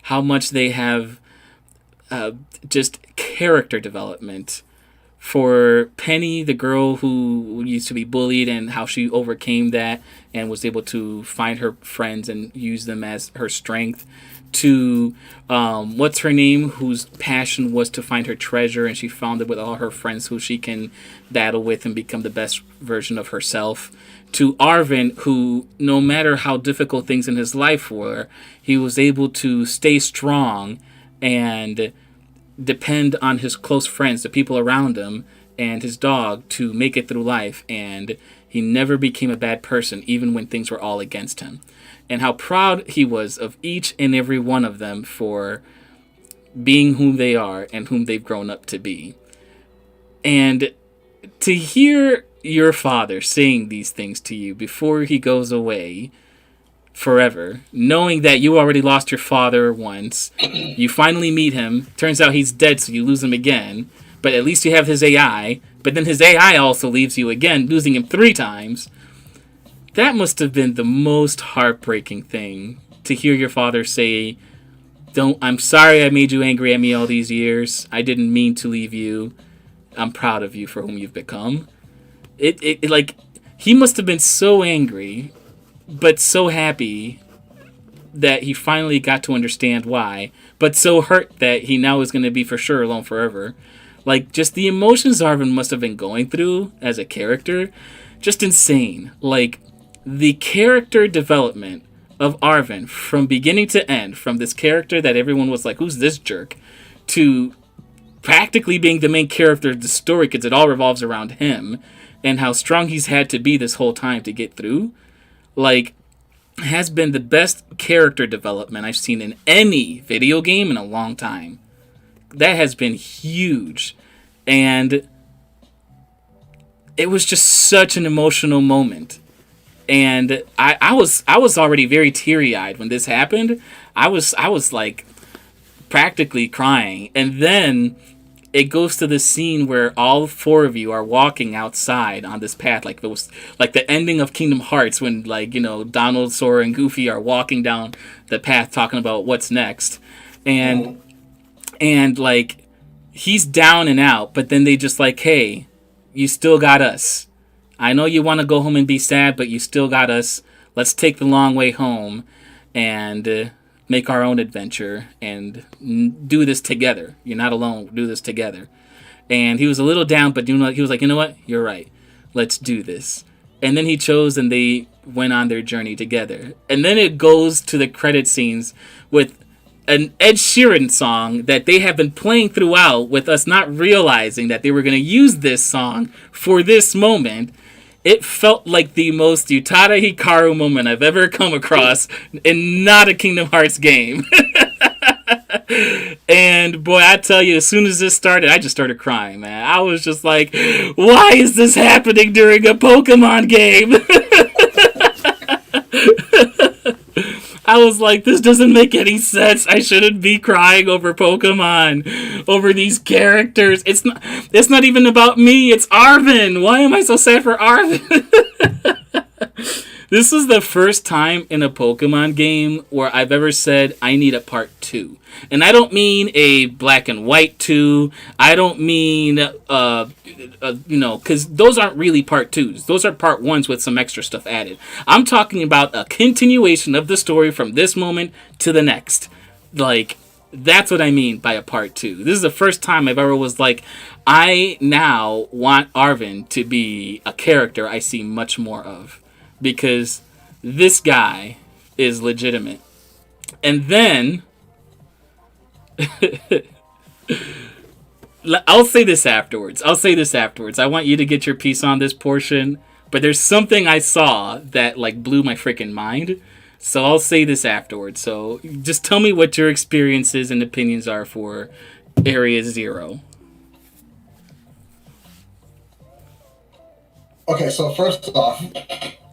how much they have just character development. For Penny, the girl who used to be bullied, and how she overcame that and was able to find her friends and use them as her strength, to what's her name, whose passion was to find her treasure, and she found it with all her friends who she can battle with and become the best version of herself, to Arvin, who, no matter how difficult things in his life were, he was able to stay strong and depend on his close friends, the people around him, and his dog to make it through life, and he never became a bad person even when things were all against him. And how proud he was of each and every one of them for being whom they are and whom they've grown up to be. And to hear your father saying these things to you before he goes away forever, knowing that you already lost your father once, you finally meet him, turns out he's dead, so you lose him again, but at least you have his AI, but then his AI also leaves you again, losing him 3 times. That must have been the most heartbreaking thing, to hear your father say, I'm sorry I made you angry at me all these years, I didn't mean to leave you, I'm proud of you for whom you've become. He must have been so angry, but so happy that he finally got to understand why, but so hurt that he now is going to be for sure alone forever. Like, just the emotions Arvin must have been going through as a character, just insane. Like, the character development of Arvin from beginning to end, from this character that everyone was like, who's this jerk, to practically being the main character of the story because it all revolves around him, and how strong he's had to be this whole time to get through, like, has been the best character development I've seen in any video game in a long time. That has been huge. And it was just such an emotional moment. And I was already very teary-eyed when this happened. I was like practically crying. And then it goes to this scene where all 4 of you are walking outside on this path, like it was like the ending of Kingdom Hearts when, like, you know, Donald, Sora, and Goofy are walking down the path talking about what's next, and like he's down and out, but then they just like, hey, you still got us. I know you want to go home and be sad, but you still got us. Let's take the long way home and make our own adventure and do this together. You're not alone. Do this together. And he was a little down, but he was like, you know what? You're right. Let's do this. And then he chose, and they went on their journey together. And then it goes to the credit scenes with an Ed Sheeran song that they have been playing throughout, with us not realizing that they were going to use this song for this moment. It felt like the most Utada Hikaru moment I've ever come across in not a Kingdom Hearts game. And boy, I tell you, as soon as this started, I just started crying, man. I was just like, why is this happening during a Pokemon game? I was like, this doesn't make any sense. I shouldn't be crying over Pokemon, over these characters. It's not even about me. It's Arvin. Why am I so sad for Arvin? This is the first time in a Pokemon game where I've ever said I need a part 2. And I don't mean a black and white 2. I don't mean, because those aren't really part 2s. Those are part 1s with some extra stuff added. I'm talking about a continuation of the story from this moment to the next. Like, that's what I mean by a part 2. This is the first time I've ever was like, I now want Arvin to be a character I see much more of. Because this guy is legitimate. And then I'll say this afterwards. I want you to get your piece on this portion. But there's something I saw that like blew my freaking mind. So I'll say this afterwards. So just tell me what your experiences and opinions are for Area Zero. Okay, so first off,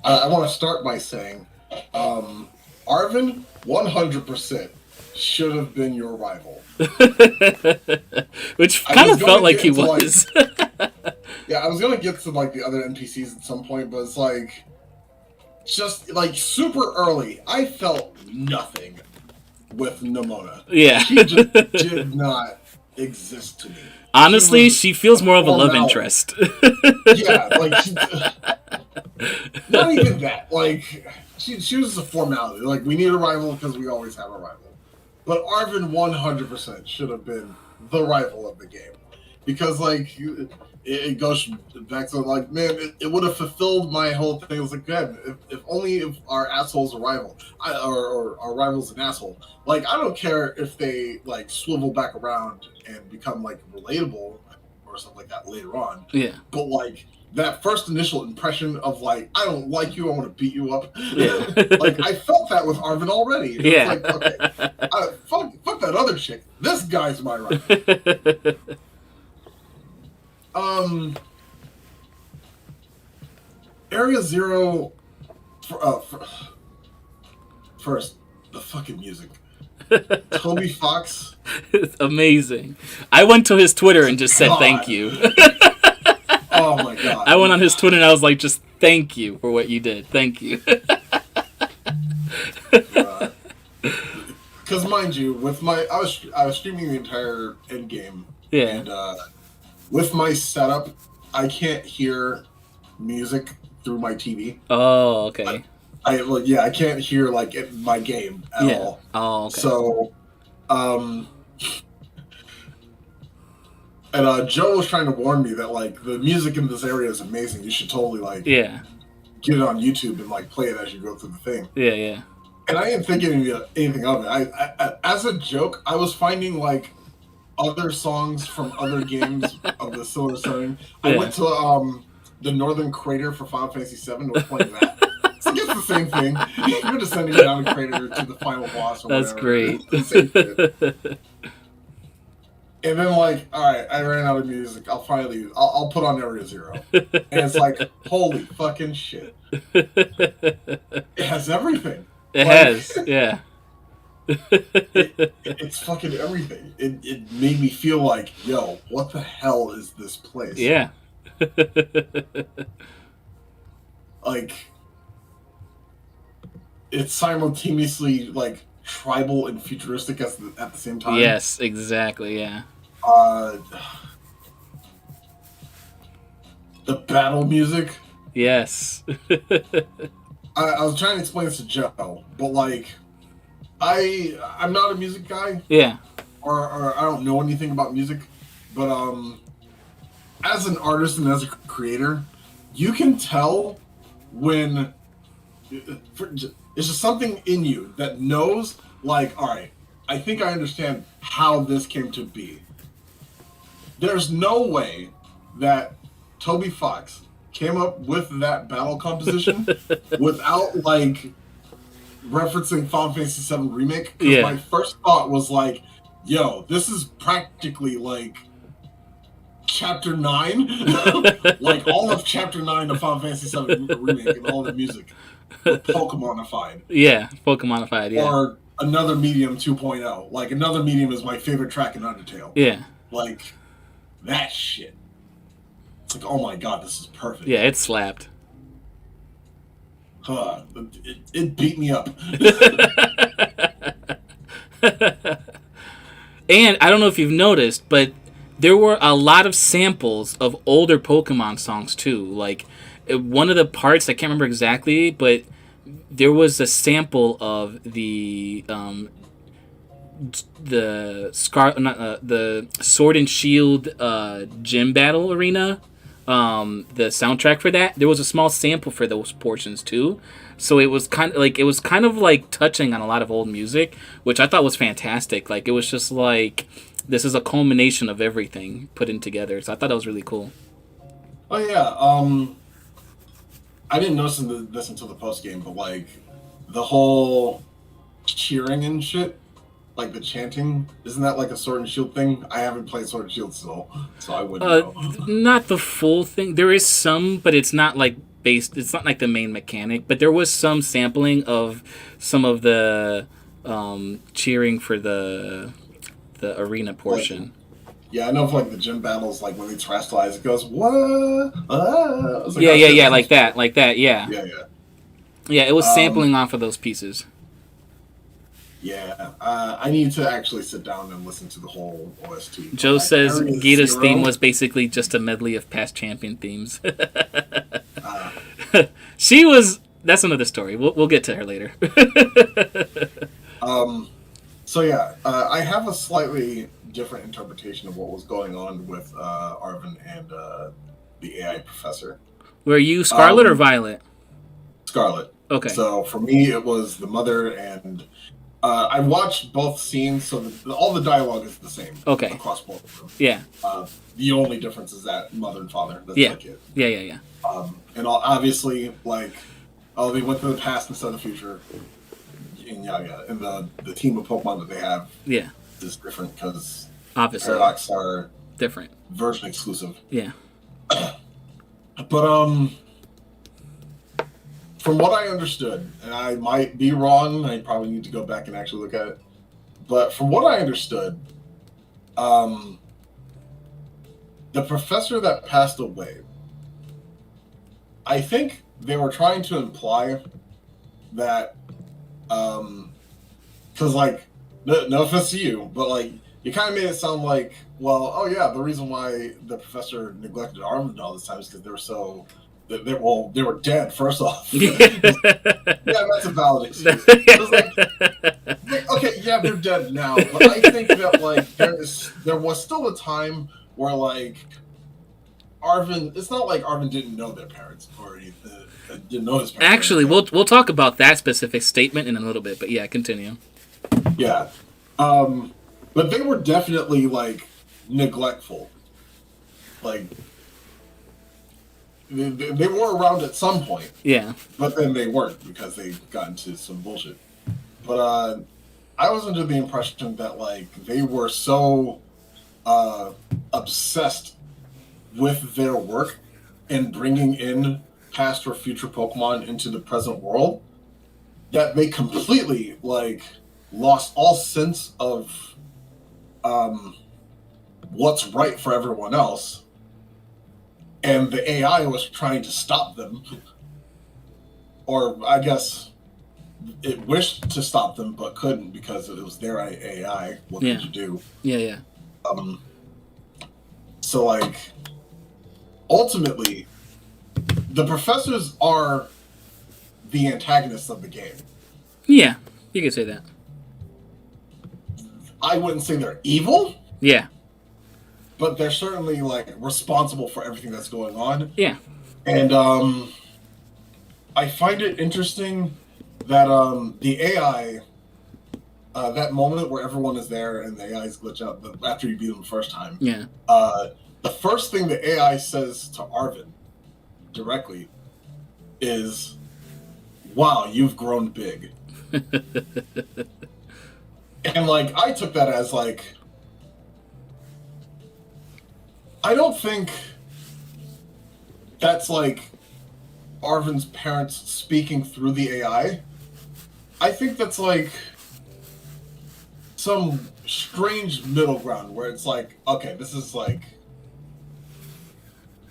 I want to start by saying, Arvin 100% should have been your rival. Which I kind was of going felt to like get he into like, was. yeah, I was gonna get to like the other NPCs at some point, but it's like just like super early. I felt nothing with Nimona. Yeah. She just did not exist to me. Honestly, she feels a more of a love formality. interest. Yeah, like not even that. Like she was a formality. Like we need a rival because we always have a rival. But Arvin 100% should have been the rival of the game because like it goes back to like man, it would have fulfilled my whole thing. It was like good if only if our asshole's a rival, or our rival's an asshole. Like I don't care if they like swivel back around and become like relatable or something like that later on. Yeah. But like that first initial impression of like I don't like you, I want to beat you up. Yeah. Like I felt that with Arvin already. Yeah. It's like okay, fuck that other chick. This guy's my rival. Area Zero. First, the fucking music. Toby Fox. It's amazing. I went to his Twitter and just said thank you. Oh my god. I went on his Twitter and I was like, just thank you for what you did. Thank you. Because mind you, with my I was streaming the entire end game. Yeah. And with my setup, I can't hear music through my TV. Oh, okay. I can't hear like my game at all. Oh, okay. So, and Joe was trying to warn me that like the music in this area is amazing. You should totally like get it on YouTube and like play it as you go through the thing. Yeah. And I didn't think anything of it. I as a joke, I was finding like other songs from other games of the similar setting. I went to the Northern Crater for Final Fantasy VII and was playing that. So it's the same thing. You're descending down a crater to the final boss or That's whatever. great. The same shit. And then like, all right, I ran out of music. I'll put on Area Zero. And it's like, holy fucking shit. It has everything. It has, yeah. It's fucking everything. It made me feel like, yo, what the hell is this place? Yeah. Like, it's simultaneously like tribal and futuristic at the same time. Yes, exactly. Yeah. The battle music. Yes. I was trying to explain this to Joe, but like, I'm not a music guy. Yeah. Or I don't know anything about music, but as an artist and as a creator, you can tell when it's just something in you that knows, like, all right, I think I understand how this came to be. There's no way that Toby Fox came up with that battle composition without, like, referencing Final Fantasy VII Remake. Because my first thought was, like, yo, this is practically, like, Chapter 9. Like, all of Chapter 9 of Final Fantasy VII Remake and all the music. Pokemonified. Yeah, Pokemonified, yeah. Or Another Medium 2.0. Like, Another Medium is my favorite track in Undertale. Yeah. Like, that shit. It's like, oh my god, this is perfect. Yeah, it slapped. It beat me up. And I don't know if you've noticed, but there were a lot of samples of older Pokemon songs too. Like, one of the parts, I can't remember exactly, but there was a sample of the Sword and Shield gym battle arena, the soundtrack for that. There was a small sample for those portions too, so it was kind of like touching on a lot of old music, which I thought was fantastic. Like, it was just like, this is a culmination of everything put in together. So I thought that was really cool. Oh yeah, I didn't notice this until the post game, but like the whole cheering and shit like the chanting, isn't that like a Sword and Shield thing? I haven't played Sword and Shield still, so I wouldn't know. Not the full thing. There is some, but it's not like based. It's not like the main mechanic. But there was some sampling of some of the cheering for the arena portion. Yeah, I know for like the gym battles, like when they terrestrialize, it goes what? Like, Yeah, like that. Yeah, yeah. It was sampling off of those pieces. Yeah, I need to actually sit down and listen to the whole OST. Joe says Gita's theme was basically just a medley of past champion themes. She was. That's another story. We'll get to her later. So yeah, I have a slightly different interpretation of what was going on with Arvin and the AI professor. Were you Scarlet or Violet? Scarlet. Okay. So for me, it was the mother and. I watched both scenes, so all the dialogue is the same. Okay. Across both of them. Yeah. The only difference is that mother and father. That's yeah. like it. Yeah. And obviously, like, they went to the past instead of the future. And and the team of Pokemon that they have is different because obviously Paradox are different, version exclusive. Yeah. But from what I understood, and I might be wrong, I probably need to go back and actually look at it. But from what I understood, the professor that passed away, I think they were trying to imply that, because like, no offense to you, but like, you kind of made it sound like, well, oh yeah, the reason why the professor neglected Arvin all this time is because they were so. They were dead, first off. Yeah, that's a valid excuse. Okay, yeah, they're dead now, but I think that like there was still a time where like Arvin. It's not like Arvin didn't know their parents or didn't know his parents. Actually, we'll talk about that specific statement in a little bit, but yeah, continue. Yeah, but they were definitely like neglectful, like. They were around at some point. Yeah. But then they weren't because they got into some bullshit. But I was under the impression that like they were so obsessed with their work and bringing in past or future Pokemon into the present world that they completely like lost all sense of what's right for everyone else. And the AI was trying to stop them. Or I guess it wished to stop them, but couldn't because it was their AI. What could you do? Yeah. So, like, ultimately, the professors are the antagonists of the game. Yeah, you could say that. I wouldn't say they're evil. Yeah. But they're certainly like responsible for everything that's going on. Yeah. And I find it interesting that the AI, that moment where everyone is there and the AIs glitch out after you beat them the first time. Yeah. The first thing the AI says to Arvin directly is, "Wow, you've grown big." And like I took that as like. I don't think that's like Arvin's parents speaking through the AI. I think that's like some strange middle ground where it's like, okay, this is like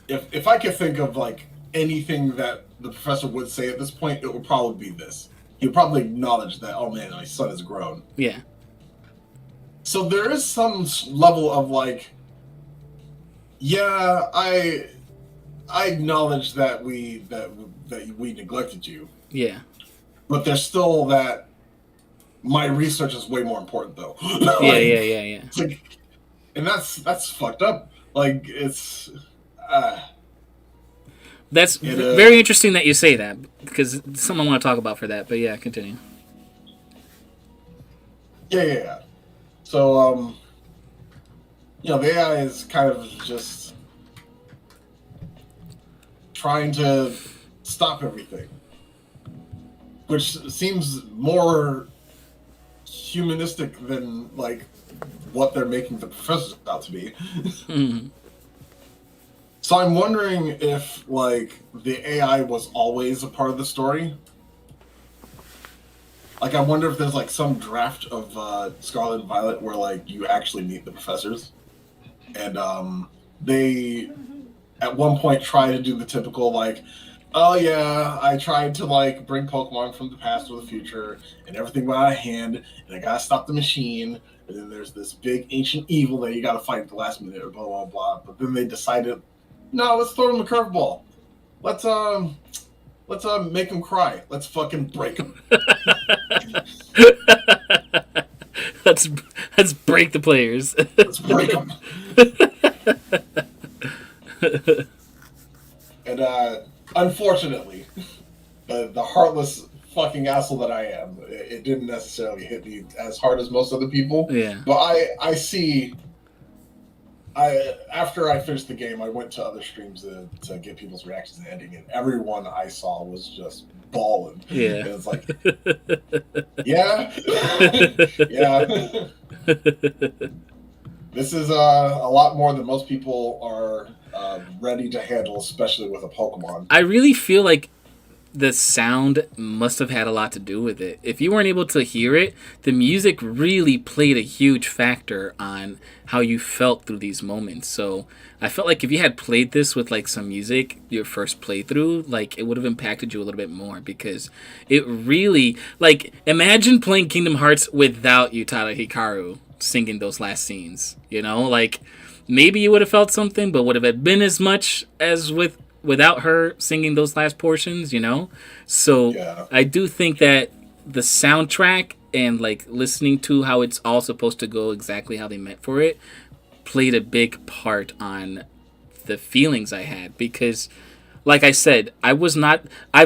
if I could think of like anything that the professor would say at this point, it would probably be this. He'd probably acknowledge that, oh man, my son has grown. Yeah. So there is some level of like, yeah, I acknowledge that we neglected you. Yeah. But there's still that my research is way more important though. Like, yeah. It's like, and that's fucked up. Like it's that's very interesting that you say that because something I want to talk about for that. But yeah, continue. Yeah. So the AI is kind of just trying to stop everything, which seems more humanistic than like what they're making the professors out to be. Mhm. So I'm wondering if like the AI was always a part of the story. Like I wonder if there's like some draft of Scarlet and Violet where like you actually meet the professors, and they at one point try to do the typical like, oh yeah, I tried to like bring Pokemon from the past to the future, and everything went out of hand, and I gotta stop the machine. And then there's this big ancient evil that you gotta fight at the last minute, or blah blah blah. But then they decided, no, let's throw them a curveball. Let's make them cry. Let's fucking break them. let's let's break the players. Let's break them. And unfortunately, the heartless fucking asshole that I am, it didn't necessarily hit me as hard as most other people. Yeah. But I see. After I finished the game, I went to other streams to get people's reactions to the ending, and everyone I saw was just bawling. Yeah. And it's like, yeah, yeah. This is a lot more than most people are ready to handle, especially with a Pokemon. I really feel like the sound must have had a lot to do with it. If you weren't able to hear it, the music really played a huge factor on how you felt through these moments. So I felt like if you had played this with like some music, your first playthrough, like it would have impacted you a little bit more, because it really, like, imagine playing Kingdom Hearts without Utada Hikaru singing those last scenes, you know? Like, maybe you would have felt something, but would have it been as much as without her singing those last portions, you know? So Yeah. I do think that the soundtrack and like listening to how it's all supposed to go exactly how they meant for it played a big part on the feelings I had, because like I said, I've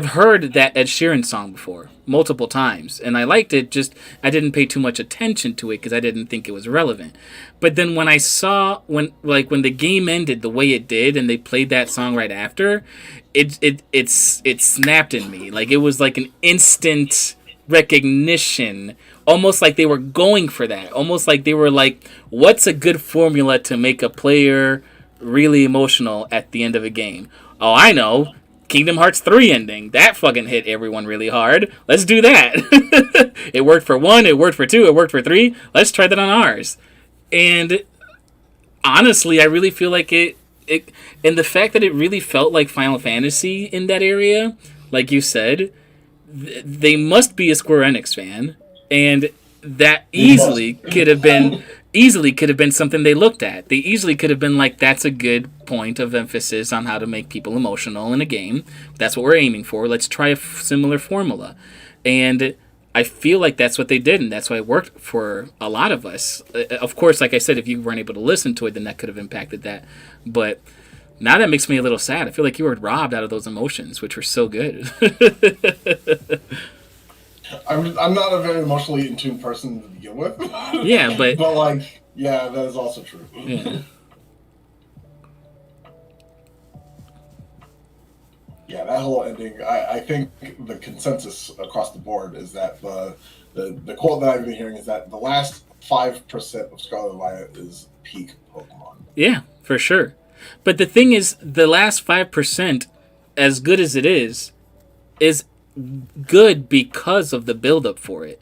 heard that Ed Sheeran song before multiple times, and I liked it, just I didn't pay too much attention to it because I didn't think it was relevant. But then when I saw when the game ended the way it did and they played that song right after, it snapped in me. Like it was like an instant recognition, almost like they were going for that, almost like they were like, what's a good formula to make a player really emotional at the end of a game? Oh, I know. Kingdom Hearts 3 ending. That fucking hit everyone really hard. Let's do that. It worked for 1, it worked for 2, it worked for 3. Let's try that on ours. And honestly, I really feel like it and the fact that it really felt like Final Fantasy in that area, like you said, they must be a Square Enix fan, and that easily could have been something they looked at. They easily could have been like, that's a good point of emphasis on how to make people emotional in a game. That's what we're aiming for. Let's try a similar formula. And I feel like that's what they did, and that's why it worked for a lot of us. Of course, like I said, if you weren't able to listen to it, then that could have impacted that. But now that makes me a little sad. I feel like you were robbed out of those emotions, which were so good. I'm not a very emotionally in tune person to begin with. Yeah, but like, yeah, that is also true. yeah. Yeah, that whole ending. I think the consensus across the board is that the quote that I've been hearing is that the last 5% of Scarlet and Violet is peak Pokemon. Yeah, for sure. But the thing is, the last 5%, as good as it is good because of the build-up for it.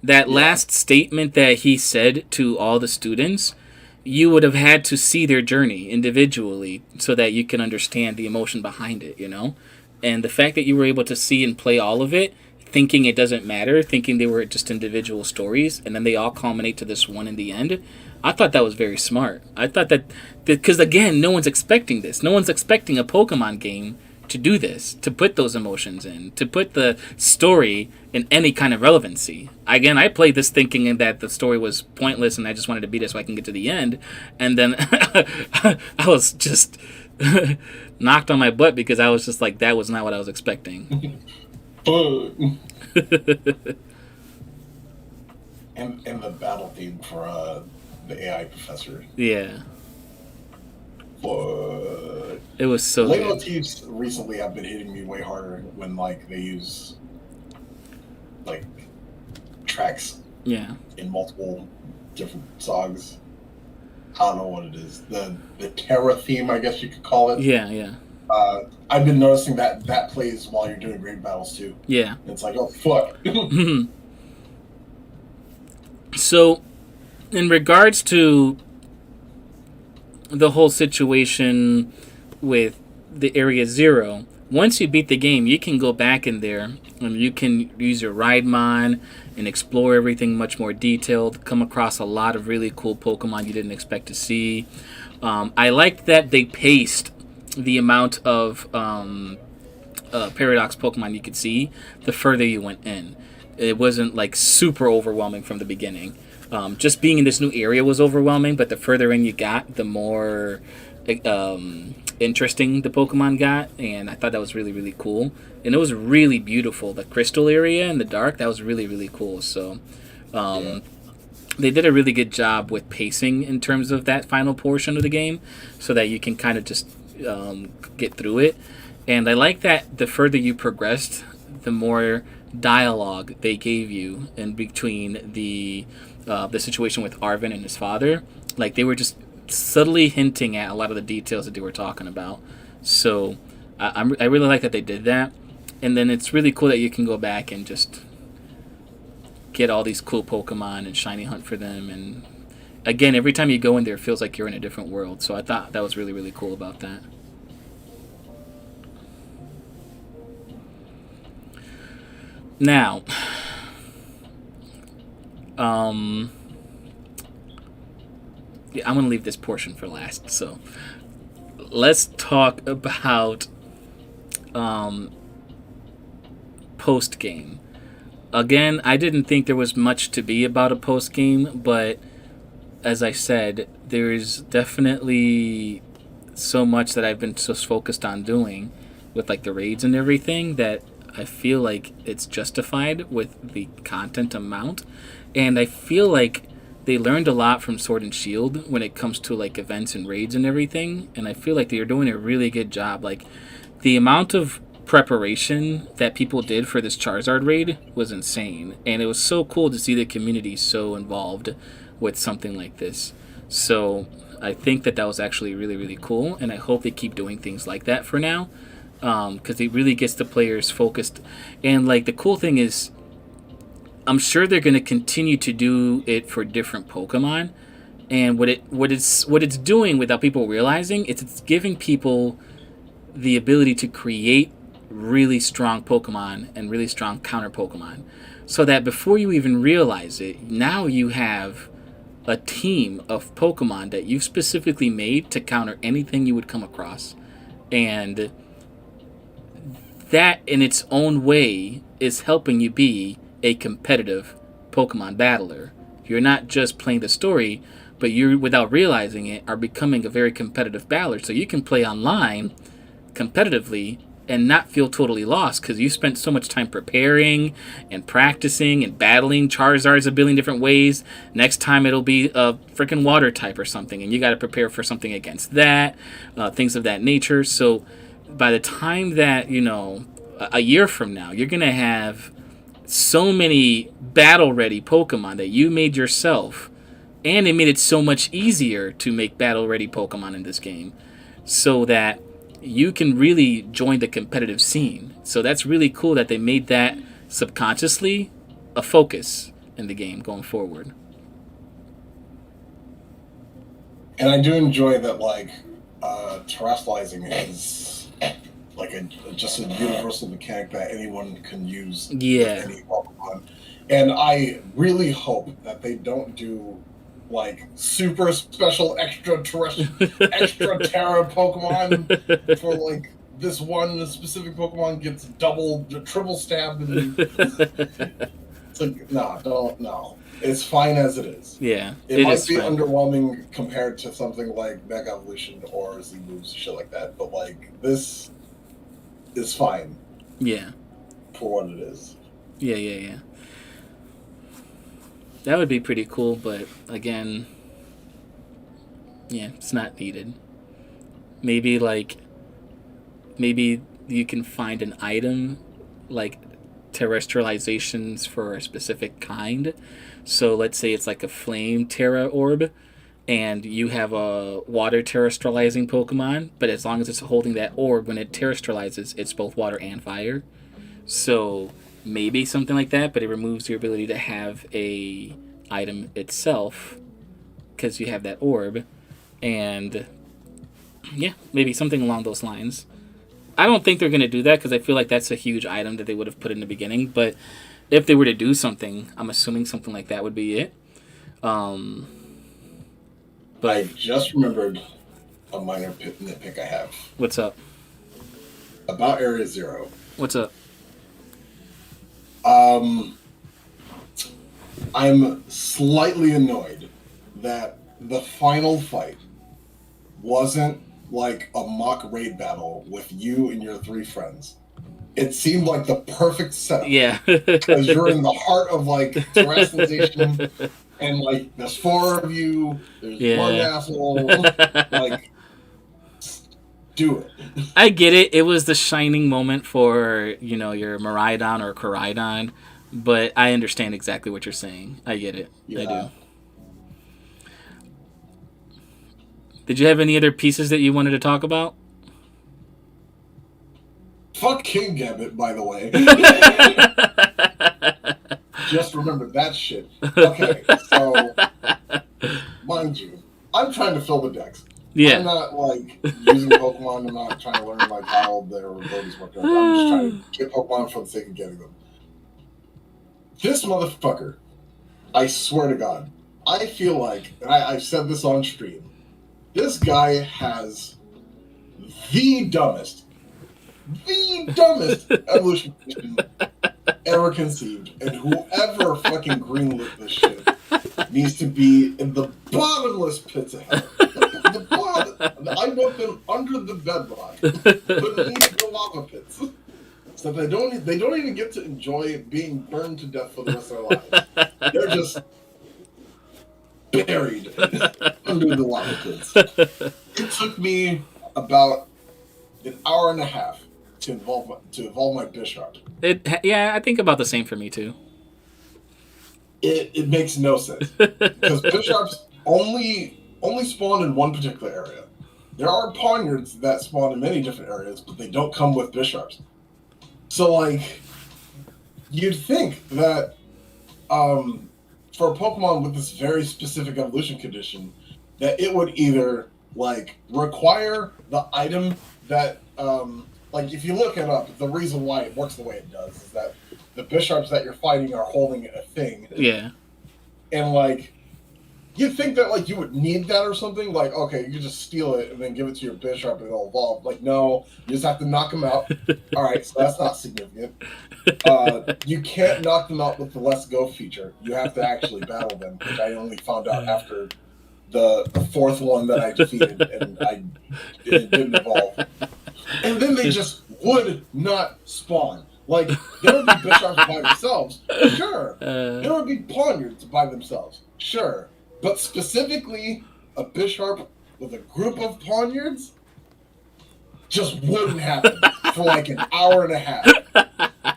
That last statement that he said to all the students, you would have had to see their journey individually so that you can understand the emotion behind it, you know? And the fact that you were able to see and play all of it, thinking it doesn't matter, thinking they were just individual stories, and then they all culminate to this one in the end, I thought that was very smart. I thought that, because again, no one's expecting this. No one's expecting a Pokemon game to do this, to put those emotions in, to put the story in any kind of relevancy. Again, I played this thinking that the story was pointless and I just wanted to beat it so I can get to the end, and then I was just knocked on my butt because I was just like, that was not what I was expecting. and the battle theme for the AI professor. Yeah. But it was so Lego good. motifs recently have been hitting me way harder when like they use like tracks Yeah. in multiple different songs. I don't know what it is. The Terra theme, I guess you could call it. Yeah, yeah. I've been noticing that plays while you're doing raid battles too. Yeah. And it's like, oh fuck. So, in regards to the whole situation with the Area Zero, once you beat the game, you can go back in there and you can use your ride mon and explore everything much more detailed. Come across a lot of really cool Pokemon you didn't expect to see. I liked that they paced the amount of Paradox Pokemon you could see the further you went in. It wasn't like super overwhelming from the beginning. Just being in this new area was overwhelming, but the further in you got, the more interesting the Pokemon got, and I thought that was really, really cool. And it was really beautiful. The crystal area in the dark, that was really, really cool. So they did a really good job with pacing in terms of that final portion of the game so that you can kind of just get through it. And I like that the further you progressed, the more dialogue they gave you in between the situation with Arvin and his father. Like, they were just subtly hinting at a lot of the details that they were talking about. So I really like that they did that. And then it's really cool that you can go back and just get all these cool Pokemon and shiny hunt for them. And again, every time you go in there, it feels like you're in a different world. So I thought that was really, really cool about that. Now, yeah, I'm going to leave this portion for last. So let's talk about post game. Again, I didn't think there was much to be about a post game, but as I said, there's definitely so much that I've been so focused on doing with like the raids and everything that I feel like it's justified with the content amount. And I feel like they learned a lot from Sword and Shield when it comes to like events and raids and everything. And I feel like they're doing a really good job. Like, the amount of preparation that people did for this Charizard raid was insane. And it was so cool to see the community so involved with something like this. So I think that was actually really, really cool. And I hope they keep doing things like that for now. Because it really gets the players focused. And like, the cool thing is, I'm sure they're going to continue to do it for different Pokemon. And what it's doing without people realizing, it's giving people the ability to create really strong Pokemon and really strong counter Pokemon. So that before you even realize it, now you have a team of Pokemon that you've specifically made to counter anything you would come across. And that in its own way is helping you be a competitive Pokemon battler. You're not just playing the story, but you, without realizing it, are becoming a very competitive battler. So you can play online competitively and not feel totally lost because you spent so much time preparing and practicing and battling Charizards a billion different ways. Next time it'll be a freaking water type or something, and you got to prepare for something against that, things of that nature. So by the time that, a year from now, you're going to have so many battle-ready Pokemon that you made yourself, and it made it so much easier to make battle-ready Pokemon in this game so that you can really join the competitive scene. So that's really cool that they made that subconsciously a focus in the game going forward. And I do enjoy that, like, terrestrializing is like just a universal mechanic that anyone can use with any Pokemon. And I really hope that they don't do like super special extra Terra Pokemon for like this one specific Pokemon gets triple stabbed and it's like, no. It's fine as it is. Yeah. It might be underwhelming compared to something like Mega Evolution or Z moves, shit like that, but like this is fine. Yeah. For what it is. Yeah. That would be pretty cool, but again, yeah, it's not needed. Maybe you can find an item like terrestrializations for a specific kind. So let's say it's like a flame Terra orb, and you have a water terrestrializing Pokemon, but as long as it's holding that orb, when it terrestrializes, it's both water and fire. So maybe something like that, but it removes your ability to have a item itself because you have that orb, and yeah, maybe something along those lines. I don't think they're going to do that because I feel like that's a huge item that they would have put in the beginning, but if they were to do something, I'm assuming something like that would be it. But I just remembered a minor nitpick I have. What's up? About Area Zero. What's up? I'm slightly annoyed that the final fight wasn't like a mock raid battle with you and your 3 friends. It seemed like the perfect setup. Yeah. Because you're in the heart of like terrestrialization, and like there's 4 of you, there's one asshole, like do it. I get it. It was the shining moment for, your Miraidon or Koraidon, but I understand exactly what you're saying. I get it. Yeah. I do. Did you have any other pieces that you wanted to talk about? Fuck King Gambit, by the way. Just remembered that shit. Okay, so mind you, I'm trying to fill the decks. Yeah. I'm not like using Pokemon. I'm not trying to learn like how their abilities work. I'm just trying to get Pokemon for the sake of getting them. This motherfucker, I swear to God, I feel like, and I've said this on stream, this guy has the dumbest evolution ever conceived, and whoever fucking greenlit this shit needs to be in the bottomless pits of hell. The bottom. I want them under the bedrock, beneath the lava pits, so they don't even get to enjoy being burned to death for the rest of their lives. They're just buried under the lava pits. It took me about an hour and a half to evolve my Bisharp. Yeah, I think about the same for me too. It makes no sense because Bisharps only spawn in one particular area. There are Pawniards that spawn in many different areas, but they don't come with Bisharps. So like, you'd think that for a Pokemon with this very specific evolution condition, that it would either like require the item that like if you look it up, the reason why it works the way it does is that the Bisharps that you're fighting are holding a thing. Yeah. And like, you'd think that like you would need that or something. Like, okay, you can just steal it and then give it to your Bisharp and it'll evolve. Like, no, you just have to knock them out. All right, so that's not significant. You can't knock them out with the Let's Go feature. You have to actually battle them, which I only found out after the 4th one that I defeated, and it didn't evolve. And then they just would not spawn. Like, there would be Bisharps by themselves, sure. There would be Pawniards by themselves, sure. But specifically, a Bisharp with a group of Pawniards just wouldn't happen for like an hour and a half.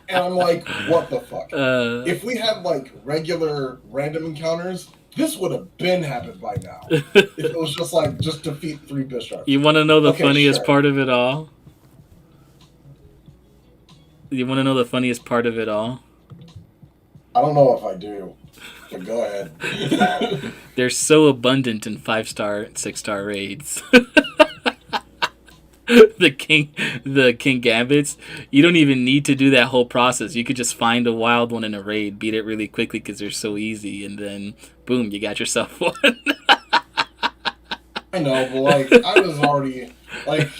And I'm like, what the fuck? If we had like regular random encounters, this would have been happened by now. If it was just like, just defeat 3 Bisharps. You want to know the funniest part of it all? You want to know the funniest part of it all? I don't know if I do, but go ahead. They're so abundant in 5-star, 6-star raids. the King Gambits, you don't even need to do that whole process. You could just find a wild one in a raid, beat it really quickly because they're so easy, and then boom, you got yourself one. I know, but like I was already like,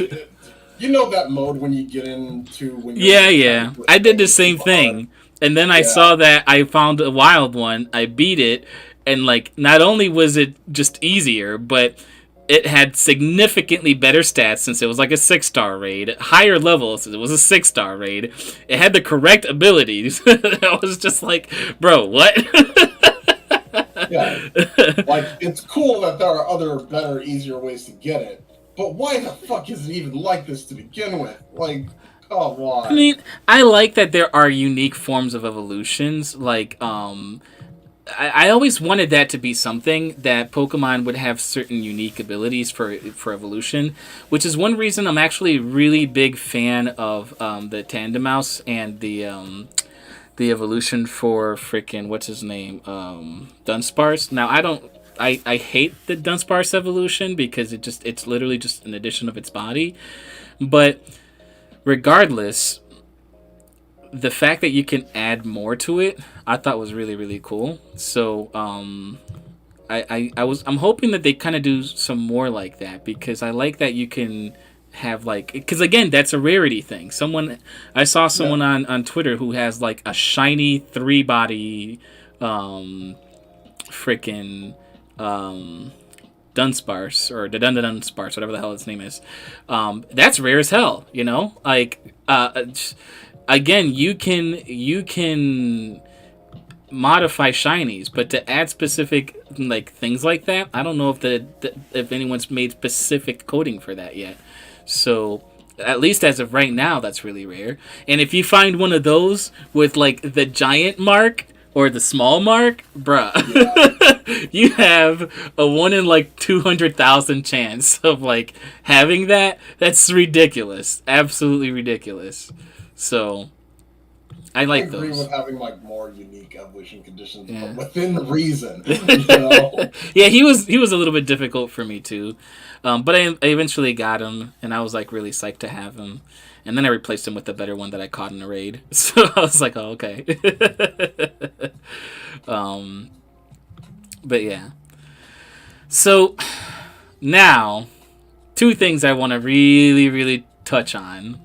you know that mode when you get into when you're yeah. I did the same thing, and then I saw that I found a wild one. I beat it, and like not only was it just easier, but it had significantly better stats since it was like a 6-star raid. Higher levels, it was a 6-star raid. It had the correct abilities. I was just like, bro, what? Yeah. Like, it's cool that there are other, better, easier ways to get it. But why the fuck is it even like this to begin with? Like, Oh, why? I mean, I like that there are unique forms of evolutions. Like, I always wanted that to be something that Pokemon would have certain unique abilities for evolution, which is one reason I'm actually a really big fan of the Tandemaus and the evolution for freaking what's his name Dunsparce. Now I hate the Dunsparce evolution because it's literally just an addition of its body, but regardless, the fact that you can add more to it, I thought was really really cool. So I'm hoping that they kind of do some more like that because I like that you can have like because again that's a rarity thing. I saw someone on Twitter who has like a shiny 3-body freaking Dunsparce or the Dunsparce, whatever the hell its name is. That's rare as hell, you know. Like again, you can modify shinies, but to add specific like things like that, I don't know if anyone's made specific coding for that yet. So at least as of right now, that's really rare. And if you find one of those with like the giant mark or the small mark, bruh, yeah. You have a 1 in like 200,000 chance of like having that. That's ridiculous, absolutely ridiculous. So I like those. I agree with having like more unique evolution conditions, but within reason. You know? Yeah, he was a little bit difficult for me too, but I eventually got him, and I was like really psyched to have him, and then I replaced him with the better one that I caught in a raid. So I was like, oh okay. But yeah. So now, 2 things I want to really really touch on.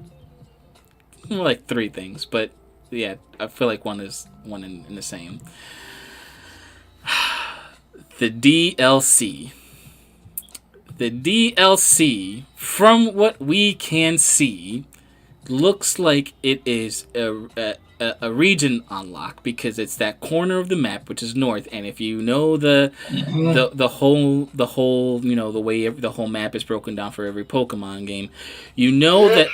More like 3 things, but yeah, I feel like one is one in the same. The DLC. The DLC, from what we can see, looks like it is a region unlock because it's that corner of the map which is north, and if you know the whole you know the way the whole map is broken down for every Pokemon game, you know that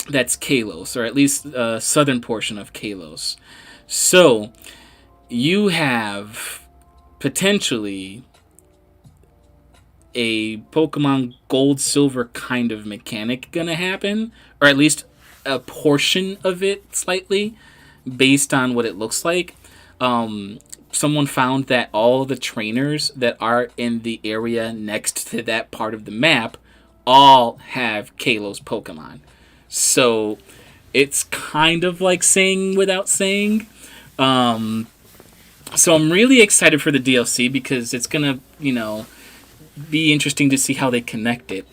that's Kalos, or at least southern portion of Kalos. So you have potentially a Pokemon Gold Silver kind of mechanic gonna happen, or at least a portion of it slightly based on what it looks like. Someone found that all the trainers that are in the area next to that part of the map all have Kalos Pokemon. So it's kind of like saying without saying. So I'm really excited for the DLC because it's going to, you know, be interesting to see how they connect it.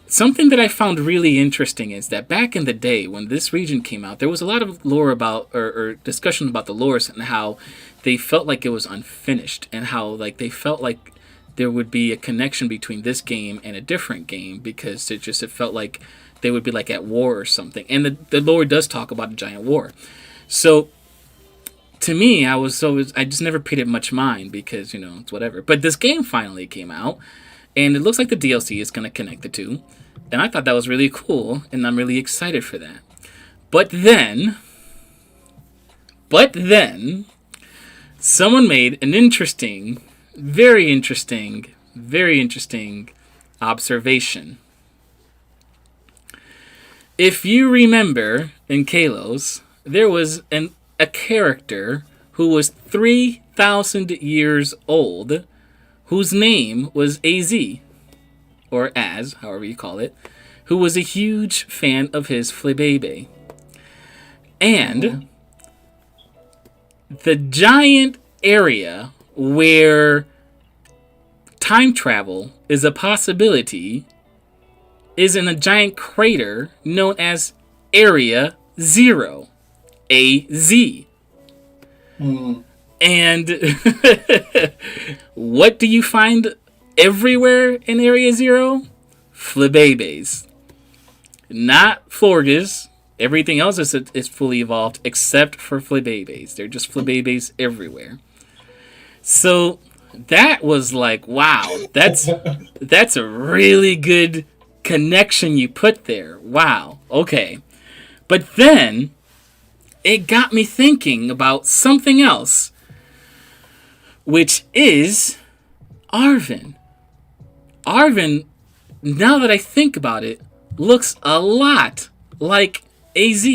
Something that I found really interesting is that back in the day when this region came out, there was a lot of lore about, or discussion about the lores and how they felt like it was unfinished and how like they felt like there would be a connection between this game and a different game because it felt like they would be like at war or something. And the lore does talk about a giant war. So to me, I just never paid it much mind because, you know, it's whatever. But this game finally came out, and it looks like the DLC is going to connect the two. And I thought that was really cool, and I'm really excited for that. But then, someone made an interesting, very interesting observation. If you remember, in Kalos, there was a character who was 3,000 years old, whose name was AZ, or Az, however you call it, who was a huge fan of his Flabébé. And the giant area where time travel is a possibility is in a giant crater known as Area Zero. AZ. And what do you find everywhere in Area Zero? Flabébés. Not Florges. Everything else is fully evolved except for Flabébés. They're just Flabébés everywhere. So that was like, wow, that's a really good connection you put there. Wow. okay. But then it got me thinking about something else, which is Arven. Arven, now that I think about it, looks a lot like AZ,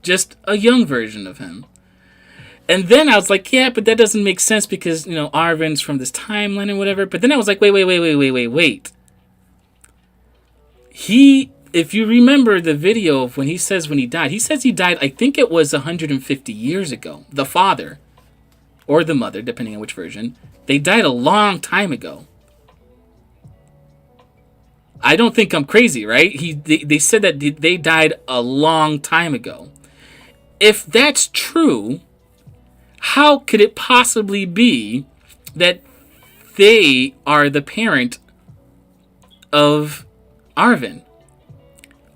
just a young version of him. And then I was like, yeah, but that doesn't make sense because, Arven's from this timeline and whatever. But then I was like, wait. If you remember the video of when he says he died, I think it was 150 years ago. The father, or the mother, depending on which version, they died a long time ago. I don't think I'm crazy, right? They said that they died a long time ago. If that's true, how could it possibly be that they are the parent of Arven?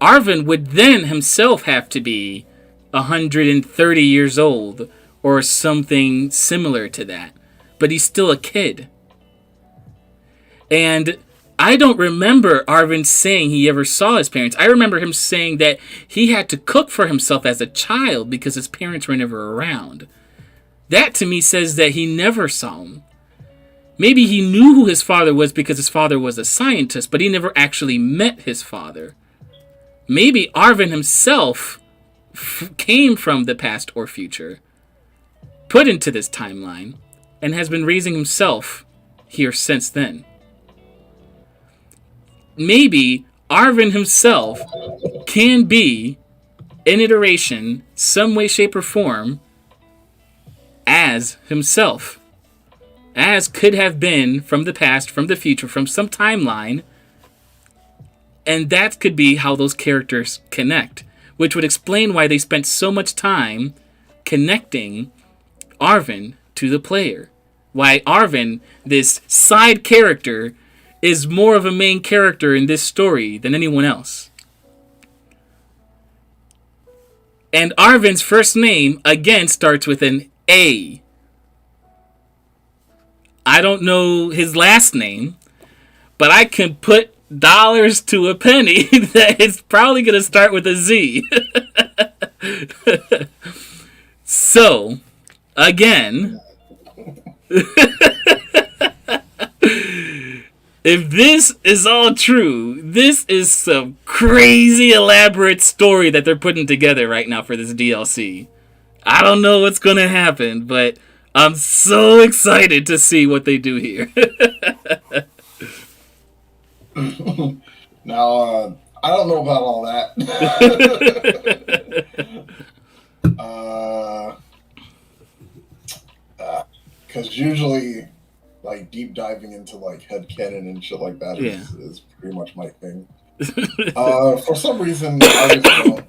Arven would then himself have to be 130 years old or something similar to that. But he's still a kid. And I don't remember Arven saying he ever saw his parents. I remember him saying that he had to cook for himself as a child because his parents were never around. That to me says that he never saw him. Maybe he knew who his father was because his father was a scientist, but he never actually met his father. Maybe Arven himself came from the past or future, put into this timeline, and has been raising himself here since then. Maybe Arven himself can be an iteration, some way, shape, or form, as himself. As could have been from the past, from the future, from some timeline. And that could be how those characters connect. Which would explain why they spent so much time connecting Arven to the player. Why Arven, this side character, is more of a main character in this story than anyone else. And Arven's first name, again, starts with an A. I don't know his last name, but I can put dollars to a penny that it's probably going to start with a Z. So, again, if this is all true, this is some crazy elaborate story that they're putting together right now for this DLC. I don't know what's going to happen, but I'm so excited to see what they do here. Now, I don't know about all that. Because usually, like, deep diving into, like, headcanon and shit like that is pretty much my thing. For some reason, I just don't.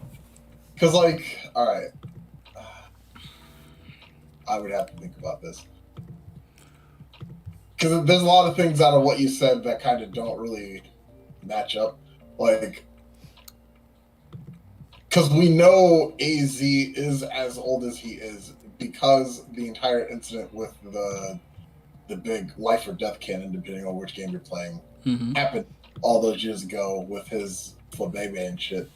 Because, like, alright. I would have to think about this. Because there's a lot of things out of what you said that kind of don't really match up. Like, because we know AZ is as old as he is because the entire incident with the big life or death cannon, depending on which game you're playing, happened all those years ago with his Flabebe and shit.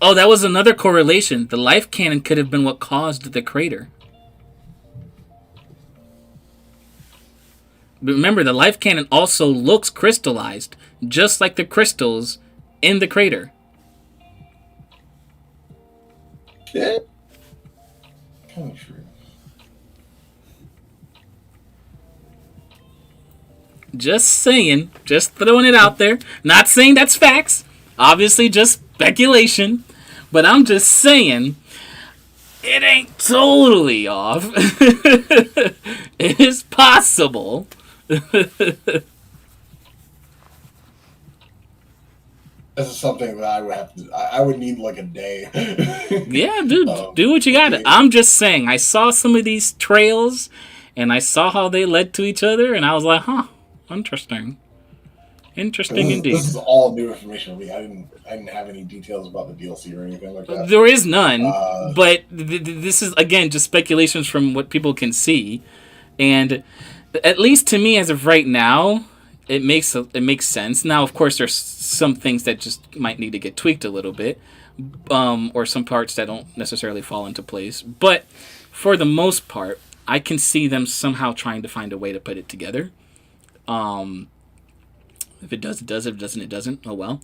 Oh, that was another correlation. The life cannon could have been what caused the crater. But remember, the life cannon also looks crystallized, just like the crystals in the crater. Yeah. Kind of true. Just saying. Just throwing it out there. Not saying that's facts. Obviously, just speculation. But I'm just saying, it ain't totally off. It is possible. This is something that I would have to. I would need like a day. Yeah, dude, do what you gotta. I'm just saying, I saw some of these trails, and I saw how they led to each other, and I was like, huh, interesting. Interesting indeed. This is all new information to me. I didn't have any details about the DLC or anything like that. There is none, but this is, again, just speculations from what people can see. And at least to me, as of right now, it makes sense. Now, of course, there's some things that just might need to get tweaked a little bit, or some parts that don't necessarily fall into place. But for the most part, I can see them somehow trying to find a way to put it together. If it does, it does. If it doesn't, it doesn't. Oh well.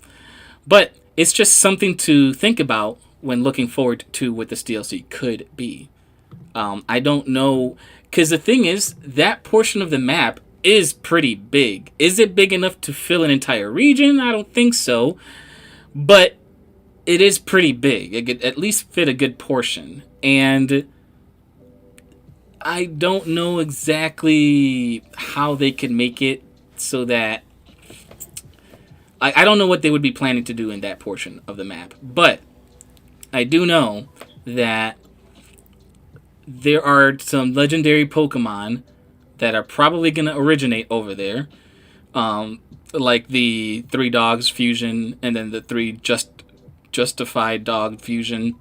But it's just something to think about when looking forward to what this DLC could be. I don't know, because the thing is, that portion of the map is pretty big. Is it big enough to fill an entire region? I don't think so. But it is pretty big. It could at least fit a good portion. And I don't know exactly how they could make it so that... I don't know what they would be planning to do in that portion of the map. But I do know that there are some legendary Pokemon that are probably going to originate over there. Like the 3 dogs fusion, and then the 3 justified dog fusion,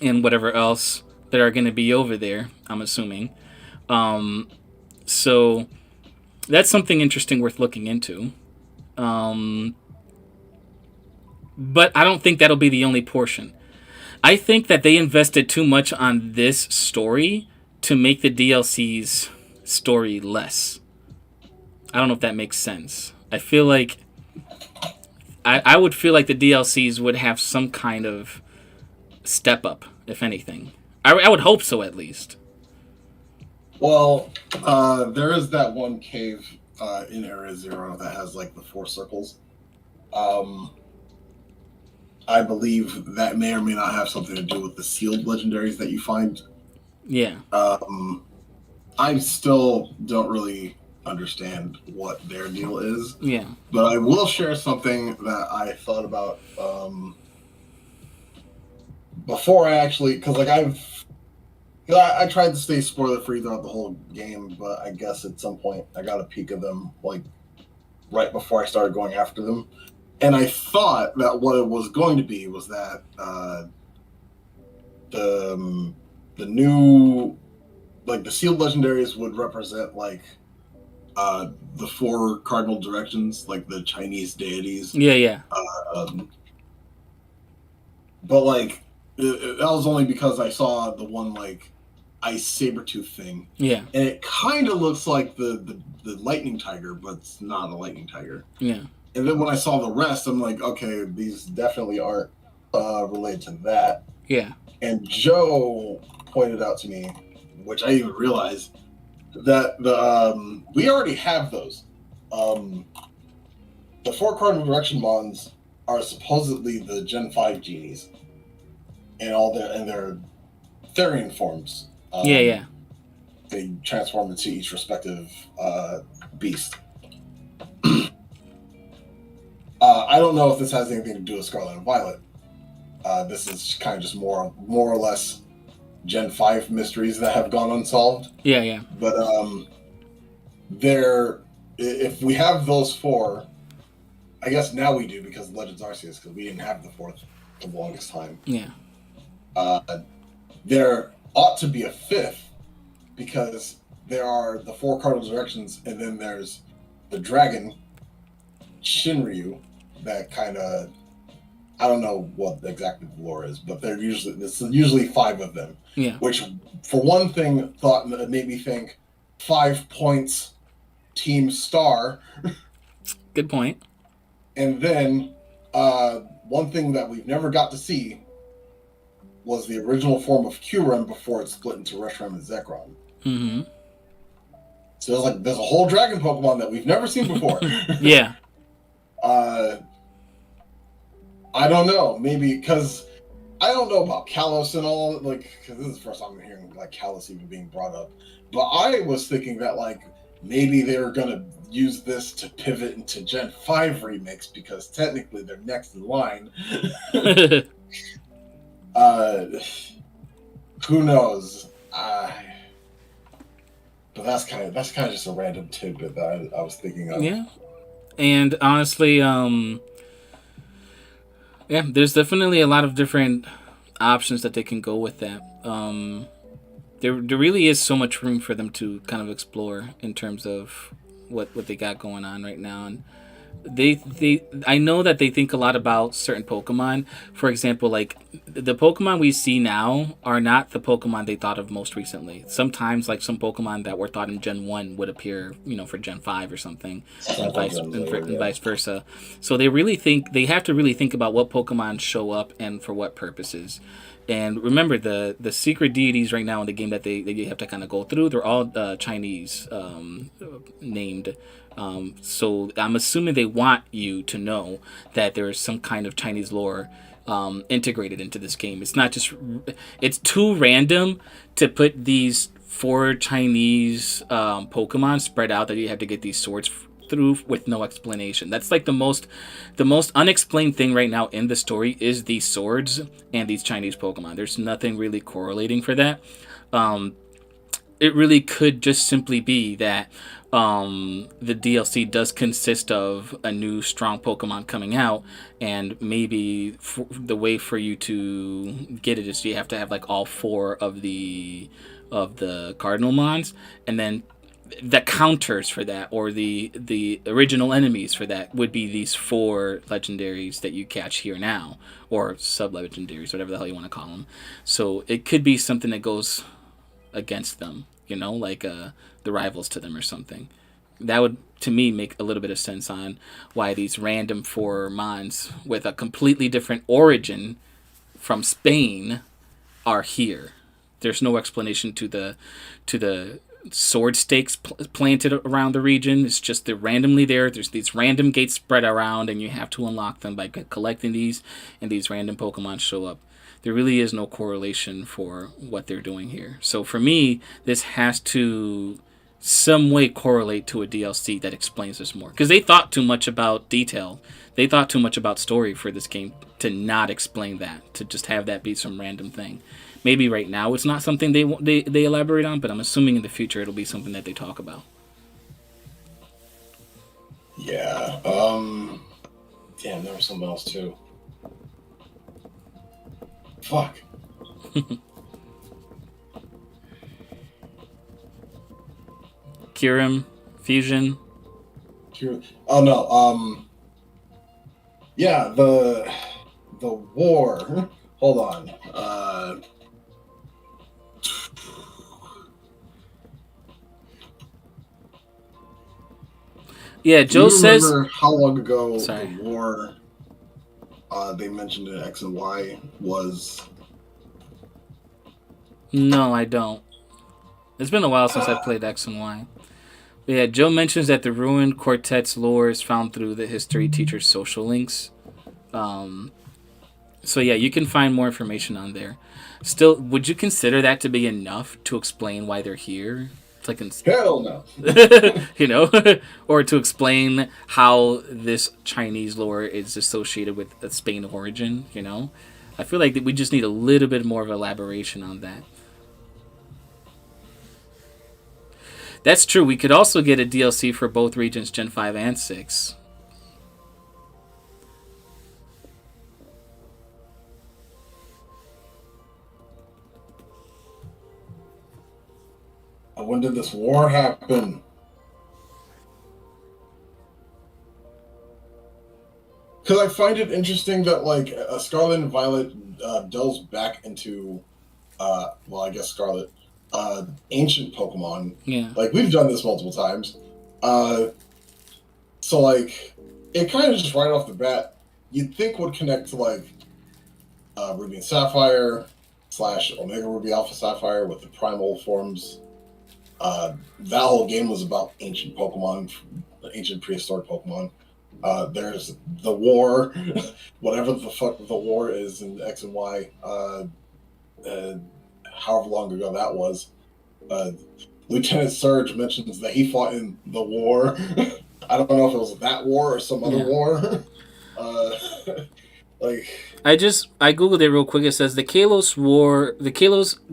and whatever else that are going to be over there, I'm assuming. So that's something interesting worth looking into. But I don't think that'll be the only portion. I think that they invested too much on this story to make the DLC's story less. I don't know if that makes sense. I feel like... I would feel like the DLCs would have some kind of step up, if anything. I would hope so, at least. Well, there is that one cave in Area Zero that has like the 4 circles. I believe that may or may not have something to do with the sealed legendaries that you find. Yeah. I still don't really understand what their deal is. Yeah. But I will share something that I thought about before I actually, because like I tried to stay spoiler free throughout the whole game, but I guess at some point I got a peek of them like right before I started going after them. And I thought that what it was going to be was that the new, like the sealed legendaries would represent like the 4 cardinal directions, like the Chinese deities. Yeah. But like that was only because I saw the one like ice saber-tooth thing. Yeah. And it kind of looks like the lightning tiger, but it's not a lightning tiger. Yeah. And then when I saw the rest, I'm like, okay, these definitely aren't related to that. Yeah. And Joe pointed out to me, which I didn't even realize, that the we already have those. The 4 cardinal direction mons are supposedly the Gen 5 genies, and all their Therian forms. Yeah. They transform into each respective beast. I don't know if this has anything to do with Scarlet and Violet. This is kind of just more or less Gen 5 mysteries that have gone unsolved. Yeah. But if we have those 4, I guess now we do because Legends Arceus, because we didn't have the 4th for the longest time. Yeah. There ought to be a 5th because there are the 4 cardinal directions, and then there's the dragon Shinryu that kind of, I don't know what exactly the lore is, but it's usually 5 of them. Yeah. Which, for one thing, made me think 5 points Team Star. Good point. And then one thing that we've never got to see was the original form of Kyurem before it split into Reshiram and Zekrom. Mm-hmm. So there's a whole dragon Pokemon that we've never seen before. Yeah. I don't know. Maybe because I don't know about Kalos and all. Like, because this is the first time I'm hearing like Kalos even being brought up. But I was thinking that like maybe they were gonna use this to pivot into Gen 5 remix because technically they're next in line. Who knows? But that's kind of just a random tidbit that I was thinking of. Yeah. And honestly, there's definitely a lot of different options that they can go with that. There really is so much room for them to kind of explore in terms of what they got going on right now. And they I know that they think a lot about certain Pokemon. For example, like the Pokemon we see now are not the Pokemon they thought of most recently. Sometimes like some Pokemon that were thought in Gen 1 would appear, for Gen 5 or something, and vice versa. So they have to really think about what Pokemon show up and for what purposes. And remember, the secret deities right now in the game that they have to kind of go through, they're all Chinese named. So I'm assuming they want you to know that there is some kind of Chinese lore integrated into this game. It's not just... It's too random to put these 4 Chinese Pokemon spread out that you have to get these swords through with no explanation. That's like the most unexplained thing right now in the story is these swords and these Chinese Pokemon. There's nothing really correlating for that. It really could just simply be that the DLC does consist of a new strong Pokemon coming out, and maybe the way for you to get it is you have to have like all 4 of the Cardinal Mons, and then the counters for that, or the original enemies for that, would be these 4 legendaries that you catch here now, or sub-legendaries, whatever the hell you want to call them. So it could be something that goes against them, like the rivals to them or something. That would, to me, make a little bit of sense on why these random 4 Mons with a completely different origin from Spain are here. There's no explanation to the sword stakes planted around the region. It's just they're randomly there. There's these random gates spread around, and you have to unlock them by collecting these, and these random Pokemon show up. There really is no correlation for what they're doing here. So for me, this has to some way correlate to a DLC that explains this more. Because they thought too much about detail. They thought too much about story for this game to not explain that, to just have that be some random thing. Maybe right now it's not something they elaborate on, but I'm assuming in the future it'll be something that they talk about. Yeah. Damn, there was something else too. Fuck. Kyurem, Fusion. Oh no. Yeah, the war. Hold on. Yeah, Joe says. Remember how long ago Sorry. the war they mentioned in X and Y was? No, I don't. It's been a while since I played X and Y. But yeah, Joe mentions that the Ruined Quartet's lore is found through the history teacher's social links. So yeah, you can find more information on there. Still, would you consider that to be enough to explain why they're here? Like Hell no. Or to explain how this Chinese lore is associated with a Spain origin, I feel like we just need a little bit more of elaboration on that. That's true. We could also get a DLC for both regions, Gen 5 and 6. When did this war happen? Because I find it interesting that like Scarlet and Violet delves back into, I guess Scarlet, ancient Pokemon. Yeah. Like we've done this multiple times. So like it kind of just right off the bat, you'd think would connect to like Ruby and Sapphire / Omega Ruby Alpha Sapphire with the primal forms. That whole game was about ancient Pokemon, ancient prehistoric Pokemon. There's the war, whatever the fuck the war is in X and Y, however long ago that was. Lieutenant Surge mentions that he fought in the war. I don't know if it was that war or some other war. I googled it real quick. It says the Kalos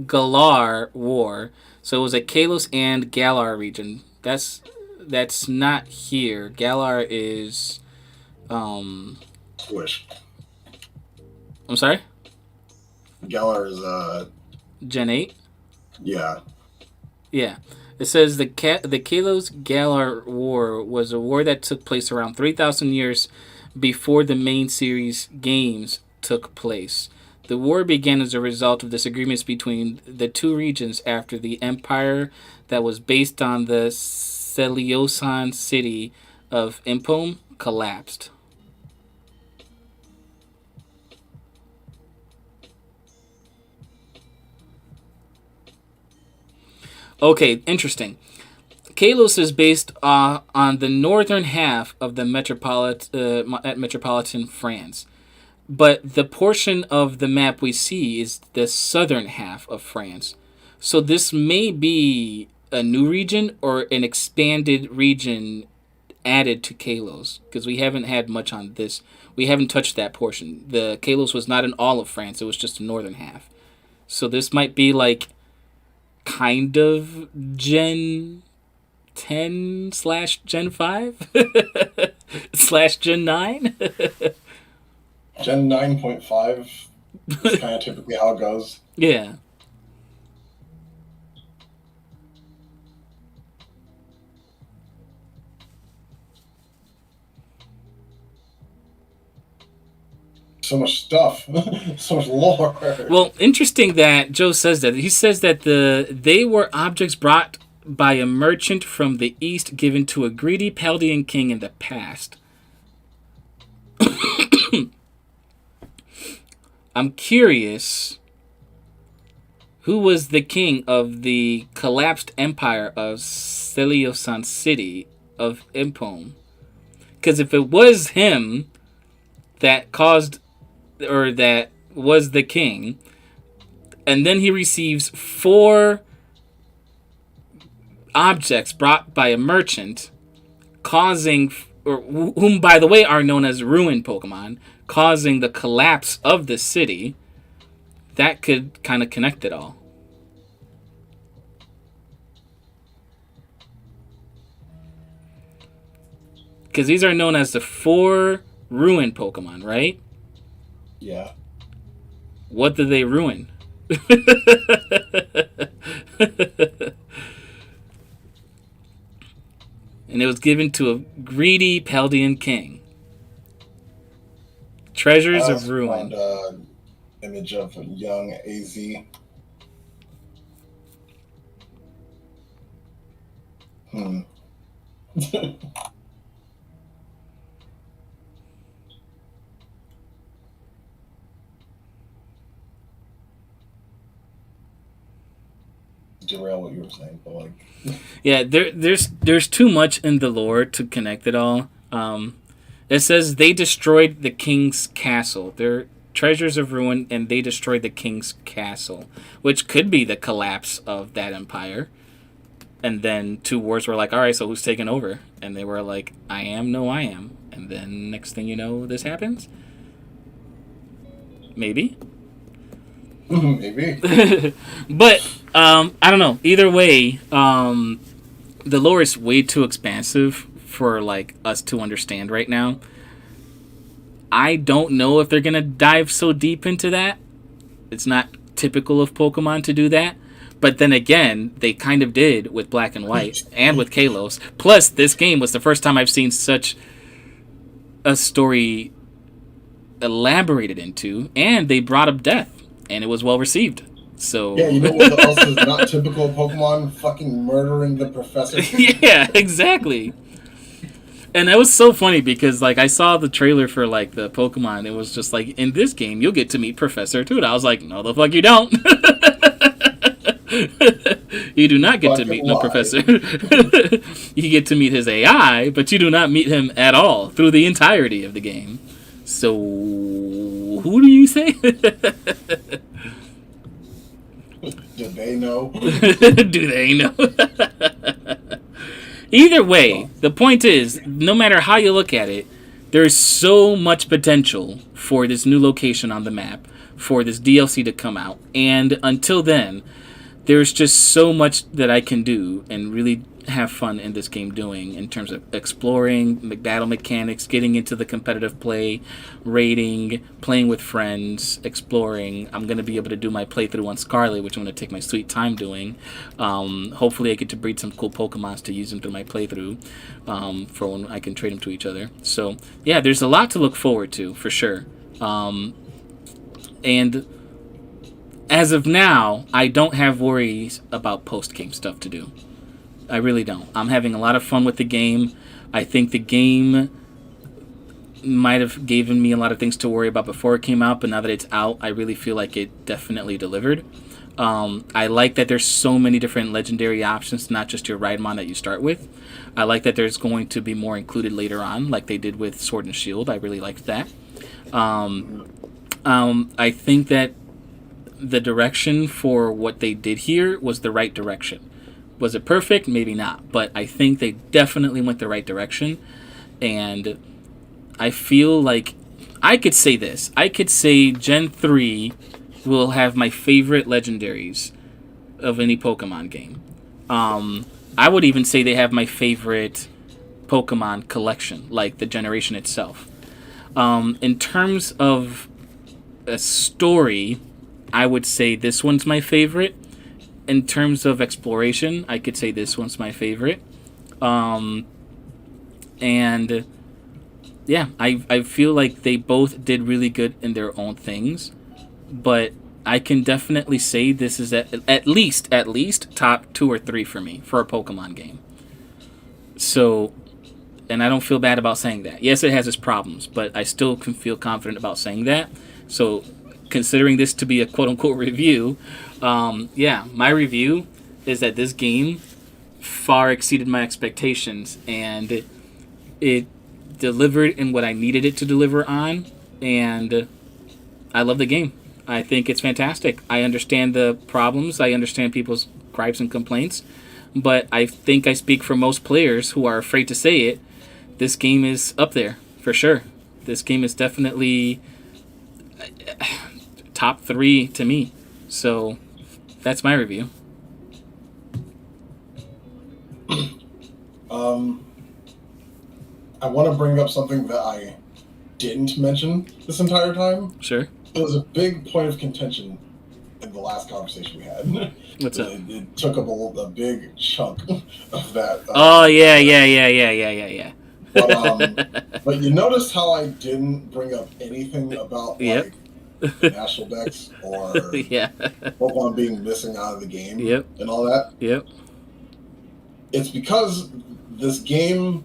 Galar War. So it was a Kalos and Galar region. That's not here. Galar is Wish. I'm sorry? Galar is Gen 8? Yeah. Yeah. It says the Kalos Galar War was a war that took place around 3,000 years before the main series games took place. The war began as a result of disagreements between the two regions after the empire that was based on the Seleucid city of Impome collapsed. Okay, interesting. Kalos is based on the northern half of the metropolitan France. But the portion of the map we see is the southern half of France. So this may be a new region or an expanded region added to Kalos, because we haven't had much on this. We haven't touched that portion. The Kalos was not in all of France, it was just the northern half. So this might be like kind of Gen 10 slash Gen 5 slash Gen 9. Gen 9.5 is kind of typically how it goes. Yeah. So much stuff. So much lore. Well, interesting that Joe says that. He says that they were objects brought by a merchant from the east given to a greedy Chaldean king in the past. I'm curious, who was the king of the collapsed empire of Seleucid city of Impome? Because if it was him that caused, or that was the king, and then he receives 4 objects brought by a merchant, causing, or whom by the way are known as ruined Pokemon, causing the collapse of the city, that could kind of connect it all. Because these are known as the 4 ruined Pokemon, right? Yeah. What did they ruin? And it was given to a greedy Chaldean king. Treasures of Ruin. Found, image of a young AZ. Derail what you were saying, but like, yeah, there's too much in the lore to connect it all. It says they destroyed the king's castle. They're treasures of ruin, and they destroyed the king's castle, which could be the collapse of that empire. And then 2 wars were like, all right, so who's taking over? And they were like, I am, no, I am. And then next thing you know, this happens. Maybe. Maybe. But I don't know. Either way, the lore is way too expansive for like us to understand right now. I don't know if they're gonna dive so deep into that. It's not typical of Pokemon to do that. But then again, they kind of did with Black and White and with Kalos. Plus, this game was the first time I've seen such a story elaborated into, and they brought up death, and it was well received. So yeah, you know what else is not typical of Pokemon? Fucking murdering the professor. Yeah, exactly. And that was so funny because, like, I saw the trailer for, like, the Pokemon. It was just like, in this game, you'll get to meet Professor Toad. I was like, no, the fuck you don't. You do not get to meet no Professor. You get to meet his AI, but you do not meet him at all through the entirety of the game. So, who do you say? Do they know? Do they know? Either way, the point is, no matter how you look at it, there's so much potential for this new location on the map, for this DLC to come out, and until then, there's just so much that I can do and really have fun in this game doing in terms of exploring battle mechanics, getting into the competitive play, raiding, playing with friends, exploring. I'm going to be able to do my playthrough on Scarlet, which I'm going to take my sweet time doing. Hopefully I get to breed some cool Pokemons to use them through my playthrough for when I can trade them to each other. So yeah, there's a lot to look forward to for sure. And as of now, I don't have worries about post-game stuff to do. I really don't. I'm having a lot of fun with the game. I think the game might have given me a lot of things to worry about before it came out, but now that it's out, I really feel like it definitely delivered. I like that there's so many different legendary options, not just your Rhydamon that you start with. I like that there's going to be more included later on, like they did with Sword and Shield. I really liked that. I think that the direction for what they did here was the right direction. Was it perfect? Maybe not. But I think they definitely went the right direction. And I feel like I could say this. I could say Gen 3 will have my favorite legendaries of any Pokemon game. I would even say they have my favorite Pokemon collection, like the generation itself. In terms of a story, I would say this one's my favorite. In terms of exploration, I could say this one's my favorite. And yeah, I feel like they both did really good in their own things. But I can definitely say this is at least top 2 or 3 for me for a Pokemon game. So, and I don't feel bad about saying that. Yes, it has its problems, but I still can feel confident about saying that. So, considering this to be a quote-unquote review, yeah, my review is that this game far exceeded my expectations, and it delivered in what I needed it to deliver on, and I love the game. I think it's fantastic. I understand the problems. I understand people's gripes and complaints, but I think I speak for most players who are afraid to say it. This game is up there, for sure. This game is definitely top 3 to me. So that's my review. I want to bring up something that I didn't mention this entire time. Sure. It was a big point of contention in the last conversation we had. What's up? It took up a big chunk of that. Oh, yeah. But you noticed how I didn't bring up anything about Yep. like national decks or Yeah. Pokemon being missing out of the game Yep. and all that? Yep. It's because this game,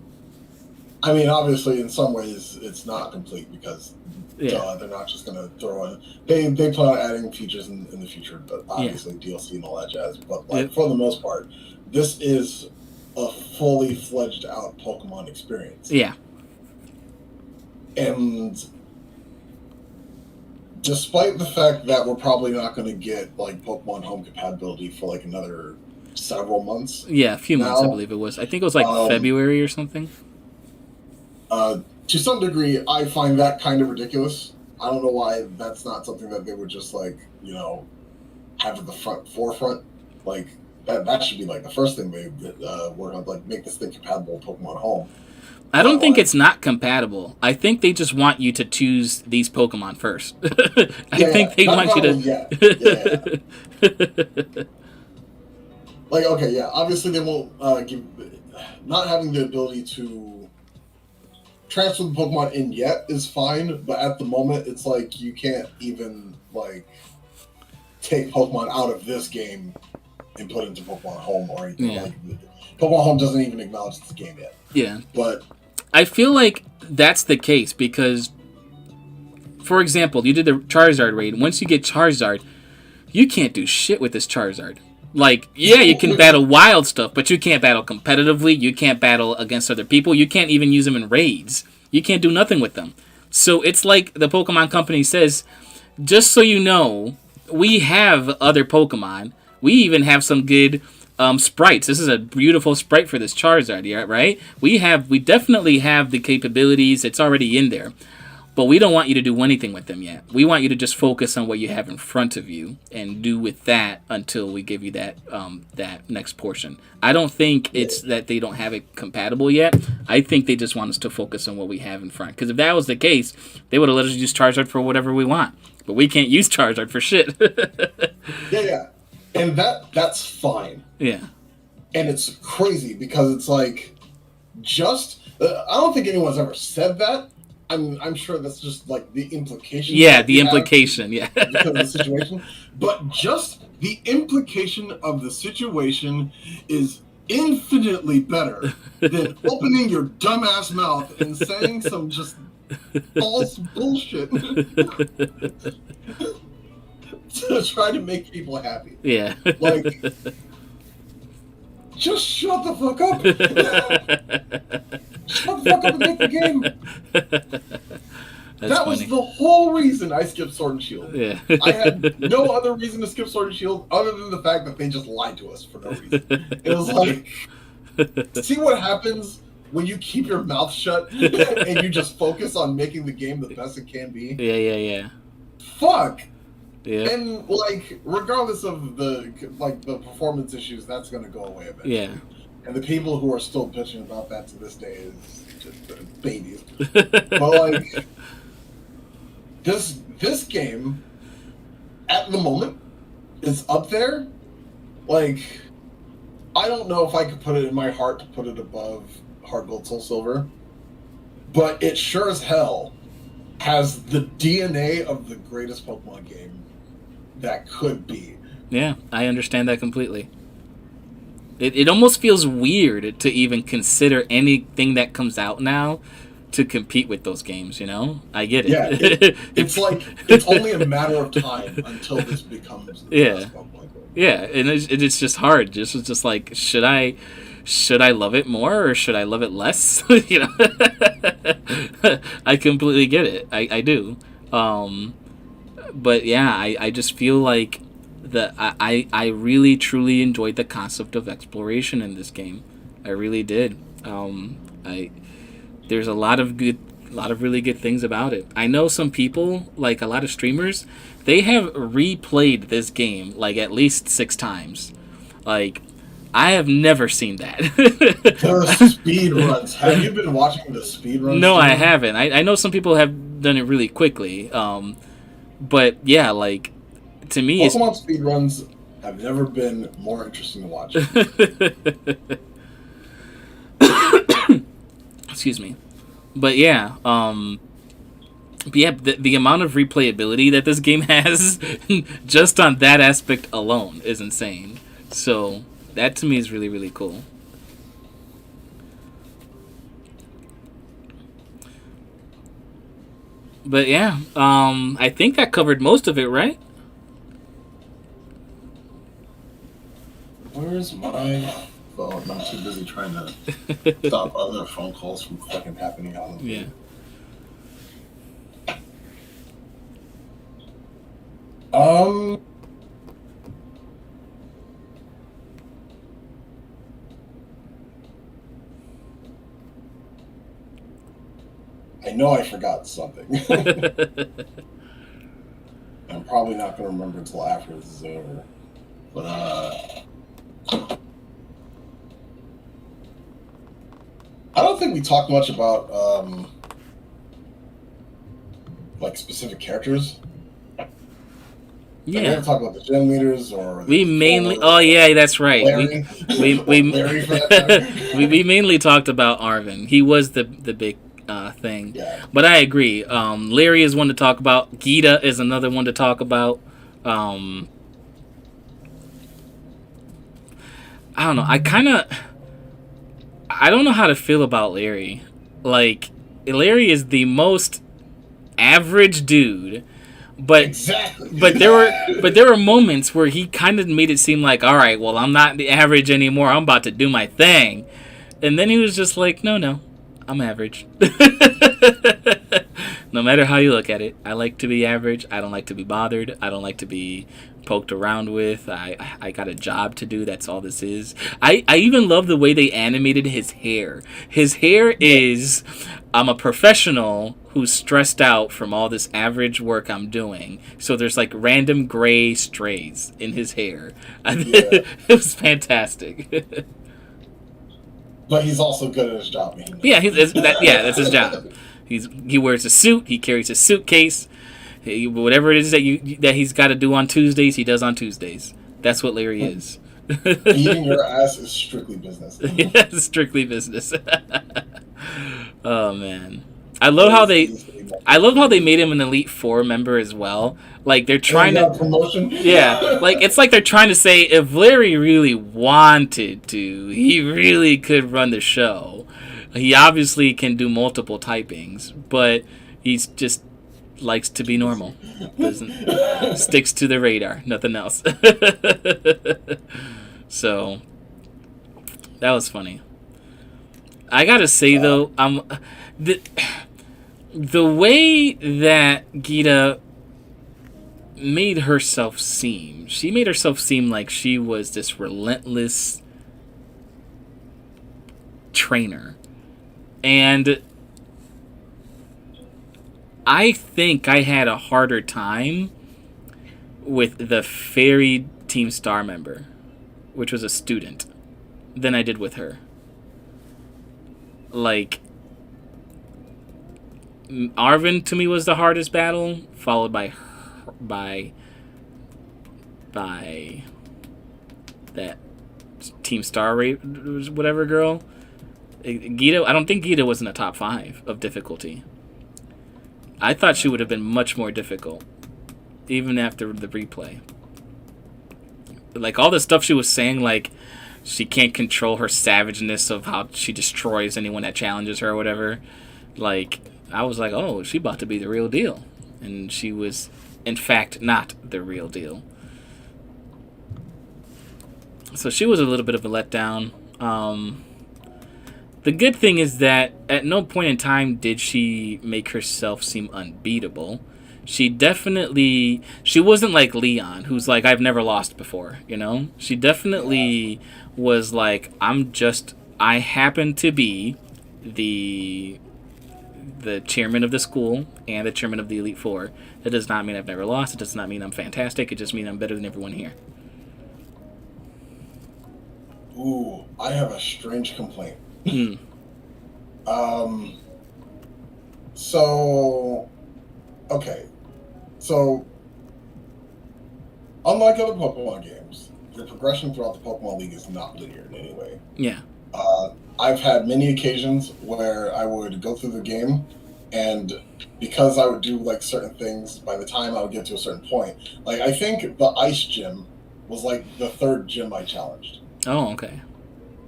I mean, obviously in some ways it's not complete because they're not just going to throw in. They plan on adding features in the future, but obviously DLC and all that jazz. But like for the most part, this is a fully fledged out Pokemon experience. Yeah. And despite the fact that we're probably not going to get like Pokemon Home compatibility for like another several months. Yeah, a few months, I believe it was. I think it was like February or something. To some degree, I find that kind of ridiculous. I don't know why that's not something that they would just like, have at the forefront. Like that should be like the first thing they work on, like make this thing compatible with Pokemon Home. I don't think it's not compatible. I think they just want you to choose these Pokemon first. I think they want you to. Yeah. Like, okay, yeah. Obviously, they won't give. Not having the ability to transfer the Pokemon in yet is fine, but at the moment, it's like you can't even like take Pokemon out of this game and put it into Pokemon Home or anything. Yeah. Like, Pokemon Home doesn't even acknowledge it's a game yet. Yeah. But I feel like that's the case because, for example, you did the Charizard raid. Once you get Charizard, you can't do shit with this Charizard. Like, yeah, you can battle wild stuff, but you can't battle competitively. You can't battle against other people. You can't even use them in raids. You can't do nothing with them. So it's like the Pokemon Company says, just so you know, we have other Pokemon. We even have some good sprites. This is a beautiful sprite for this Charizard, yeah, right? We definitely have the capabilities. It's already in there. But we don't want you to do anything with them yet. We want you to just focus on what you have in front of you and do with that until we give you that that next portion. I don't think it's that they don't have it compatible yet. I think they just want us to focus on what we have in front. Because if that was the case, they would have let us use Charizard for whatever we want. But we can't use Charizard for shit. Yeah. And that's fine. Yeah. And it's crazy because it's like, I don't think anyone's ever said that. I'm sure that's just like the implication. Yeah, the implication, yeah. Because of the situation. But just the implication of the situation is infinitely better than opening your dumbass mouth and saying some just false bullshit to try to make people happy. Yeah. Like, just shut the fuck up. Shut the fuck up and make the game. That funny. was the whole reason I skipped Sword and Shield. Yeah. I had no other reason to skip Sword and Shield other than the fact that they just lied to us for no reason. It was like, see what happens when you keep your mouth shut and you just focus on making the game the best it can be. Yeah. Fuck. Yeah. And like, regardless of the performance issues, that's gonna go away eventually. Yeah. And the people who are still bitching about that to this day is just babies. But like, this game at the moment is up there. Like, I don't know if I could put it in my heart to put it above Heart Gold Soul Silver, but it sure as hell has the DNA of the greatest Pokemon game that could be. Yeah, I understand that completely. It almost feels weird to even consider anything that comes out now to compete with those games, you know? I get it. Yeah, it's like, it's only a matter of time until this becomes the best Pokemon game. Yeah, and it's just hard. It's just like, should I love it more or should I love it less? You know? I completely get it. I do. But yeah, I just feel like I really truly enjoyed the concept of exploration in this game. I really did. There's a lot of really good things about it. I know some people, like a lot of streamers, they have replayed this game like at least 6 times. Like, I have never seen that. There are speed runs. Have you been watching the speed runs? No, I haven't. I know some people have done it really quickly. But yeah, like, to me, Pokemon speed runs have never been more interesting to watch. Excuse me. But yeah, the amount of replayability that this game has just on that aspect alone is insane. So that to me is really, really cool. But yeah, I think that covered most of it, right? Where's my phone? I'm too busy trying to stop other phone calls from fucking happening on Yeah. I know I forgot something. I'm probably not going to remember until after this is over. But, I don't think we talked much about, like, specific characters. Yeah. We didn't talk about the gym leaders or... We mainly... Oh, yeah, that's right. Larry. Larry for that matter. we mainly talked about Arvin. He was the big thing. Yeah. But I agree. Larry is one to talk about. Gita is another one to talk about. I don't know. I don't know how to feel about Larry. Like, Larry is the most average dude. But exactly. but there were moments where he kind of made it seem like, all right, well, I'm not the average anymore. I'm about to do my thing. And then he was just like, no, I'm average. No matter how you look at it, I like to be average. I don't like to be bothered. I don't like to be poked around with. I got a job to do. That's all this is. I even love the way they animated his hair. His hair is, I'm a professional who's stressed out from all this average work I'm doing. So there's like random gray strays in his hair. Yeah. It was fantastic. But he's also good at his job. Yeah, that's his job. He wears a suit. He carries a suitcase. Whatever it is that he's got to do on Tuesdays, he does on Tuesdays. That's what Larry is. Eating your ass is strictly business. Yeah, it's strictly business. Oh man, I love how they made him an Elite Four member as well. Like they're trying to promotion. Yeah, like it's like they're trying to say if Larry really wanted to, he really could run the show. He obviously can do multiple typings, but he's just likes to be normal. Sticks to the radar, nothing else. So that was funny. I gotta say though, the way that Gita made herself seem, she made herself seem like she was this relentless trainer. And I think I had a harder time with the Fairy Team Star member, which was a student, than I did with her. Like, Arvin to me was the hardest battle, followed by that Team Star whatever girl. Gita, I don't think Gita was in the top 5 of difficulty. I thought she would have been much more difficult, even after the replay. Like, all the stuff she was saying, like, she can't control her savageness of how she destroys anyone that challenges her or whatever. Like, I was like, oh, she about to be the real deal. And she was, in fact, not the real deal. So she was a little bit of a letdown. The good thing is that at no point in time did she make herself seem unbeatable. She wasn't like Leon, who's like, I've never lost before, you know? She definitely was like, I happen to be the chairman of the school and the chairman of the Elite Four. That does not mean I've never lost. It does not mean I'm fantastic. It just means I'm better than everyone here. Ooh, I have a strange complaint. So, okay. So, unlike other Pokemon games, the progression throughout the Pokemon League is not linear in any way. Yeah. I've had many occasions where I would go through the game, and because I would do like certain things, by the time I would get to a certain point, like I think the Ice Gym was like the 3rd gym I challenged. Oh, okay.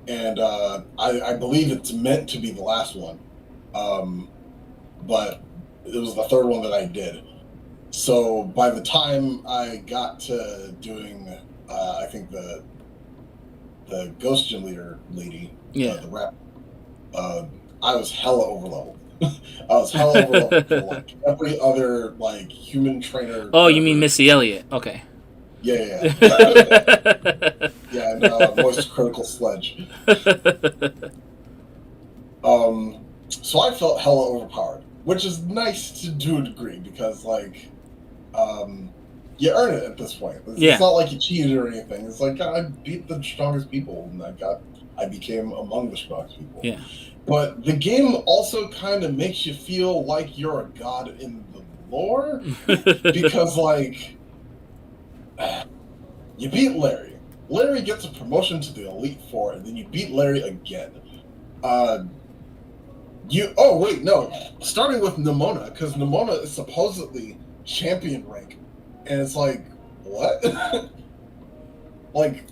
And I believe it's meant to be the last one, but it was the 3rd one that I did. So by the time I got to doing, I think the Ghost Gym leader lady, the rep, I was hella overleveled. I was hella overleveled for like every other like human trainer. Oh, you mean Missy Elliott? Okay. Yeah. Yeah, and Moist Critical Sledge. So I felt hella overpowered, which is nice to a degree because, like, you earn it at this point. It's not like you cheated or anything. It's like I beat the strongest people, and I became among the strongest people. Yeah. But the game also kind of makes you feel like you're a god in the lore because, like, you beat Larry. Larry gets a promotion to the Elite Four, and then you beat Larry again. Starting with Nimona, because Nimona is supposedly champion rank, and it's like, what? Like,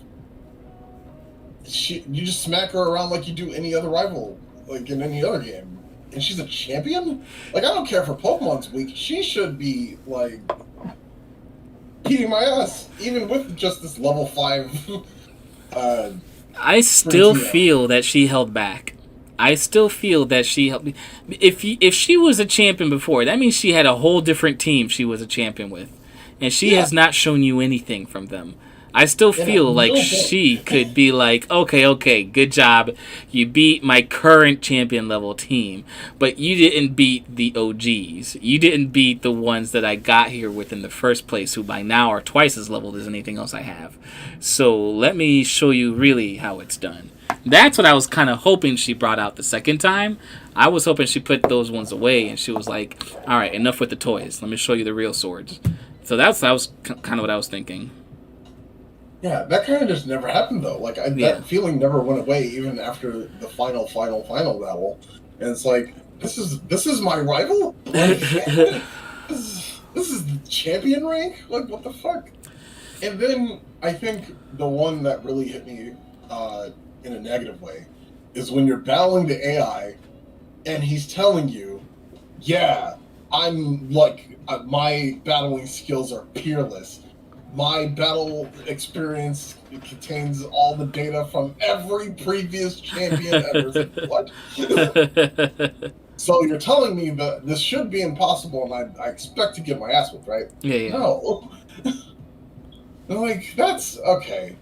you just smack her around like you do any other rival, like in any other game, and she's a champion? Like, I don't care if her Pokemon's weak, she should be, like, beating my ass, even with just this level 5. I still feel that she held back. I still feel that she held. If she was a champion before, that means she had a whole different team she was a champion with, and she has not shown you anything from them. I still And feel at like no point, she could be like, okay, good job. You beat my current champion level team, but you didn't beat the OGs. You didn't beat the ones that I got here with in the first place, who by now are twice as leveled as anything else I have. So let me show you really how it's done. That's what I was kind of hoping she brought out the second time. I was hoping she put those ones away and she was like, all right, enough with the toys. Let me show you the real swords. So that was kind of what I was thinking. yeah, that kind of just never happened though. Like Yeah. that feeling never went away even after the final battle. And it's like this is my rival. Like, this is the champion rank. Like what the fuck? And then I think the one that really hit me in a negative way is when you're battling the AI and he's telling you, yeah, I'm like, my battling skills are peerless. My battle experience contains all the data from every previous champion ever. Like, what? So you're telling me that this should be impossible and I expect to get my ass whipped, right? Yeah. No. Like, that's okay.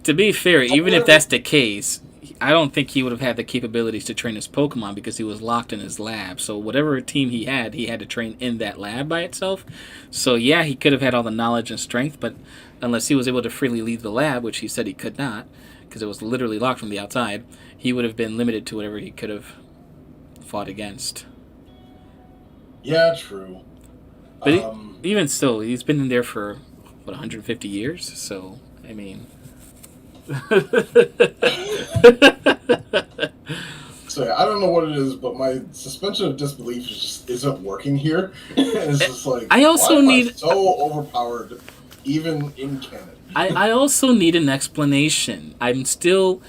To be fair, even if that's the case, I don't think he would have had the capabilities to train his Pokemon because he was locked in his lab. So whatever team he had to train in that lab by itself. So yeah, he could have had all the knowledge and strength, but unless he was able to freely leave the lab, which he said he could not, because it was literally locked from the outside, he would have been limited to whatever he could have fought against. Yeah, true. But even still, he's been in there for, 150 years? So, I mean... So yeah, I don't know what it is, but my suspension of disbelief just isn't working here. It's just like I also why am need I so overpowered, even in canon. I also need an explanation. I'm still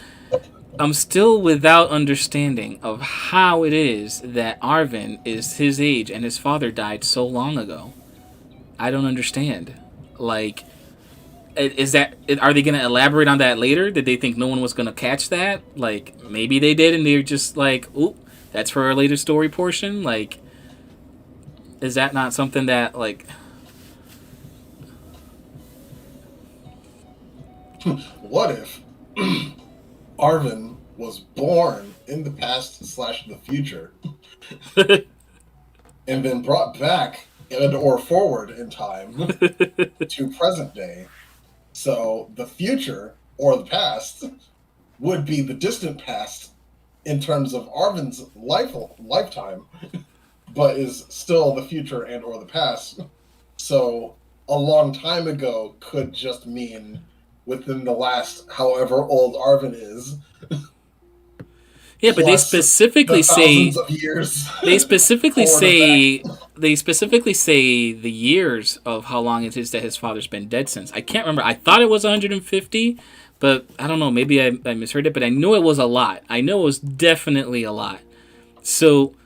without understanding of how it is that Arvin is his age and his father died so long ago. I don't understand. Like, is that, are they going to elaborate on that later? Did they think no one was going to catch that? Like, maybe they did and they're just like, oop, that's for our later story portion? Like, is that not something that, like... What if Arvin was born in the past / the future and then brought back and or forward in time to present day? So the future or the past would be the distant past in terms of Arvin's lifetime, but is still the future and or the past. So a long time ago could just mean within the last however old Arvin is. Yeah, but they specifically say of years. They specifically say the years of how long it is that his father's been dead since. I can't remember. I thought it was 150, but I don't know. Maybe I misheard it, but I know it was a lot. I know it was definitely a lot. So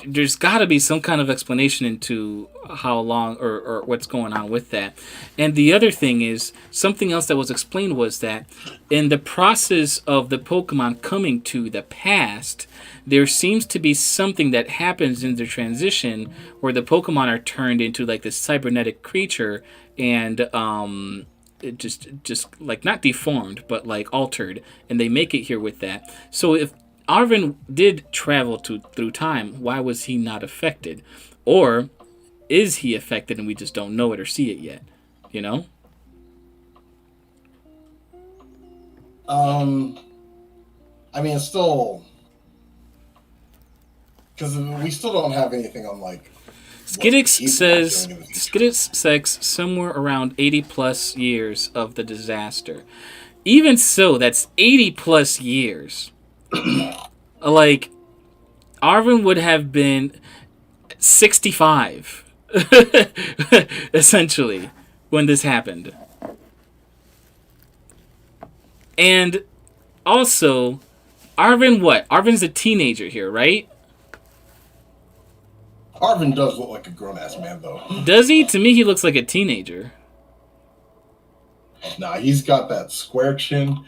there's got to be some kind of explanation into how long or what's going on with that. And the other thing is, something else that was explained was that in the process of the Pokemon coming to the past, there seems to be something that happens in the transition where the Pokemon are turned into like this cybernetic creature and it just like not deformed but like altered, and they make it here with that. So if Arvin did travel through time, why was he not affected? Or is he affected and we just don't know it or see it yet? You know? I mean, it's still... Because we still don't have anything on, like... Skiddix says somewhere around 80 plus years of the disaster. Even so, that's 80 plus years. Like, Arvin would have been 65, essentially, when this happened. And also, Arvin what? Arvin's a teenager here, right? Arvin does look like a grown-ass man, though. Does he? To me, he looks like a teenager. Nah, he's got that square chin.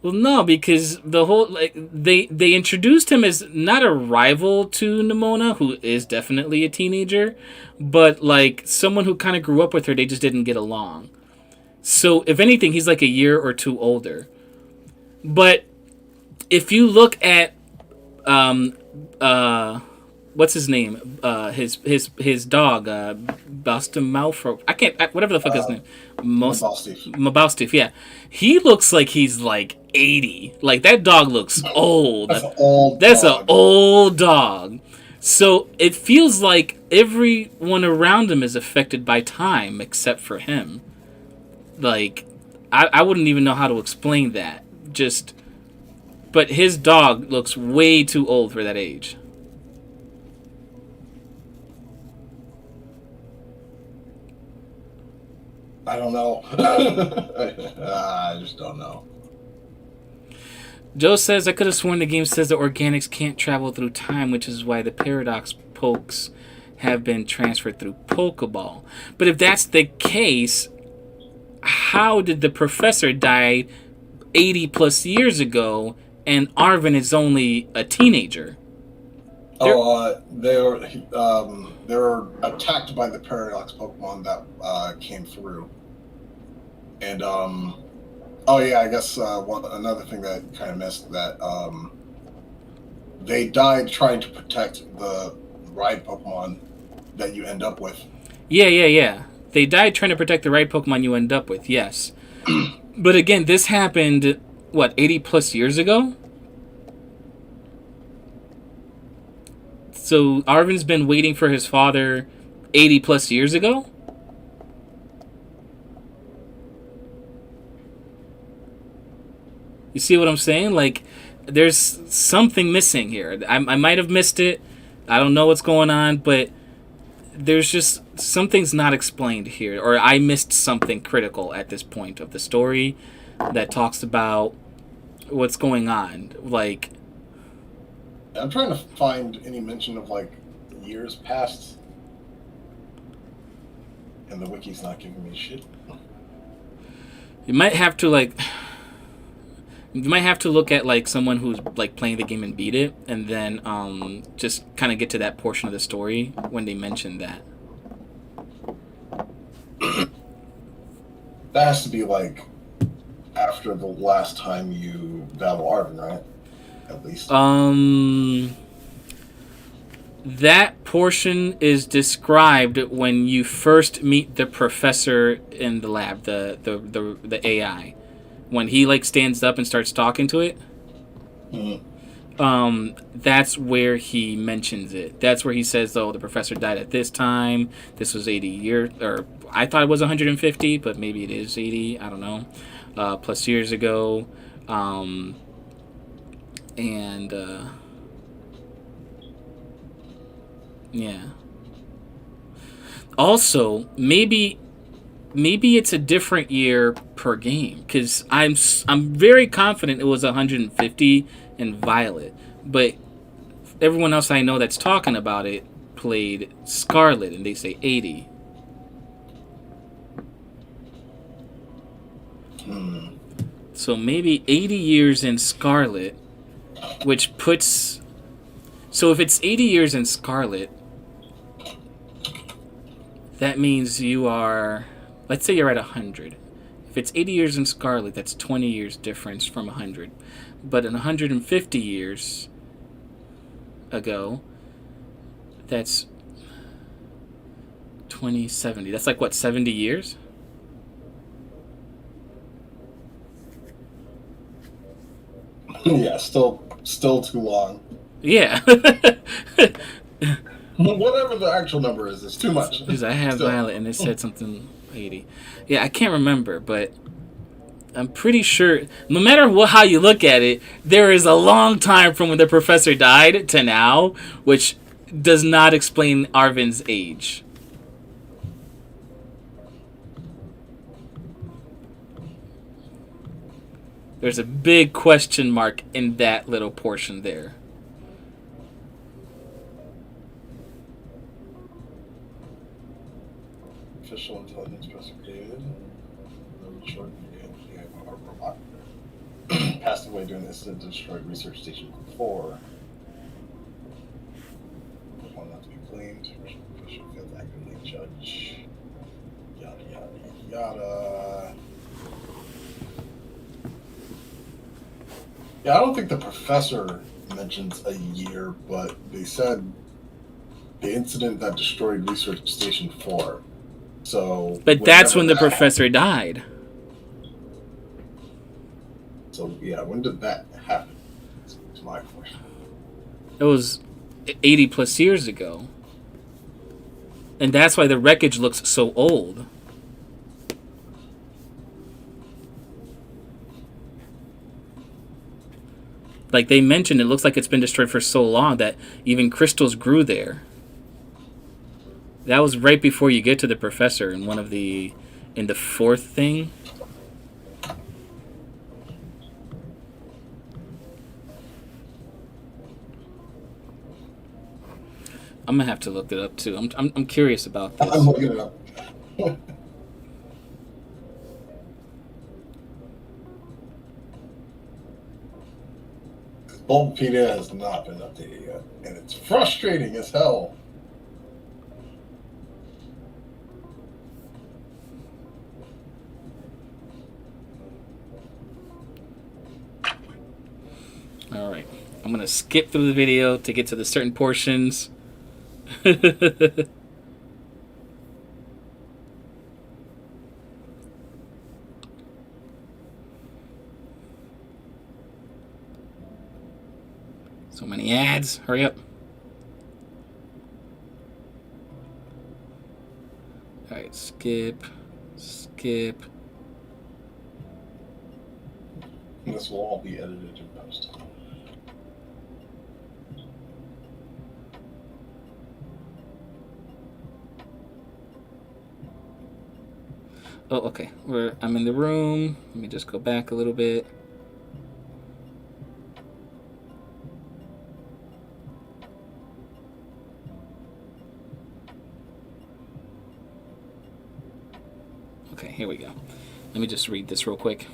Well, no, because the whole they introduced him as not a rival to Nimona, who is definitely a teenager, but like someone who kind of grew up with her. They just didn't get along. So if anything, he's like a year or two older. But if you look at um what's his name? His dog, Boston Mouth, or whatever the fuck his name. Mabostif, yeah. He looks like he's like 80. Like that dog looks old. That's an old That's dog. an old dog. So it feels like everyone around him is affected by time except for him. Like I wouldn't even know how to explain that. But his dog looks way too old for that age. I don't know. I just don't know. Joe says, I could have sworn the game says that organics can't travel through time, which is why the paradox pokes have been transferred through Pokeball. But if that's the case, how did the professor die 80 plus years ago and Arvin is only a teenager? They were attacked by the paradox Pokemon that came through, and I guess another thing that I kind of missed that they died trying to protect the ride Pokemon that you end up with. Yeah. They died trying to protect the right Pokemon you end up with. Yes, but again, this happened 80 plus years ago. So Arvin's been waiting for his father 80 plus years ago? You see what I'm saying? Like, there's something missing here. I might have missed it. I don't know what's going on, but there's just something's not explained here. Or I missed something critical at this point of the story that talks about what's going on. Like, I'm trying to find any mention of like years past, and the wiki's not giving me shit. You might have to look at like someone who's like playing the game and beat it, and then just kind of get to that portion of the story when they mention that. That has to be like after the last time you battle Arvin, right? At least. That portion is described when you first meet the professor in the lab, the AI. When he like stands up and starts talking to it. Mm-hmm. That's where he mentions it. That's where he says, "Oh, the professor died at this time. This was 80 years, or I thought it was 150, but maybe it is 80. I don't know. Plus years ago." Yeah. Also, maybe it's a different year per game, because I'm very confident it was 150 in Violet, but everyone else I know that's talking about it played Scarlet and they say 80. So maybe 80 years in Scarlet, which puts... So if it's 80 years in Scarlet, that means you are... Let's say you're at 100. If it's 80 years in Scarlet, that's 20 years difference from 100. But in 150 years ago, that's 2070. That's like, what, 70 years? Yeah, still too long. Yeah. Whatever the actual number is, it's too much. Because I have Violet and it said something 80. Yeah, I can't remember, but I'm pretty sure, no matter how you look at it, there is a long time from when the professor died to now, which does not explain Arvin's age. There's a big question mark in that little portion there. Official intelligence press created. Short robot. away during the incident to destroy Research Station 4. One not to be blamed. Official failed to accurately judge. Yada yada yada. Yeah, I don't think the professor mentions a year, but they said the incident that destroyed Research Station 4. So, But that's when the that professor died. So, yeah, when did that happen? That's my question. It was 80 plus years ago. And that's why the wreckage looks so old. Like they mentioned, it looks like it's been destroyed for so long that even crystals grew there. That was right before you get to the professor in in the fourth thing. I'm gonna have to look it up too. I'm curious about this. I'm looking it up. Bulbapedia has not been updated yet, and it's frustrating as hell. All right, I'm gonna skip through the video to get to the certain portions. So many ads. Hurry up. All right, skip. And this will all be edited in post. Oh, okay. I'm in the room. Let me just go back a little bit. Okay, here we go. Let me just read this real quick.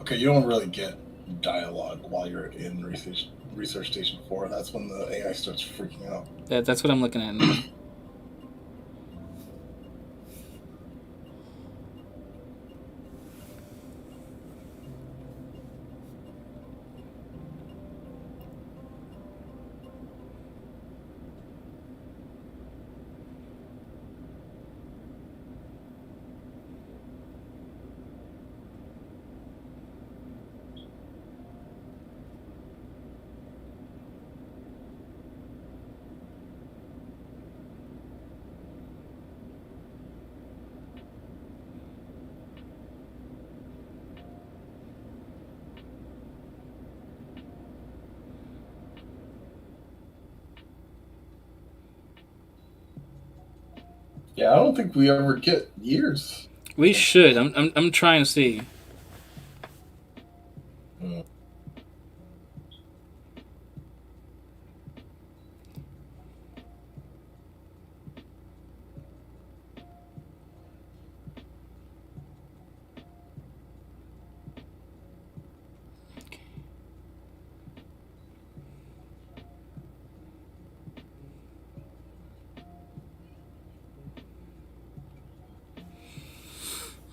Okay, you don't really get dialogue while you're in Research Station 4. That's when the AI starts freaking out. That's what I'm looking at now. Yeah, I don't think we ever get years. We should. I'm trying to see.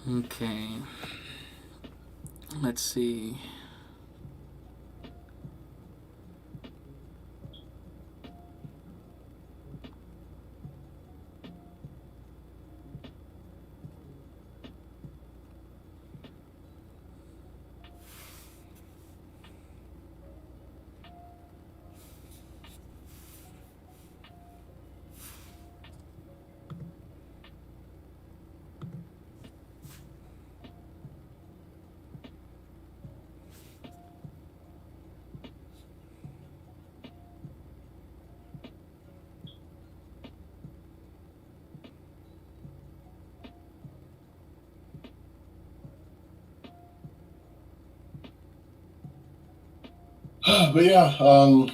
Okay. Let's see. But yeah, how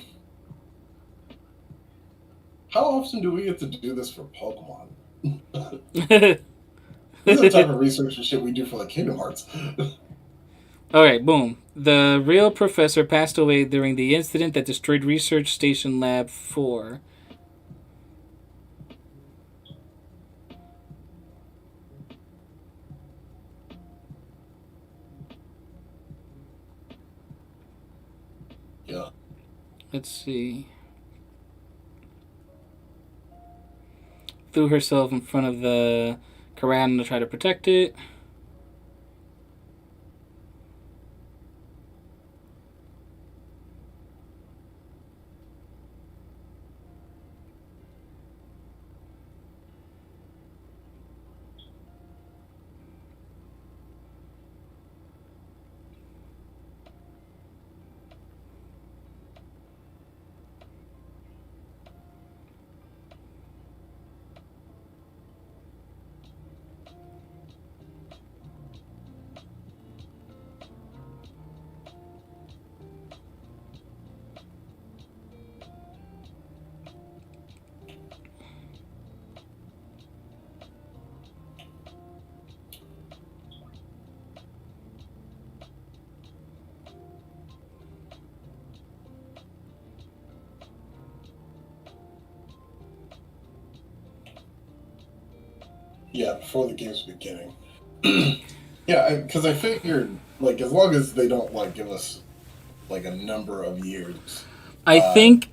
often do we get to do this for Pokemon? This is the type of research and shit we do for like Kingdom Hearts. All right, boom. The real professor passed away during the incident that destroyed Research Station Lab 4. Yeah. Let's see. Threw herself in front of the Koran to try to protect it. Yeah, before the game's beginning. Yeah, because I figured, like, as long as they don't, like, give us, like, a number of years. I think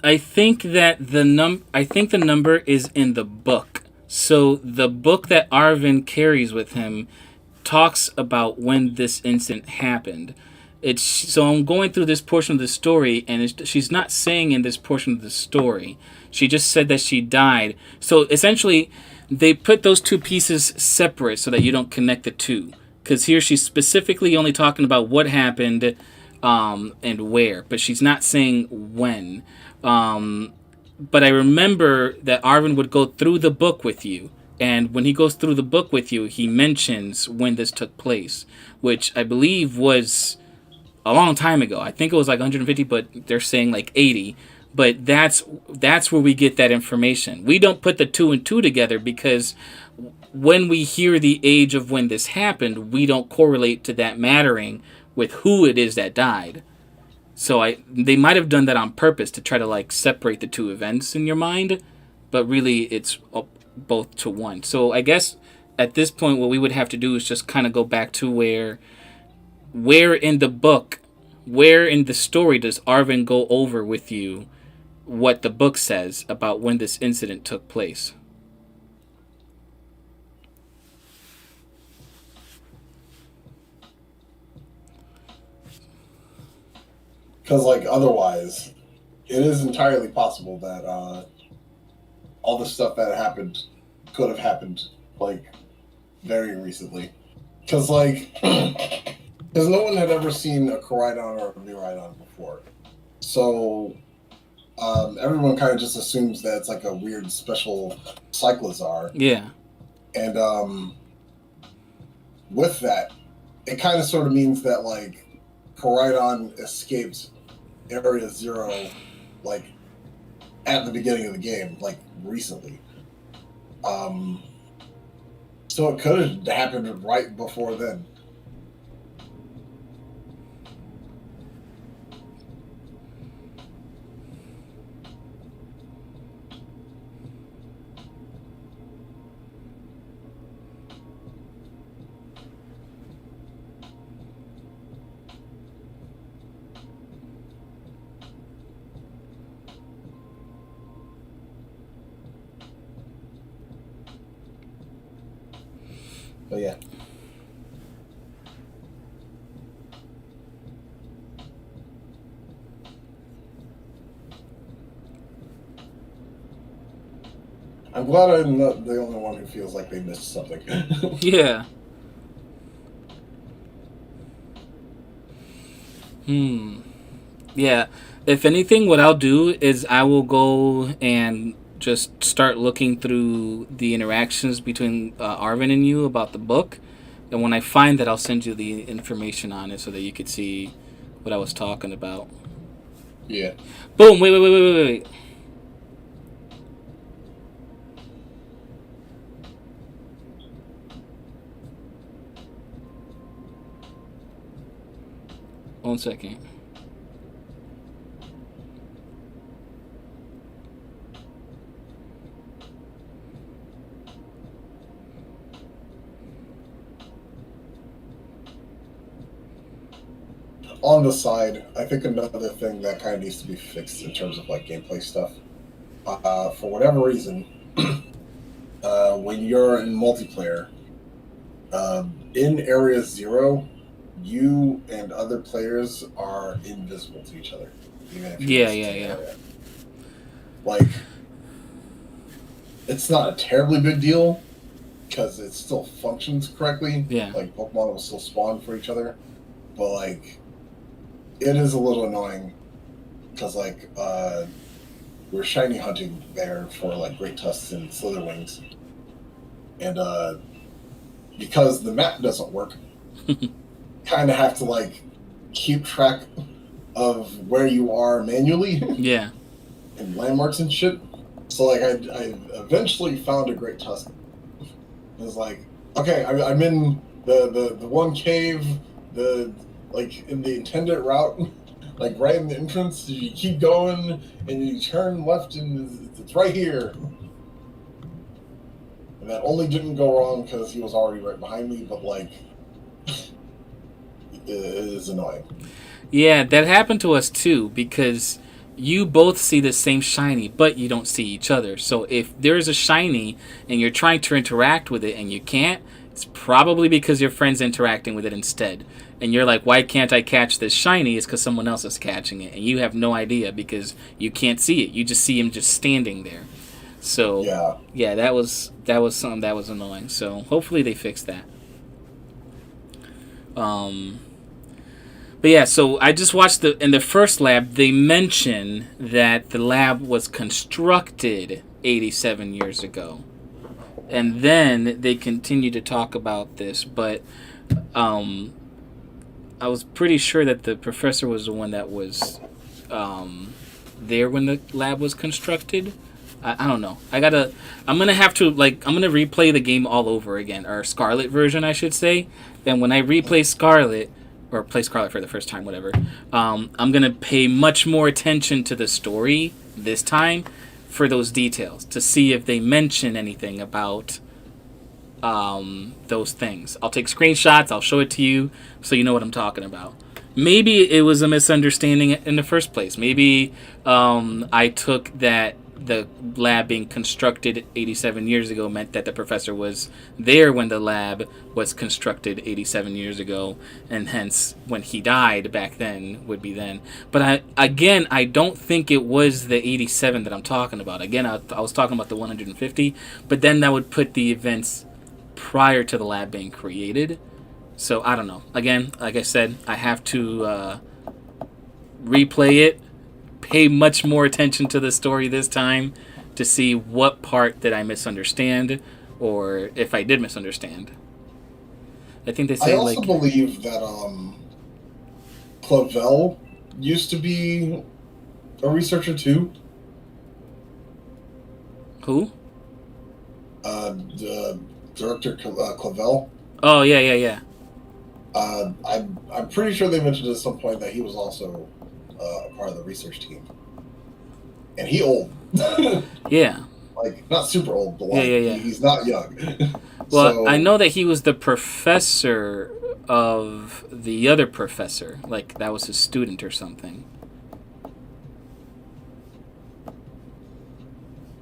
I think that I think the number is in the book. So the book that Arvin carries with him talks about when this incident happened. It's so I'm going through this portion of the story, and she's not saying in this portion of the story. She just said that she died. So essentially, they put those two pieces separate so that you don't connect the two. Because here she's specifically only talking about what happened, and where, but she's not saying when. But I remember that Arvin would go through the book with you. And when he goes through the book with you, he mentions when this took place, which I believe was a long time ago. I think it was like 150, but they're saying like 80. But that's where we get that information. We don't put the two and two together because when we hear the age of when this happened, we don't correlate to that mattering with who it is that died. So they might have done that on purpose to try to like separate the two events in your mind, but really it's both to one. So I guess at this point what we would have to do is just kind of go back to where in the book, where in the story does Arvin go over with you what the book says about when this incident took place? Because, like, otherwise, it is entirely possible that all the stuff that happened could have happened, like, very recently. Because, like, because no one had ever seen a Koraidon or a Miraidon before. So, everyone kind of just assumes that it's like a weird special Cyclizar. Yeah. And with that, it kind of sort of means that, like, Koraidon escaped Area Zero, like, at the beginning of the game, like, recently. So it could have happened right before then. But yeah. I'm glad I'm not the only one who feels like they missed something. Yeah. Yeah. If anything, what I'll do is I will go and just start looking through the interactions between Arvin and you about the book. And when I find that, I'll send you the information on it so that you could see what I was talking about. Yeah. Boom! Wait. One second. On the side, I think another thing that kind of needs to be fixed in terms of like gameplay stuff. For whatever reason, when you're in multiplayer, in Area Zero, you and other players are invisible to each other, even if you're in the same area. Like, it's not a terribly big deal because it still functions correctly. Yeah. Like Pokemon will still spawn for each other, but like, it is a little annoying because like we're shiny hunting there for like Great Tusks and Slitherwings, and because the map doesn't work, kind of have to like keep track of where you are manually. Yeah. And landmarks and shit. So like I eventually found a Great Tusk. It was like, okay, I'm in the one cave, like in the intended route, like right in the entrance. You keep going and you turn left and it's right here. And that only didn't go wrong because he was already right behind me, but like it is annoying. Yeah, that happened to us too because you both see the same shiny, but you don't see each other. So if there's a shiny and you're trying to interact with it and you can't, it's probably because your friend's interacting with it instead. And you're like, why can't I catch this shiny? It's because someone else is catching it. And you have no idea because you can't see it. You just see him just standing there. So, yeah, that was something that was annoying. So hopefully they fix that. But yeah, so I just watched in the first lab, they mention that the lab was constructed 87 years ago. And then they continue to talk about this, but I was pretty sure that the professor was the one that was there when the lab was constructed. I don't know. I'm gonna have to I'm gonna replay the game all over again, or Scarlet version, I should say. Then when I replay Scarlet, or play Scarlet for the first time, whatever, I'm going to pay much more attention to the story this time for those details, to see if they mention anything about those things. I'll take screenshots, I'll show it to you, so you know what I'm talking about. Maybe it was a misunderstanding in the first place. Maybe I took that the lab being constructed 87 years ago meant that the professor was there when the lab was constructed 87 years ago, and hence when he died back then would be then. But I don't think it was the 87 that I'm talking about. Again, I was talking about the 150, but then that would put the events prior to the lab being created. So I don't know. Again, like I said, I have to replay it, pay much more attention to the story this time to see what part did I misunderstand, or if I did misunderstand. I think they say I also believe that Clavel used to be a researcher too. Who? The director Clavel. Oh yeah. I'm pretty sure they mentioned at some point that he was also a part of the research team, and he old. Yeah. Like not super old, but like, yeah. He's not young. Well, so, I know that he was the professor of the other professor. Like that was his student or something.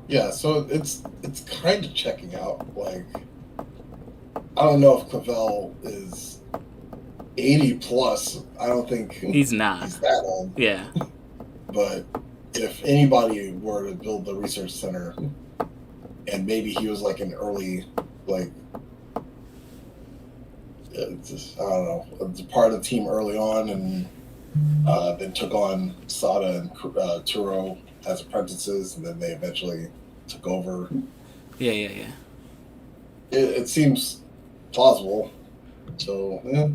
Yeah, so it's kind of checking out. Like, I don't know if Clavel is 80 plus. I don't think he's not. He's that old. Yeah. But if anybody were to build the research center, and maybe he was like an early, like, just, I don't know, was a part of the team early on, and then took on Sada and Turo as apprentices, and then they eventually took over. Yeah. It seems plausible. So, yeah.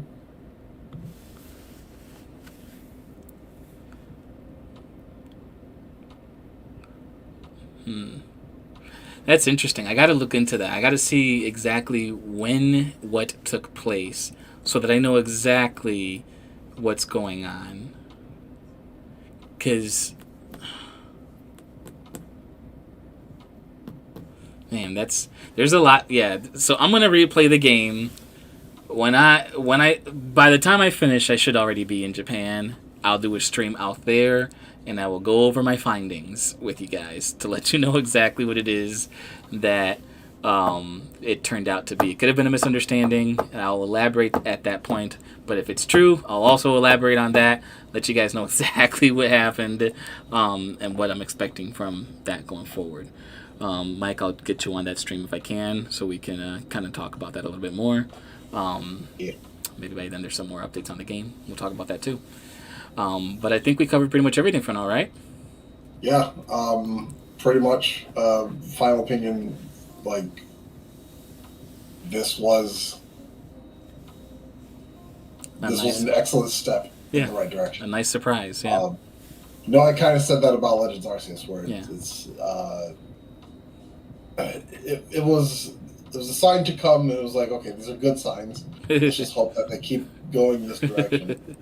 That's interesting. I got to look into that. I got to see exactly when what took place so that I know exactly what's going on. Cuz man, there's a lot. Yeah. So I'm going to replay the game when I by the time I finish, I should already be in Japan. I'll do a stream out there and I will go over my findings with you guys to let you know exactly what it is that it turned out to be. It could have been a misunderstanding, and I'll elaborate at that point. But if it's true, I'll also elaborate on that, let you guys know exactly what happened, and what I'm expecting from that going forward. Mike, I'll get you on that stream if I can, so we can kind of talk about that a little bit more. Yeah. Maybe by then there's some more updates on the game. We'll talk about that too. But I think we covered pretty much everything for now, right? Yeah. Pretty much. Final opinion. Like, this was an excellent step in the right direction. A nice surprise. Yeah. I kind of said that about Legends Arceus, where Yeah. it was a sign to come. And it was like, okay, these are good signs. Let's just hope that they keep going this direction.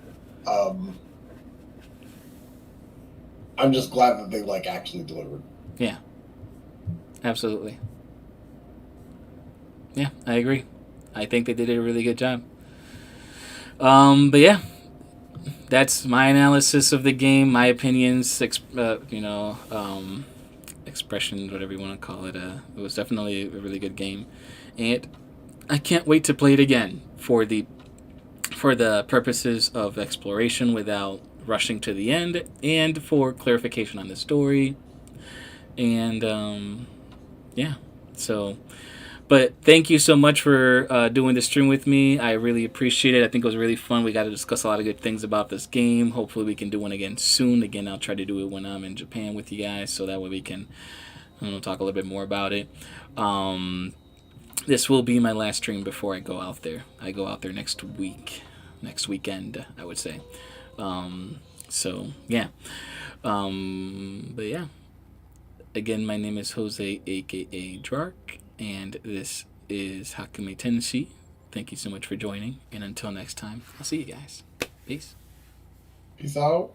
I'm just glad that they actually delivered. Yeah. Absolutely. Yeah, I agree. I think they did a really good job. But yeah, that's my analysis of the game, my opinions, expressions, whatever you want to call it. It was definitely a really good game, and I can't wait to play it again for the purposes of exploration without rushing to the end, and for clarification on the story, and yeah. So, but thank you so much for doing this stream with me. I really appreciate it. I think it was really fun. We got to discuss a lot of good things about this game. Hopefully we can do one again soon. Again, I'll try to do it when I'm in Japan with you guys, so that way we can talk a little bit more about it. This will be my last stream before I go out there. I go out there next weekend, I would say. So yeah. But yeah. Again, my name is Jose, aka Drakk, and this is Hakume Tenshi. Thank you so much for joining, and until next time, I'll see you guys. Peace. Peace out.